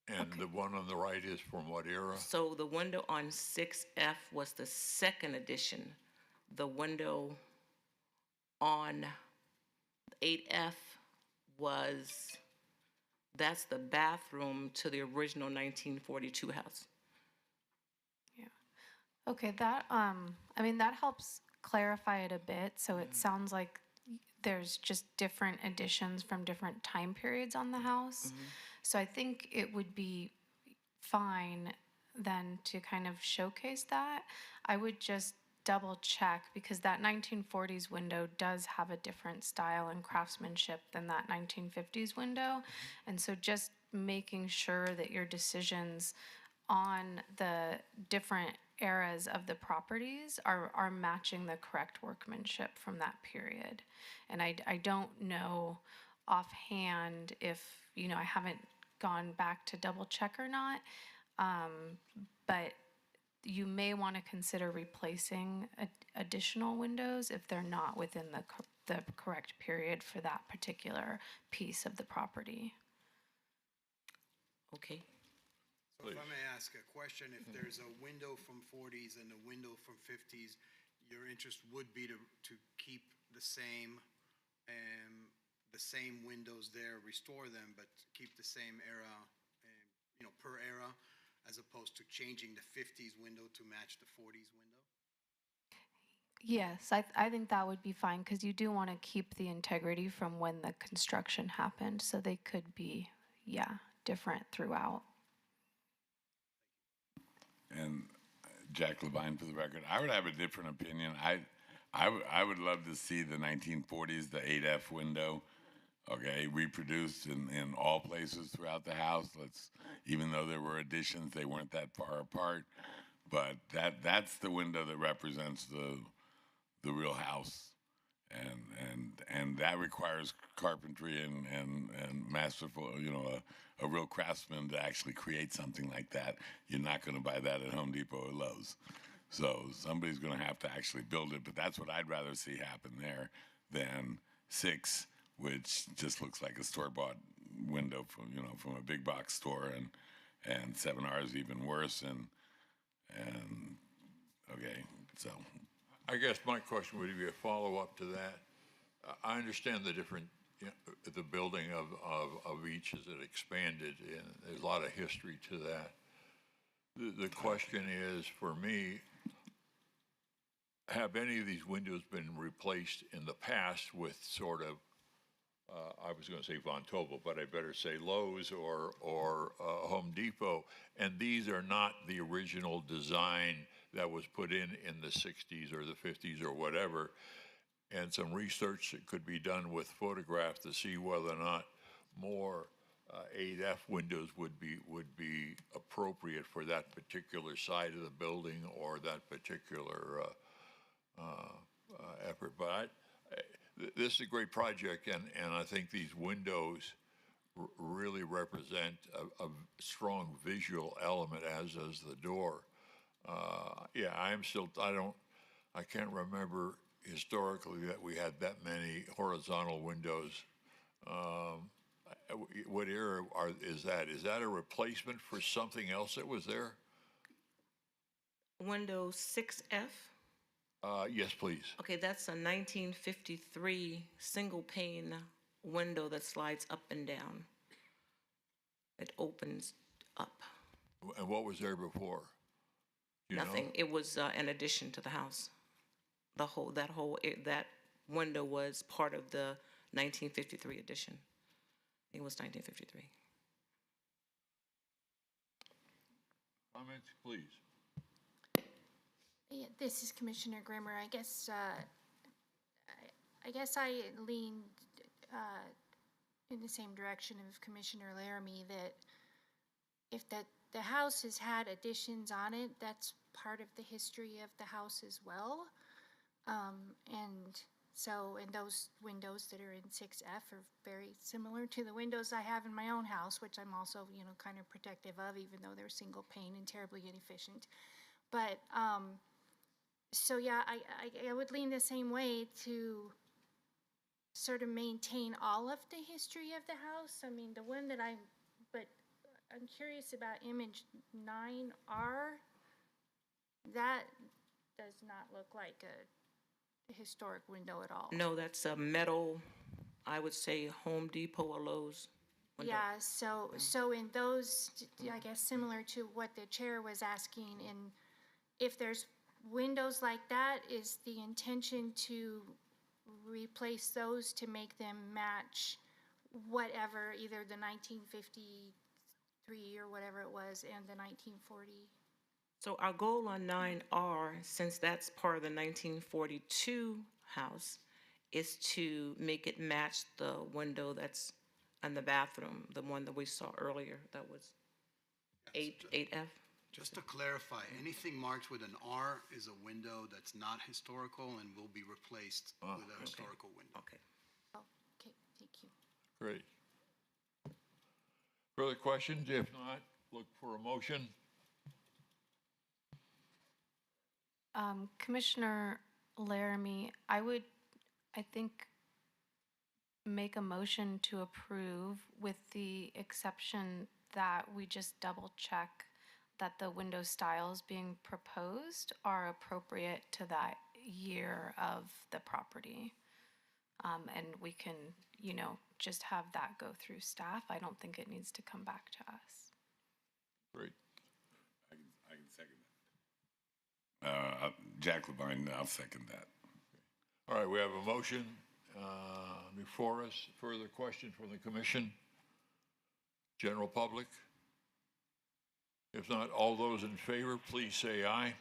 And the one on the right is from what era? So the window on 6F was the second addition. The window on 8F that's the bathroom to the original 1942 house. Okay, that, I mean, that helps clarify it a bit. So it sounds like there's just different additions from different time periods on the house. So I think it would be fine then to kind of showcase that. I would just double check because that 1940s window does have a different style and craftsmanship than that 1950s window. And so just making sure that your decisions on the different eras of the properties are matching the correct workmanship from that period. And I don't know offhand if, I haven't gone back to double check or not, but you may want to consider replacing additional windows if they're not within the correct period for that particular piece of the property. Okay. So if I may ask a question, if there's a window from 40s and a window from 50s, your interest would be to keep the same windows there, restore them, but keep the same era, per era, as opposed to changing the 50s window to match the 40s window? Yes, I think that would be fine because you do want to keep the integrity from when the construction happened. So they could be, different throughout. And Jack Levine, for the record, I would have a different opinion. I would love to see the 1940s, the 8F window, okay, reproduced in all places throughout the house. Even though there were additions, they weren't that far apart. But that's the window that represents the real house, and that requires carpentry and masterful, a real craftsman to actually create something like that. You're not going to buy that at Home Depot or Lowe's. So somebody's going to have to actually build it. But that's what I'd rather see happen there than 6, which just looks like a store-bought window from a big box store, and 7R is even worse. And okay, so. I guess my question would be a follow-up to that. I understand the different, the building of each as it expanded, and there's a lot of history to that. The question is, for me, have any of these windows been replaced in the past with sort of, I was going to say Von Tobel, but I better say Lowe's or Home Depot, and these are not the original design that was put in the 60s or the 50s or whatever, and some research that could be done with photographs to see whether or not more 8F windows would be appropriate for that particular side of the building or that particular effort. But this is a great project, and I think these windows really represent a strong visual element, as does the door. I can't remember historically that we had that many horizontal windows. What era is that? Is that a replacement for something else that was there? Window 6F? Yes, please. Okay, that's a 1953 single pane window that slides up and down. It opens up. And what was there before? Nothing. It was an addition to the house. That window was part of the 1953 addition. It was 1953. Comments, please. Yeah, this is Commissioner Grimmer. I guess I leaned in the same direction of Commissioner Laramie, that if the house has had additions on it. That's part of the history of the house as well. And so, and those windows that are in 6F are very similar to the windows I have in my own house, which I'm also, you know, kind of protective of, even though they're single pane and terribly inefficient. But, so yeah, I would lean the same way to sort of maintain all of the history of the house. I mean, the one that but I'm curious about image 9R. That does not look like a historic window at all. No, that's a metal, I would say Home Depot or Lowe's window. Yeah, so in those, I guess similar to what the chair was asking, if there's windows like that, is the intention to replace those to make them match whatever, either the 1953 or whatever it was and the 1940? So our goal on 9R, since that's part of the 1942 house, is to make it match the window that's in the bathroom, the one that we saw earlier, that was 8F. Just to clarify, anything marked with an R is a window that's not historical and will be replaced with a historical window. Okay. Okay, thank you. Great. Further questions? If not, look for a motion. Commissioner Laramie, I think, make a motion to approve with the exception that we just double check that the window styles being proposed are appropriate to that year of the property. And we can, you know, just have that go through staff. I don't think it needs to come back to us. Great. I can second that. Jack Levine, I'll second that. All right, we have a motion before us. Further question from the commission? General public? If not, all those in favor, please say aye.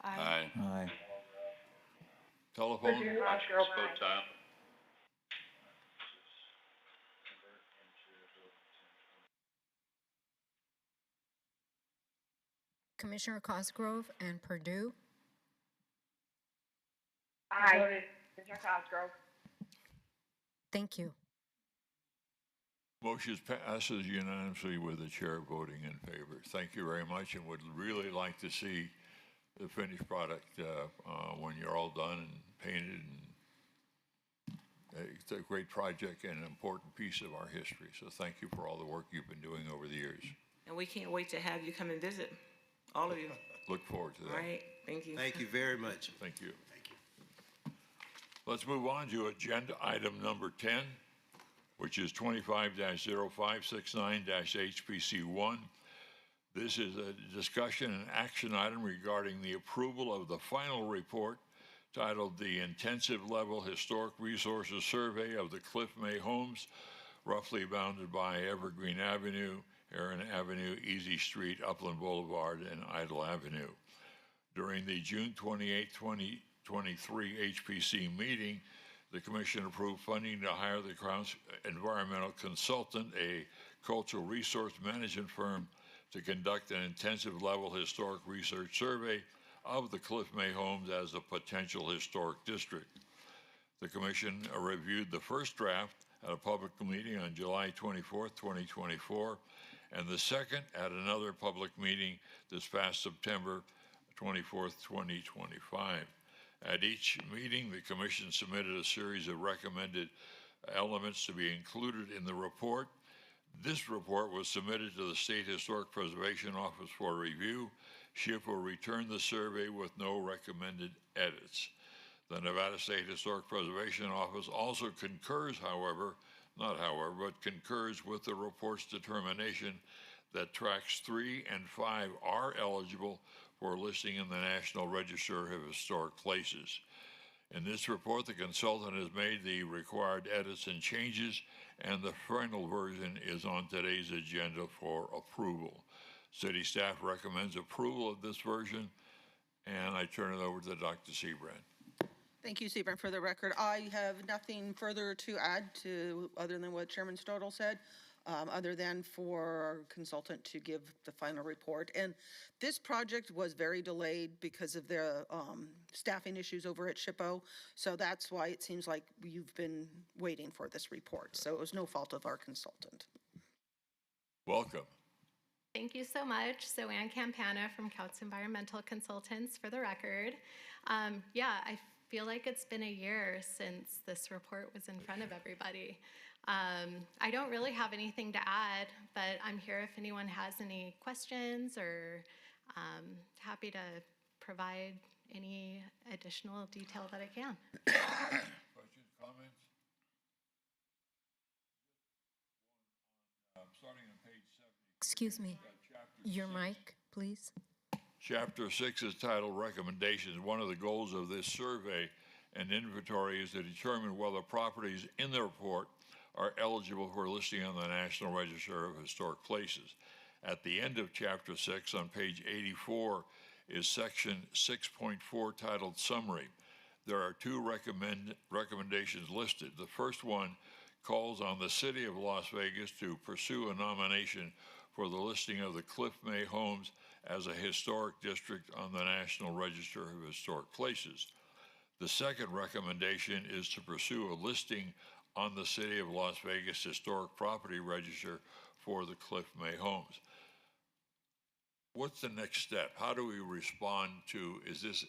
Aye. Aye. Telephone? Hotchkiss votes aye. Commissioner Cosgrove and Purdue. Aye. Commissioner Cosgrove. Thank you. Motion passes unanimously with the chair voting in favor. Thank you very much, and would really like to see the finished product when you're all done and painted. And it's a great project and an important piece of our history. So thank you for all the work you've been doing over the years. And we can't wait to have you come and visit, all of you. Look forward to that. All right, thank you. Thank you very much. Thank you. Let's move on to agenda item number 10, which is 25-0569-HPC1. This is a discussion and action item regarding the approval of the final report titled The Intensive Level Historic Resources Survey of the Cliff May Homes, roughly bounded by Evergreen Avenue, Aaron Avenue, Easy Street, Upland Boulevard, and Idle Avenue. During the June 28, 2023 HPC meeting, the Commission approved funding to hire the Crown's environmental consultant, a cultural resource management firm, to conduct an intensive level historic research survey of the Cliff May Homes as a potential historic district. The Commission reviewed the first draft at a public meeting on July 24, 2024, and the second at another public meeting this past September 24, 2025. At each meeting, the Commission submitted a series of recommended elements to be included in the report. This report was submitted to the State Historic Preservation Office for review. SHIP will return the survey with no recommended edits. The Nevada State Historic Preservation Office also concurs, concurs with the report's determination that tracks 3 and 5 are eligible for listing in the National Register of Historic Places. In this report, the consultant has made the required edits and changes, and the final version is on today's agenda for approval. City staff recommends approval of this version, and I turn it over to Dr. Seabrand. Thank you, Seabrand. For the record, I have nothing further to add to other than what Chairman Stodel said. other than for our consultant to give the final report. And this project was very delayed because of the staffing issues over at SHPO. So that's why it seems like you've been waiting for this report. So it was no fault of our consultant. Welcome. Thank you so much. So Ann Campana from Couts Environmental Consultants for the record. Yeah, I feel like it's been a year since this report was in front of everybody. I don't really have anything to add, but I'm here if anyone has any questions or happy to provide any additional detail that I can. Questions, comments? Starting on page 70. Excuse me. Your mic, please. Chapter 6 is titled Recommendations. One of the goals of this survey and inventory is to determine whether properties in the report are eligible for listing on the National Register of Historic Places. At the end of Chapter 6, on page 84, is section 6.4 titled Summary. There are two recommendations listed. The first one calls on the City of Las Vegas to pursue a nomination for the listing of the Cliff May homes as a historic district on the National Register of Historic Places. The second recommendation is to pursue a listing on the City of Las Vegas Historic Property Register for the Cliff May homes. What's the next step? How do we respond to, is this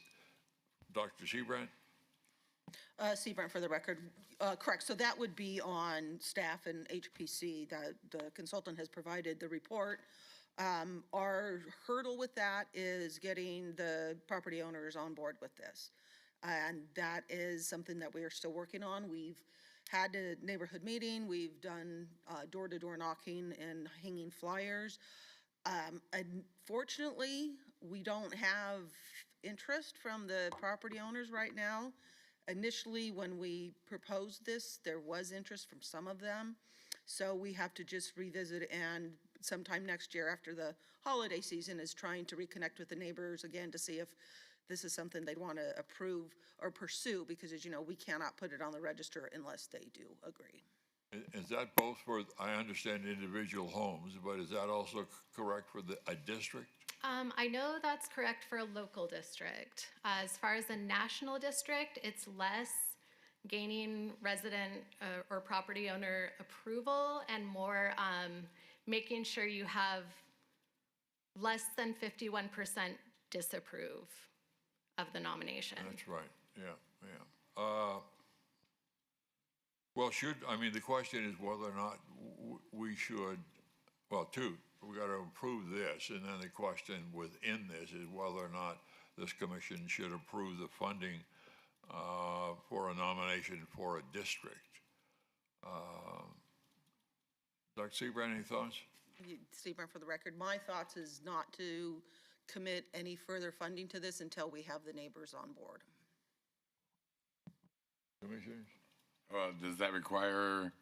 Dr. Seabrand? Seabrand for the record. Correct. So that would be on staff and HPC that the consultant has provided the report. Our hurdle with that is getting the property owners on board with this. And that is something that we are still working on. We've had a neighborhood meeting. We've done door-to-door knocking and hanging flyers. Unfortunately, we don't have interest from the property owners right now. Initially, when we proposed this, there was interest from some of them. So we have to just revisit, and sometime next year after the holiday season is trying to reconnect with the neighbors again to see if this is something they'd want to approve or pursue, because as you know, we cannot put it on the register unless they do agree. Is that both for, I understand, individual homes, but is that also correct for a district? I know that's correct for a local district. As far as a national district, it's less gaining resident or property owner approval and more making sure you have less than 51% disapprove of the nomination. That's right, yeah. Well, the question is whether or not we should, well, we got to approve this, and then the question within this is whether or not this commission should approve the funding for a nomination for a district. Dr. Seabrand, any thoughts? Seabrand for the record, my thoughts is not to commit any further funding to this until we have the neighbors on board. Commissioners? Does that require,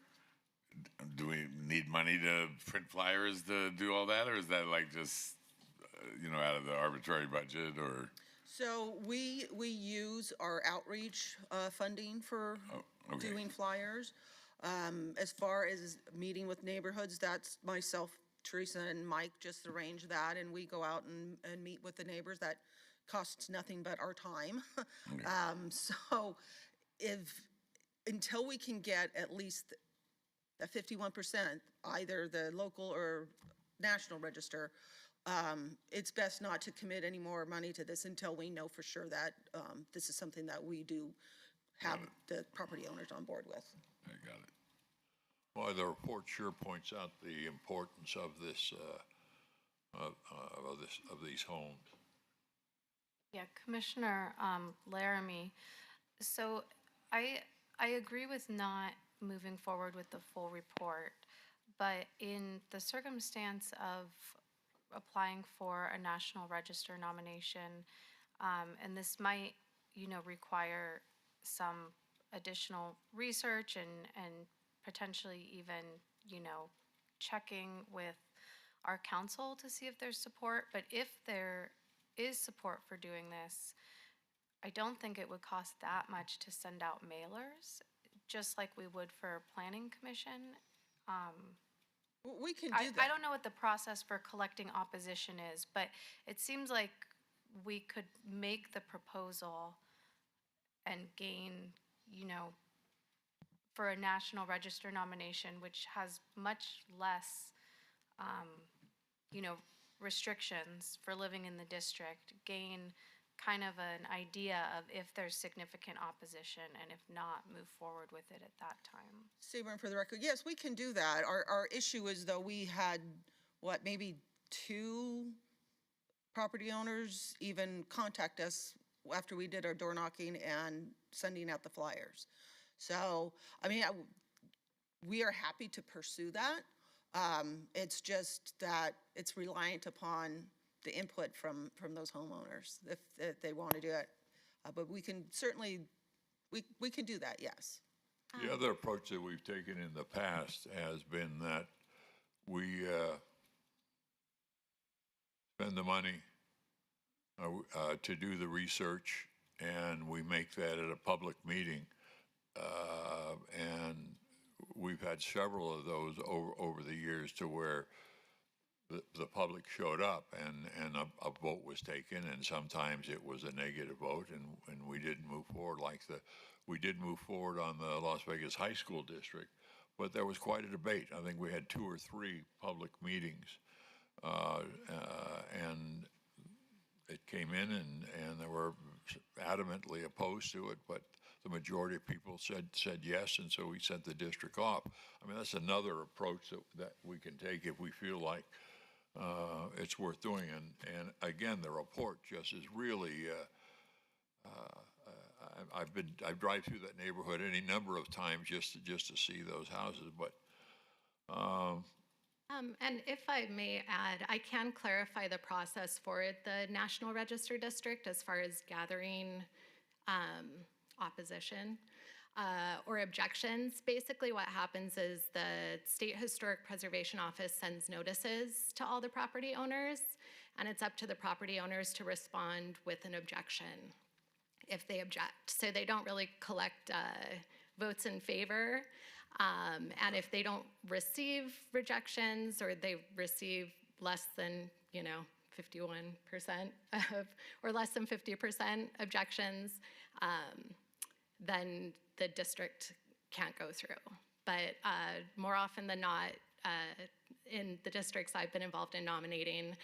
do we need money to print flyers to do all that, or is that like just, out of the arbitrary budget, or? So we use our outreach funding for doing flyers. As far as meeting with neighborhoods, that's myself, Teresa, and Mike just arrange that, and we go out and meet with the neighbors. That costs nothing but our time. So until we can get at least a 51%, either the local or national register, it's best not to commit any more money to this until we know for sure that this is something that we do have the property owners on board with. I got it. Well, the report sure points out the importance of this, of these homes. Yeah, Commissioner Laramie. So I agree with not moving forward with the full report, but in the circumstance of applying for a National Register nomination, and this might, require some additional research and potentially even, checking with our council to see if there's support. But if there is support for doing this, I don't think it would cost that much to send out mailers, just like we would for Planning Commission. We can do I that. don't know what the process for collecting opposition is, but it seems like we could make the proposal and gain, for a National Register nomination, which has much less, restrictions for living in the district, gain kind of an idea of if there's significant opposition, and if not, move forward with it at that time. Sebring, for the record, yes, we can do that. Our issue is, though, we had, maybe 2 property owners even contact us after we did our door knocking and sending out the flyers. So, I mean, we are happy to pursue that. It's just that it's reliant upon the input from those homeowners if they want to do it. But we can certainly, we can do that, yes. The other approach that we've taken in the past has been that we spend the money to do the research, and we make that at a public meeting. And we've had several of those over the years to where the public showed up and a vote was taken, and sometimes it was a negative vote, and we didn't move forward we did move forward on the Las Vegas High School District, but there was quite a debate. I think we had 2 or 3 public meetings, and it came in, and they were adamantly opposed to it, but the majority of people said yes, and so we sent the district off. I mean, that's another approach that we can take if we feel like it's worth doing. And again, the report just is really. I drive through that neighborhood any number of times just to see those houses, but. And if I may add, I can clarify the process for the National Register District as far as gathering opposition or objections. Basically what happens is the State Historic Preservation Office sends notices to all the property owners, and it's up to the property owners to respond with an objection if they object. So they don't really collect votes in favor. And if they don't receive rejections, or they receive less than, 51% or less than 50% objections, then the district can't go through. But more often than not, in the districts I've been involved in nominating,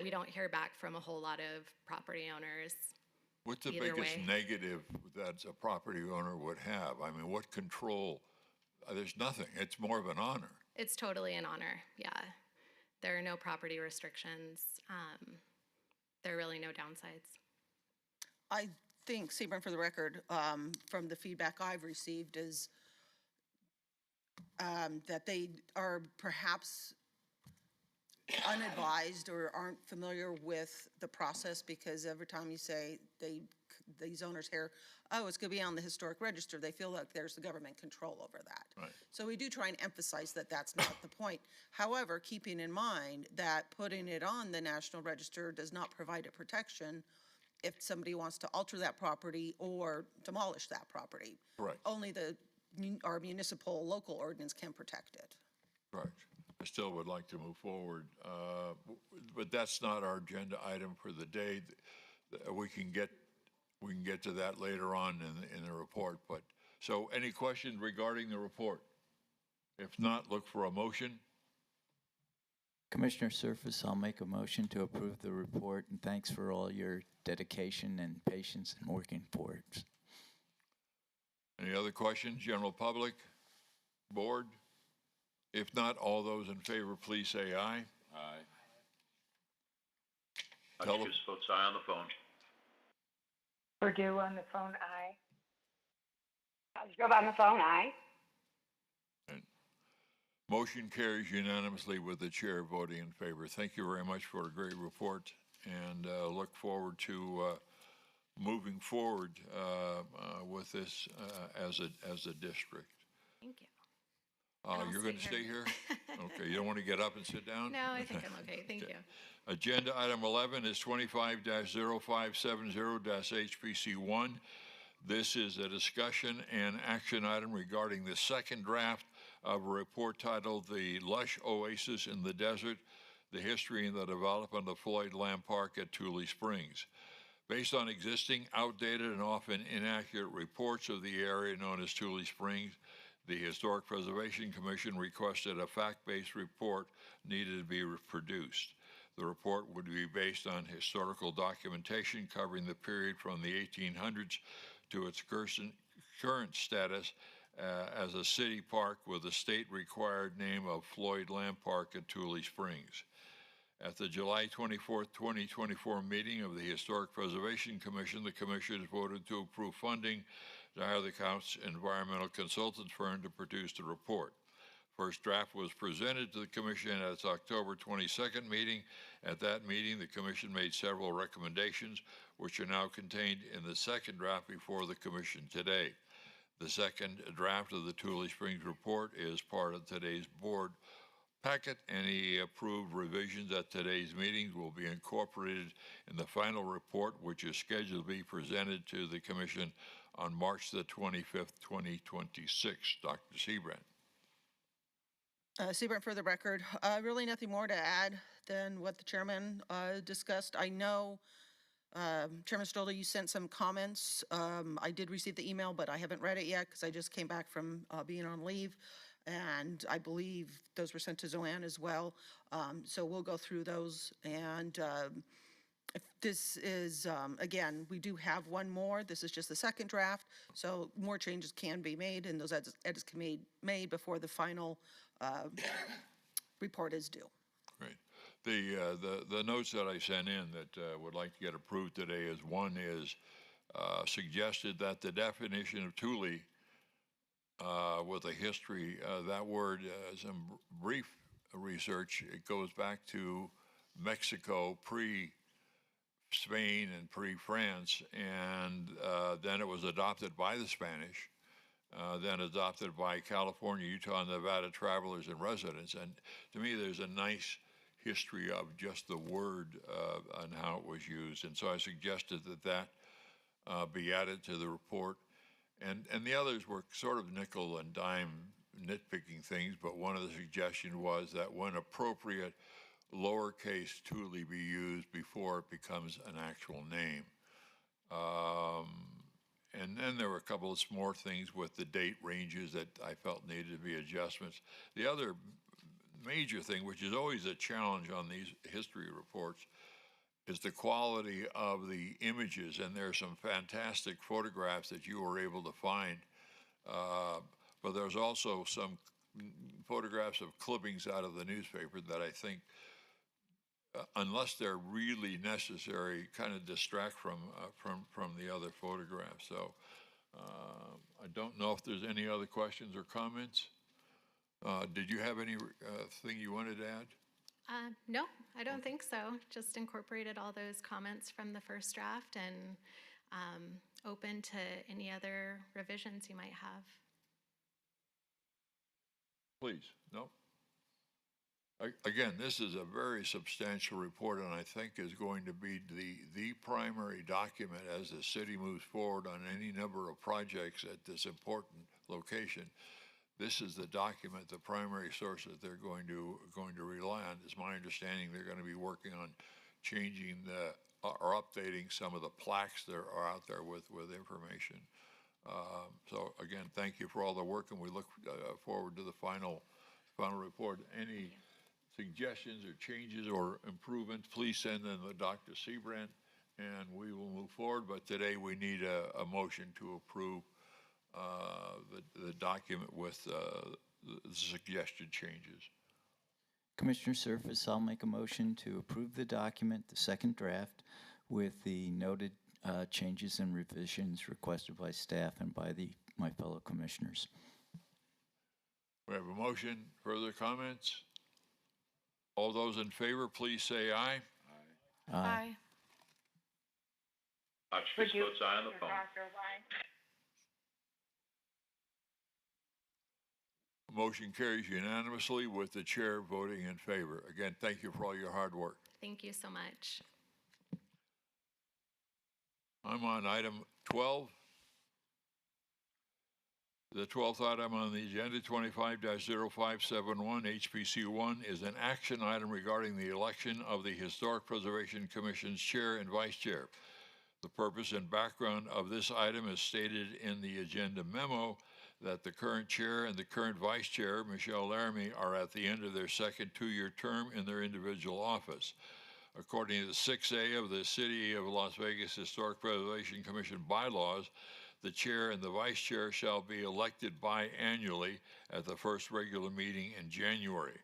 we don't hear back from a whole lot of property owners. What's the either biggest way. negative that a property owner would have? I mean, what control? There's nothing. It's more of an honor. It's totally an honor, yeah. There are no property restrictions. There are really no downsides. I think, Sebring, for the record, from the feedback I've received is that they are perhaps unadvised or aren't familiar with the process, because every time you say these owners hear, oh, it's going to be on the historic register, they feel like there's the government control over that. Right. So we do try and emphasize that that's not the point. However, keeping in mind that putting it on the National Register does not provide a protection if somebody wants to alter that property or demolish that property. Right. Only our municipal local ordinance can protect it. Correct. I still would like to move forward, but that's not our agenda item for the day. We can get to that later on in the report. But so, any questions regarding the report? If not, look for a motion. Commissioner Surface, I'll make a motion to approve the report, and thanks for all your dedication and patience in working for it. Any other questions, general public, board? If not, all those in favor, please say aye. Aye. Hotchkiss votes aye on the phone. Purdue on the phone, aye. Cosgrove on the phone, aye. Motion carries unanimously with the chair voting in favor. Thank you very much for a great report, and look forward to moving forward with this as a district. Thank you. You're going to stay here? Okay, you don't want to get up and sit down? No, I think I'm okay. Thank you. Agenda item 11 is 25-0570-HPC1. This is a discussion and action item regarding the second draft of a report titled The Lush Oasis in the Desert, the History and the Development of Floyd Lamb Park at Tule Springs. Based on existing, outdated, and often inaccurate reports of the area known as Tule Springs, the Historic Preservation Commission requested a fact-based report needed to be produced. The report would be based on historical documentation covering the period from the 1800s to its current status as a city park with the state-required name of Floyd Lamb Park at Tule Springs. At the July 24, 2024 meeting of the Historic Preservation Commission, the Commissioners voted to approve funding to hire the County's environmental consultant firm to produce the report. First draft was presented to the Commission at its October 22nd meeting. At that meeting, the Commission made several recommendations, which are now contained in the second draft before the Commission today. The second draft of the Tule Springs report is part of today's board packet. Any approved revisions at today's meetings will be incorporated in the final report, which is scheduled to be presented to the Commission on March the 25th, 2026. Dr. Seabrand. Seabrand, for the record, really nothing more to add than what the chairman discussed. I know, Chairman Stoller, you sent some comments. I did receive the email, but I haven't read it yet because I just came back from being on leave. And I believe those were sent to Zoanne as well. So we'll go through those. And if this is, again, we do have one more. This is just the second draft. So more changes can be made, and those edits can be made before the final report is due. Great. The notes that I sent in that would like to get approved today is one is suggested that the definition of Tule with a history, that word, some brief research, it goes back to Mexico pre-Spain and pre-France, and then it was adopted by the Spanish, then adopted by California, Utah, and Nevada travelers and residents. And to me, there's a nice history of just the word and how it was used. And so I suggested that be added to the report. And the others were sort of nickel and dime nitpicking things, but one of the suggestions was that when appropriate, lowercase Tule be used before it becomes an actual name. And then there were a couple of more things with the date ranges that I felt needed to be adjustments. The other major thing, which is always a challenge on these history reports, is the quality of the images, and there are some fantastic photographs that you were able to find, but there's also some photographs of clippings out of the newspaper that I think, unless they're really necessary, kind of distract from the other photographs. So I don't know if there's any other questions or comments. Did you have any thing you wanted to add? No, I don't think so. Just incorporated all those comments from the first draft and open to any other revisions you might have. Please, no? Again, this is a very substantial report, and I think is going to be the primary document as the city moves forward on any number of projects at this important location. This is the document, the primary source that they're going to rely on. It's my understanding they're going to be working on changing or updating some of the plaques that are out there with information. So again, thank you for all the work, and we look forward to the final report. Any suggestions or changes or improvements, please send them to Dr. Seabrand, and we will move forward. But today we need a motion to approve the document with the suggested changes. Commissioner Surface, I'll make a motion to approve the document, the second draft, with the noted changes and revisions requested by staff and by my fellow commissioners. We have a motion. Further comments? All those in favor, please say aye. Aye. Aye. Hotchkiss votes aye on the phone. Motion carries unanimously with the chair voting in favor. Again, thank you for all your hard work. Thank you so much. I'm on item 12. The 12th item on the agenda, 25-0571, HPC 1, is an action item regarding the election of the Historic Preservation Commission's chair and vice chair. The purpose and background of this item is stated in the agenda memo that the current chair and the current vice chair, Michelle Laramie, are at the end of their second two-year term in their individual office. According to the 6A of the City of Las Vegas Historic Preservation Commission bylaws, the chair and the vice chair shall be elected biannually at the first regular meeting in January.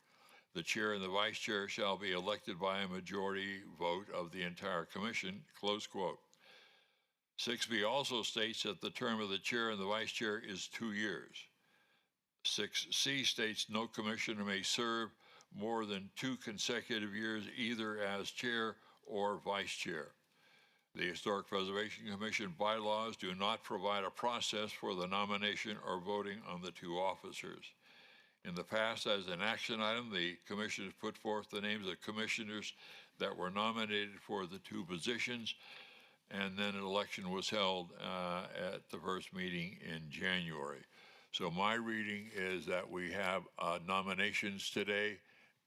The chair and the vice chair shall be elected by a majority vote of the entire commission, close quote. 6B also states that the term of the chair and the vice chair is 2 years. 6C states no commissioner may serve more than 2 consecutive years either as chair or vice chair. The Historic Preservation Commission bylaws do not provide a process for the nomination or voting on the 2 officers. In the past, as an action item, the commission has put forth the names of commissioners that were nominated for the 2 positions, and then an election was held at the first meeting in January. So my reading is that we have nominations today,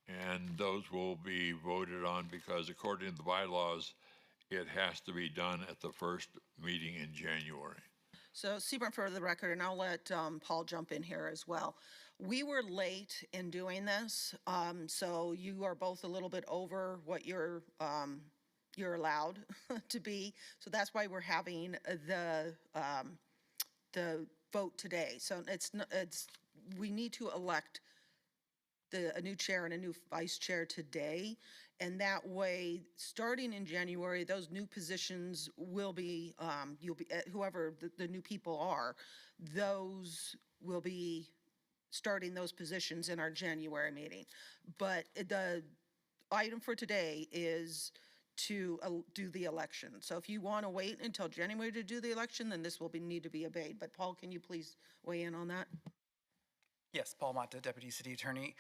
and those will be voted on because according to the bylaws, it has to be done at the first meeting in January. So, Seaburn, for the record, and I'll let Paul jump in here as well. We were late in doing this, so you are both a little bit over what you're allowed to be. So that's why we're having the vote today. So we need to elect a new chair and a new vice chair today. And that way, starting in January, those new positions will be, whoever the new people are, those will be starting those positions in our January meeting. But the item for today is to do the election. So if you want to wait until January to do the election, then this will need to be obeyed. But Paul, can you please weigh in on that? Yes, Paul Mata, Deputy City Attorney.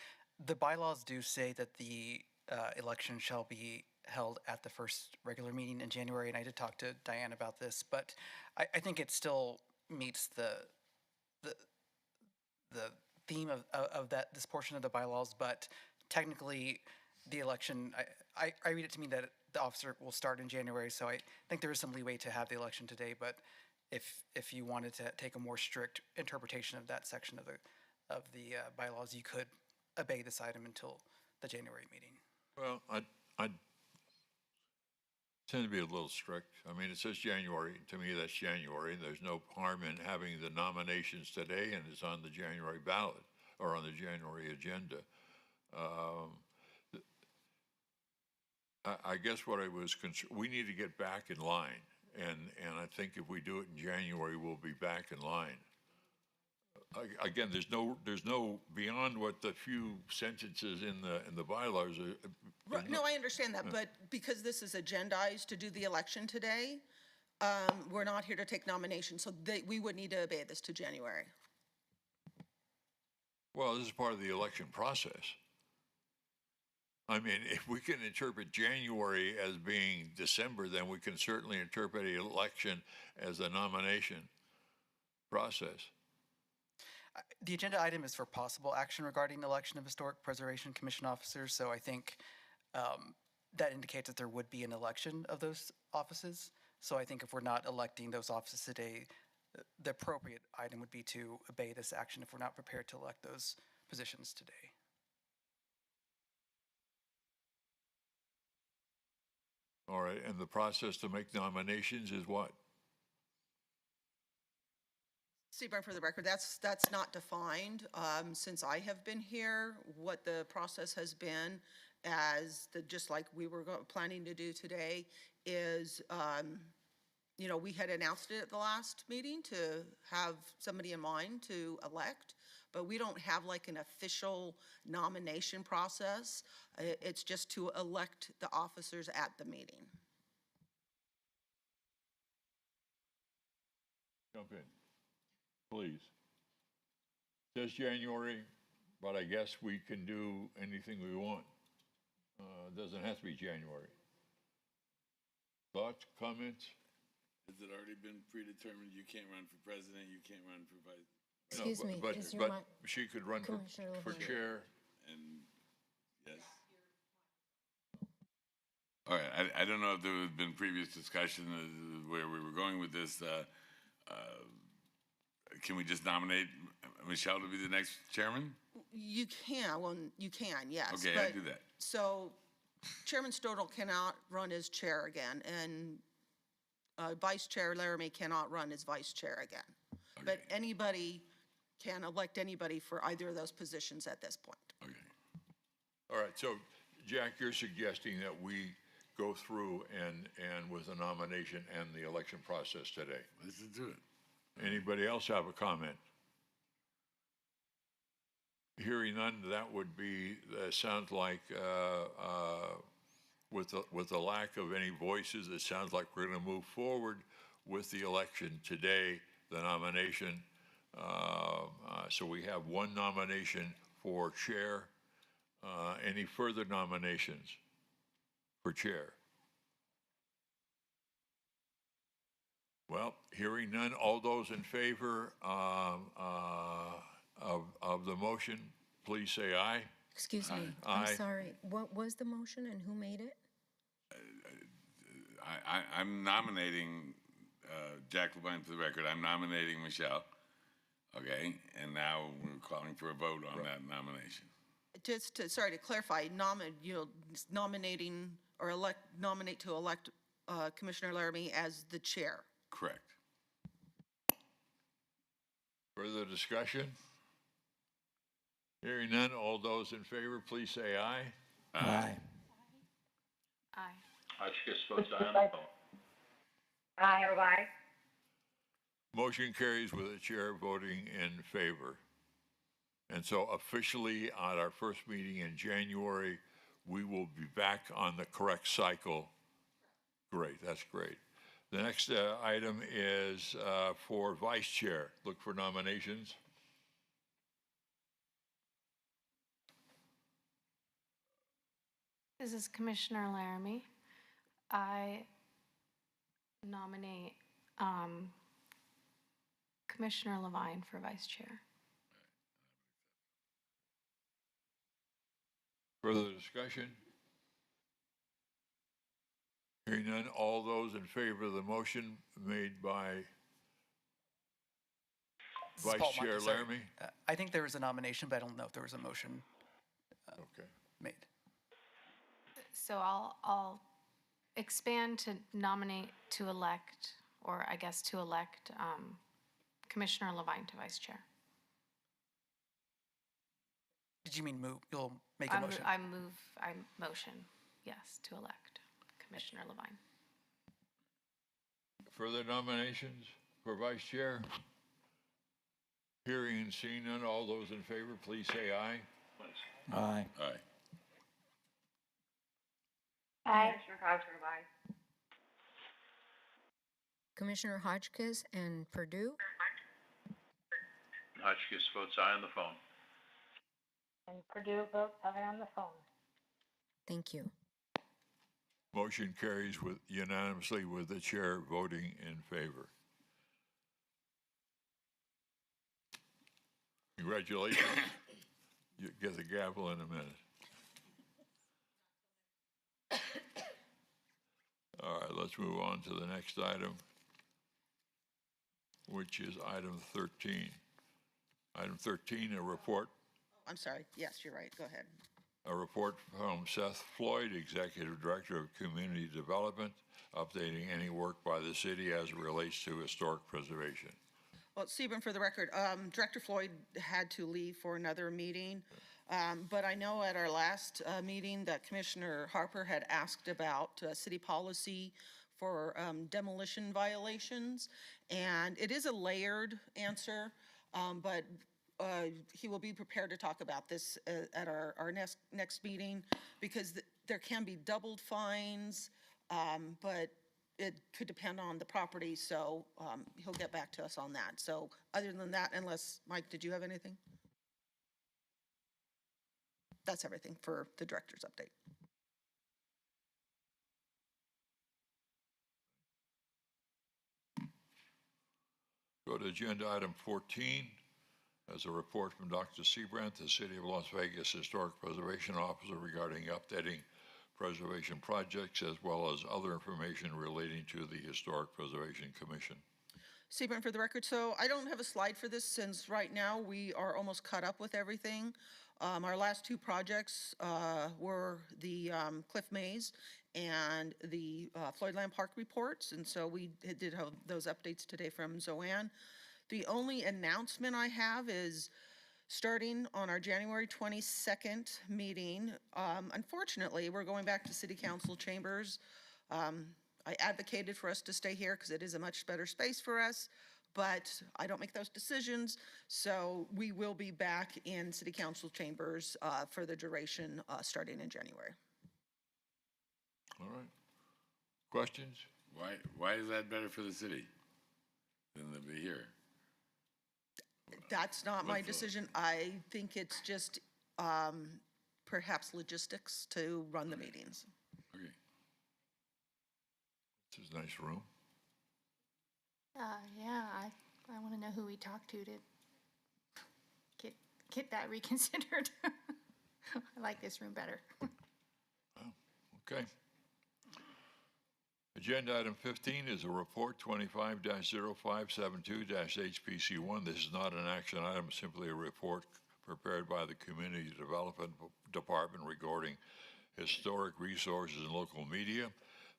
The bylaws do say that the election shall be held at the first regular meeting in January, and I did talk to Diane about this, but I think it still meets the theme of this portion of the bylaws, but technically the election, I read it to mean that the officer will start in January, so I think there is some leeway to have the election today, but if you wanted to take a more strict interpretation of that section of the bylaws, you could obey this item until the January meeting. Well, I tend to be a little strict. I mean, it says January. To me, that's January. There's no harm in having the nominations today, and it's on the January ballot or on the January agenda. I guess what I was concerned, we need to get back in line, and I think if we do it in January, we'll be back in line. Again, there's no beyond what the few sentences in the bylaws are. Right, no, I understand that, but because this is agendized to do the election today, we're not here to take nominations, so we would need to obey this to January. Well, this is part of the election process. I mean, if we can interpret January as being December, then we can certainly interpret the election as a nomination process. The agenda item is for possible action regarding the election of Historic Preservation Commission officers, so I think that indicates that there would be an election of those offices. So I think if we're not electing those offices today, the appropriate item would be to obey this action if we're not prepared to elect those positions today. All right, and the process to make nominations is what? Seaburn, for the record, that's not defined. Since I have been here, what the process has been, just like we were planning to do today, is we had announced it at the last meeting to have somebody in mind to elect, but we don't have like an official nomination process. It's just to elect the officers at the meeting. Jump in, please. It says January, but I guess we can do anything we want. It doesn't have to be January. Thoughts, comments? Has it already been predetermined? You can't run for president, you can't run for vice? Excuse me, But, is your but mic, she could run Commissioner for Levine. chair. And, yes. All right, I don't know if there had been previous discussion where we were going with this. Can we just nominate Michelle to be the next chairman? You can, well, you can, yes. Okay, I'll but- do that. So Chairman Stodel cannot run as chair again, and Vice Chair Laramie cannot run as vice chair again. But anybody can elect anybody for either of those positions at this point. Okay. All right, so Jack, you're suggesting that we go through and with the nomination and the election process today. Let's do it. Anybody else have a comment? Hearing none, that would be, sounds like, with the lack of any voices, it sounds like we're going to move forward with the election today, the nomination. So we have one nomination for chair. Any further nominations for chair? Well, hearing none, all those in favor of the motion, please say aye. Excuse me, Aye. I'm sorry. What was the motion and who made it? I'm nominating Jack Levine for the record. I'm nominating Michelle. Okay, and now we're calling for a vote on that nomination. Just to, sorry to clarify, nominating or nominate to elect Commissioner Laramie as the chair. Correct. Further discussion? Hearing none, all those in favor, please say aye. Aye. Aye. Hotchkiss votes aye on the phone. Aye, aye. Motion carries with the chair voting in favor. And so officially at our first meeting in January, we will be back on the correct cycle. Great, that's great. The next item is for vice chair. Look for nominations. This is Commissioner Laramie. I nominate Commissioner Levine for vice chair. Further discussion? Hearing none, all those in favor of the motion made by This is Paul Vice Chair Monti, sorry. Laramie? I think there was a nomination, but I don't know if there was a motion Okay. made. So I'll expand to nominate to elect, or I guess to elect Commissioner Levine to vice chair. Did you mean move? You'll make a motion? I motion, yes, to elect Commissioner Levine. Further nominations for vice chair? Hearing and seeing none, all those in favor, please say aye. Aye. Aye. Aye. Commissioner Cosgrove, aye. Commissioner Hotchkiss and Purdue? Hotchkiss votes aye on the phone. And Purdue votes aye on the phone. Thank you. Motion carries unanimously with the chair voting in favor. Congratulations. You get the gavel in a minute. All right, let's move on to the next item, which is item 13. Item 13, a report. I'm sorry. Yes, you're right. Go ahead. A report from Seth Floyd, Executive Director of Community Development, updating any work by the city as it relates to historic preservation. Well, Sebring, for the record, Director Floyd had to leave for another meeting. But I know at our last meeting that Commissioner Harper had asked about city policy for demolition violations. And it is a layered answer, but he will be prepared to talk about this at our next meeting, because there can be doubled fines, but it could depend on the property, so he'll get back to us on that. So other than that, unless, Mike, did you have anything? That's everything for the director's update. Go to agenda item 14, as a report from Dr. Seabrandt, the City of Las Vegas Historic Preservation Officer, regarding updating preservation projects as well as other information relating to the Historic Preservation Commission. Seaburn for the record. So I don't have a slide for this since right now we are almost caught up with everything. Our last two projects were the Cliff Maze and the Floydland Park reports. And so we did have those updates today from Zoanne. The only announcement I have is starting on our January 22nd meeting. Unfortunately, we're going back to City Council chambers. I advocated for us to stay here because it is a much better space for us, but I don't make those decisions. So we will be back in City Council chambers for the duration starting in January. All right. Questions? Why is that better for the city than to be here? That's not my decision. I think it's just perhaps logistics to run the meetings. Okay. This is a nice room. Yeah, I want to know who we talked to get that reconsidered. I like this room better. Okay. Agenda item 15 is a report 25-0572-HPC1. This is not an action item, simply a report prepared by the Community Development Department regarding historic resources and local media.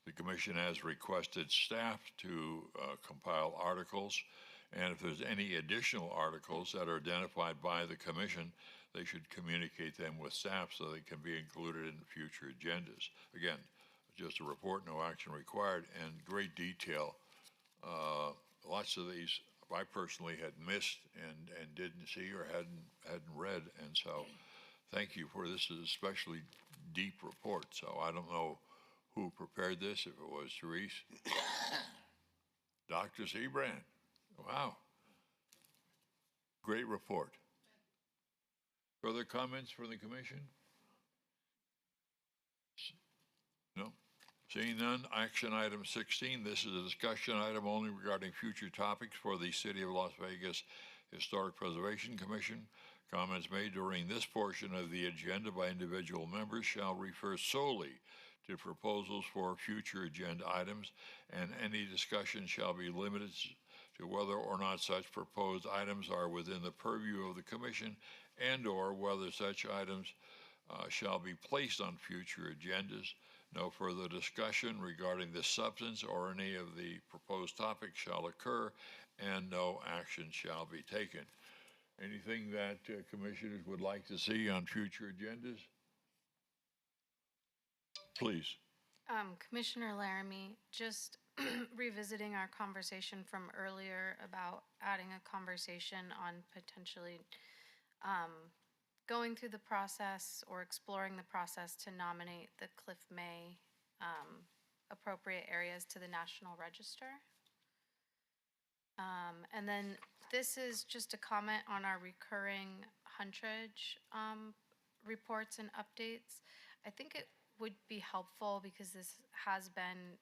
The commission has requested staff to compile articles, and if there's any additional articles that are identified by the commission, they should communicate them with staff so they can be included in future agendas. Again, just a report, no action required, and great detail. Lots of these I personally had missed and didn't see or hadn't read, and so thank you for this. Is especially deep report. So I don't know who prepared this. If it was Therese, Dr. Seabrand. Wow, great report. Further comments from the commission? No. Seeing none, action item 16. This is a discussion item only regarding future topics for the City of Las Vegas Historic Preservation Commission. Comments made during this portion of the agenda by individual members shall refer solely to proposals for future agenda items, and any discussion shall be limited to whether or not such proposed items are within the purview of the commission and/or whether such items shall be placed on future agendas. No further discussion regarding the substance or any of the proposed topics shall occur, and no action shall be taken. Anything that commissioners would like to see on future agendas? Please. Commissioner Laramie, just revisiting our conversation from earlier about adding a conversation on potentially going through the process or exploring the process to nominate the Cliff May appropriate areas to the National Register. And then this is just a comment on our recurring hunterage reports and updates. I think it would be helpful, because this has been,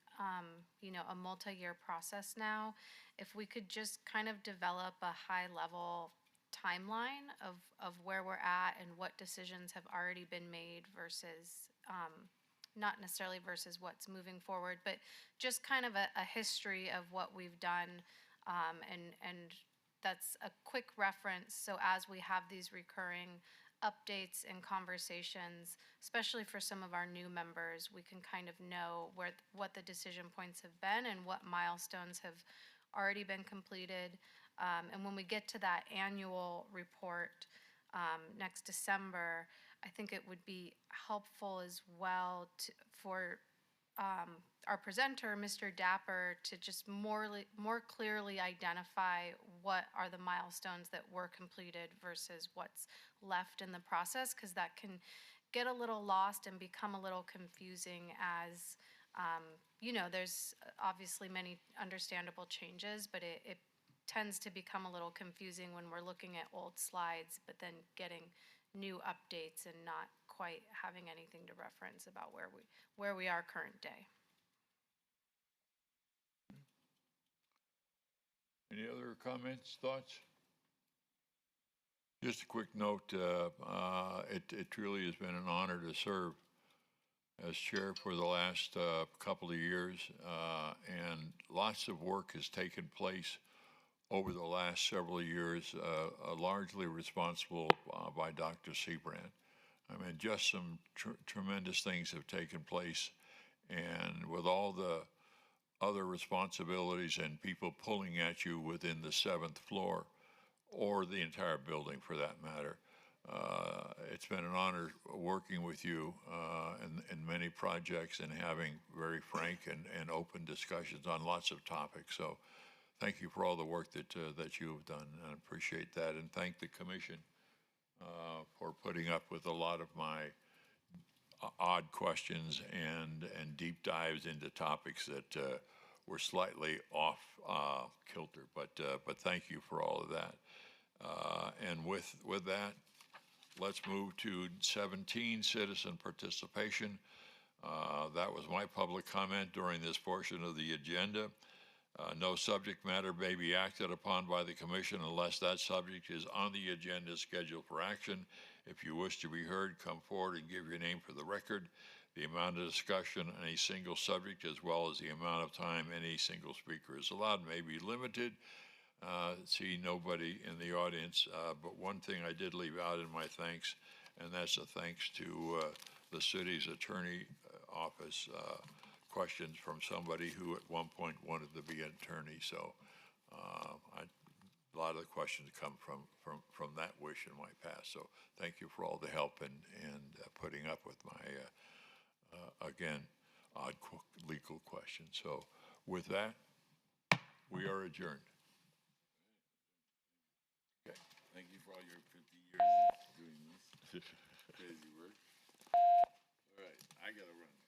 a multi-year process now, if we could just kind of develop a high-level timeline of where we're at and what decisions have already been made versus, not necessarily versus what's moving forward, but just kind of a history of what we've done. And that's a quick reference. So as we have these recurring updates and conversations, especially for some of our new members, we can kind of know what the decision points have been and what milestones have already been completed. And when we get to that annual report next December, I think it would be helpful as well for our presenter, Mr. Dapper, to just more clearly identify what are the milestones that were completed versus what's left in the process, because that can get a little lost and become a little confusing as, there's obviously many understandable changes, but it tends to become a little confusing when we're looking at old slides, but then getting new updates and not quite having anything to reference about where we are current day. Any other comments, thoughts? Just a quick note, it truly has been an honor to serve as chair for the last couple of years, and lots of work has taken place over the last several years, largely responsible by Dr. Seabrand. I mean, just some tremendous things have taken place, and with all the other responsibilities and people pulling at you within the 7th floor, or the entire building for that matter, it's been an honor working with you in many projects and having very frank and open discussions on lots of topics. So thank you for all the work that you have done. I appreciate that, and thank the commission for putting up with a lot of my odd questions and deep dives into topics that were slightly off kilter. But thank you for all of that. And with that, let's move to 17, citizen participation. That was my public comment during this portion of the agenda. No subject matter may be acted upon by the commission unless that subject is on the agenda scheduled for action. If you wish to be heard, come forward and give your name for the record. The amount of discussion on a single subject, as well as the amount of time any single speaker is allowed, may be limited. See nobody in the audience, but one thing I did leave out in my thanks, and that's a thanks to the city's attorney office. Questions from somebody who at one point wanted to be an attorney. So a lot of the questions come from that wish in my past. So thank you for all the help and putting up with my, again, odd legal questions. So with that, we are adjourned. Okay. Thank you for all your 50 years of doing this crazy work. All right, I gotta run.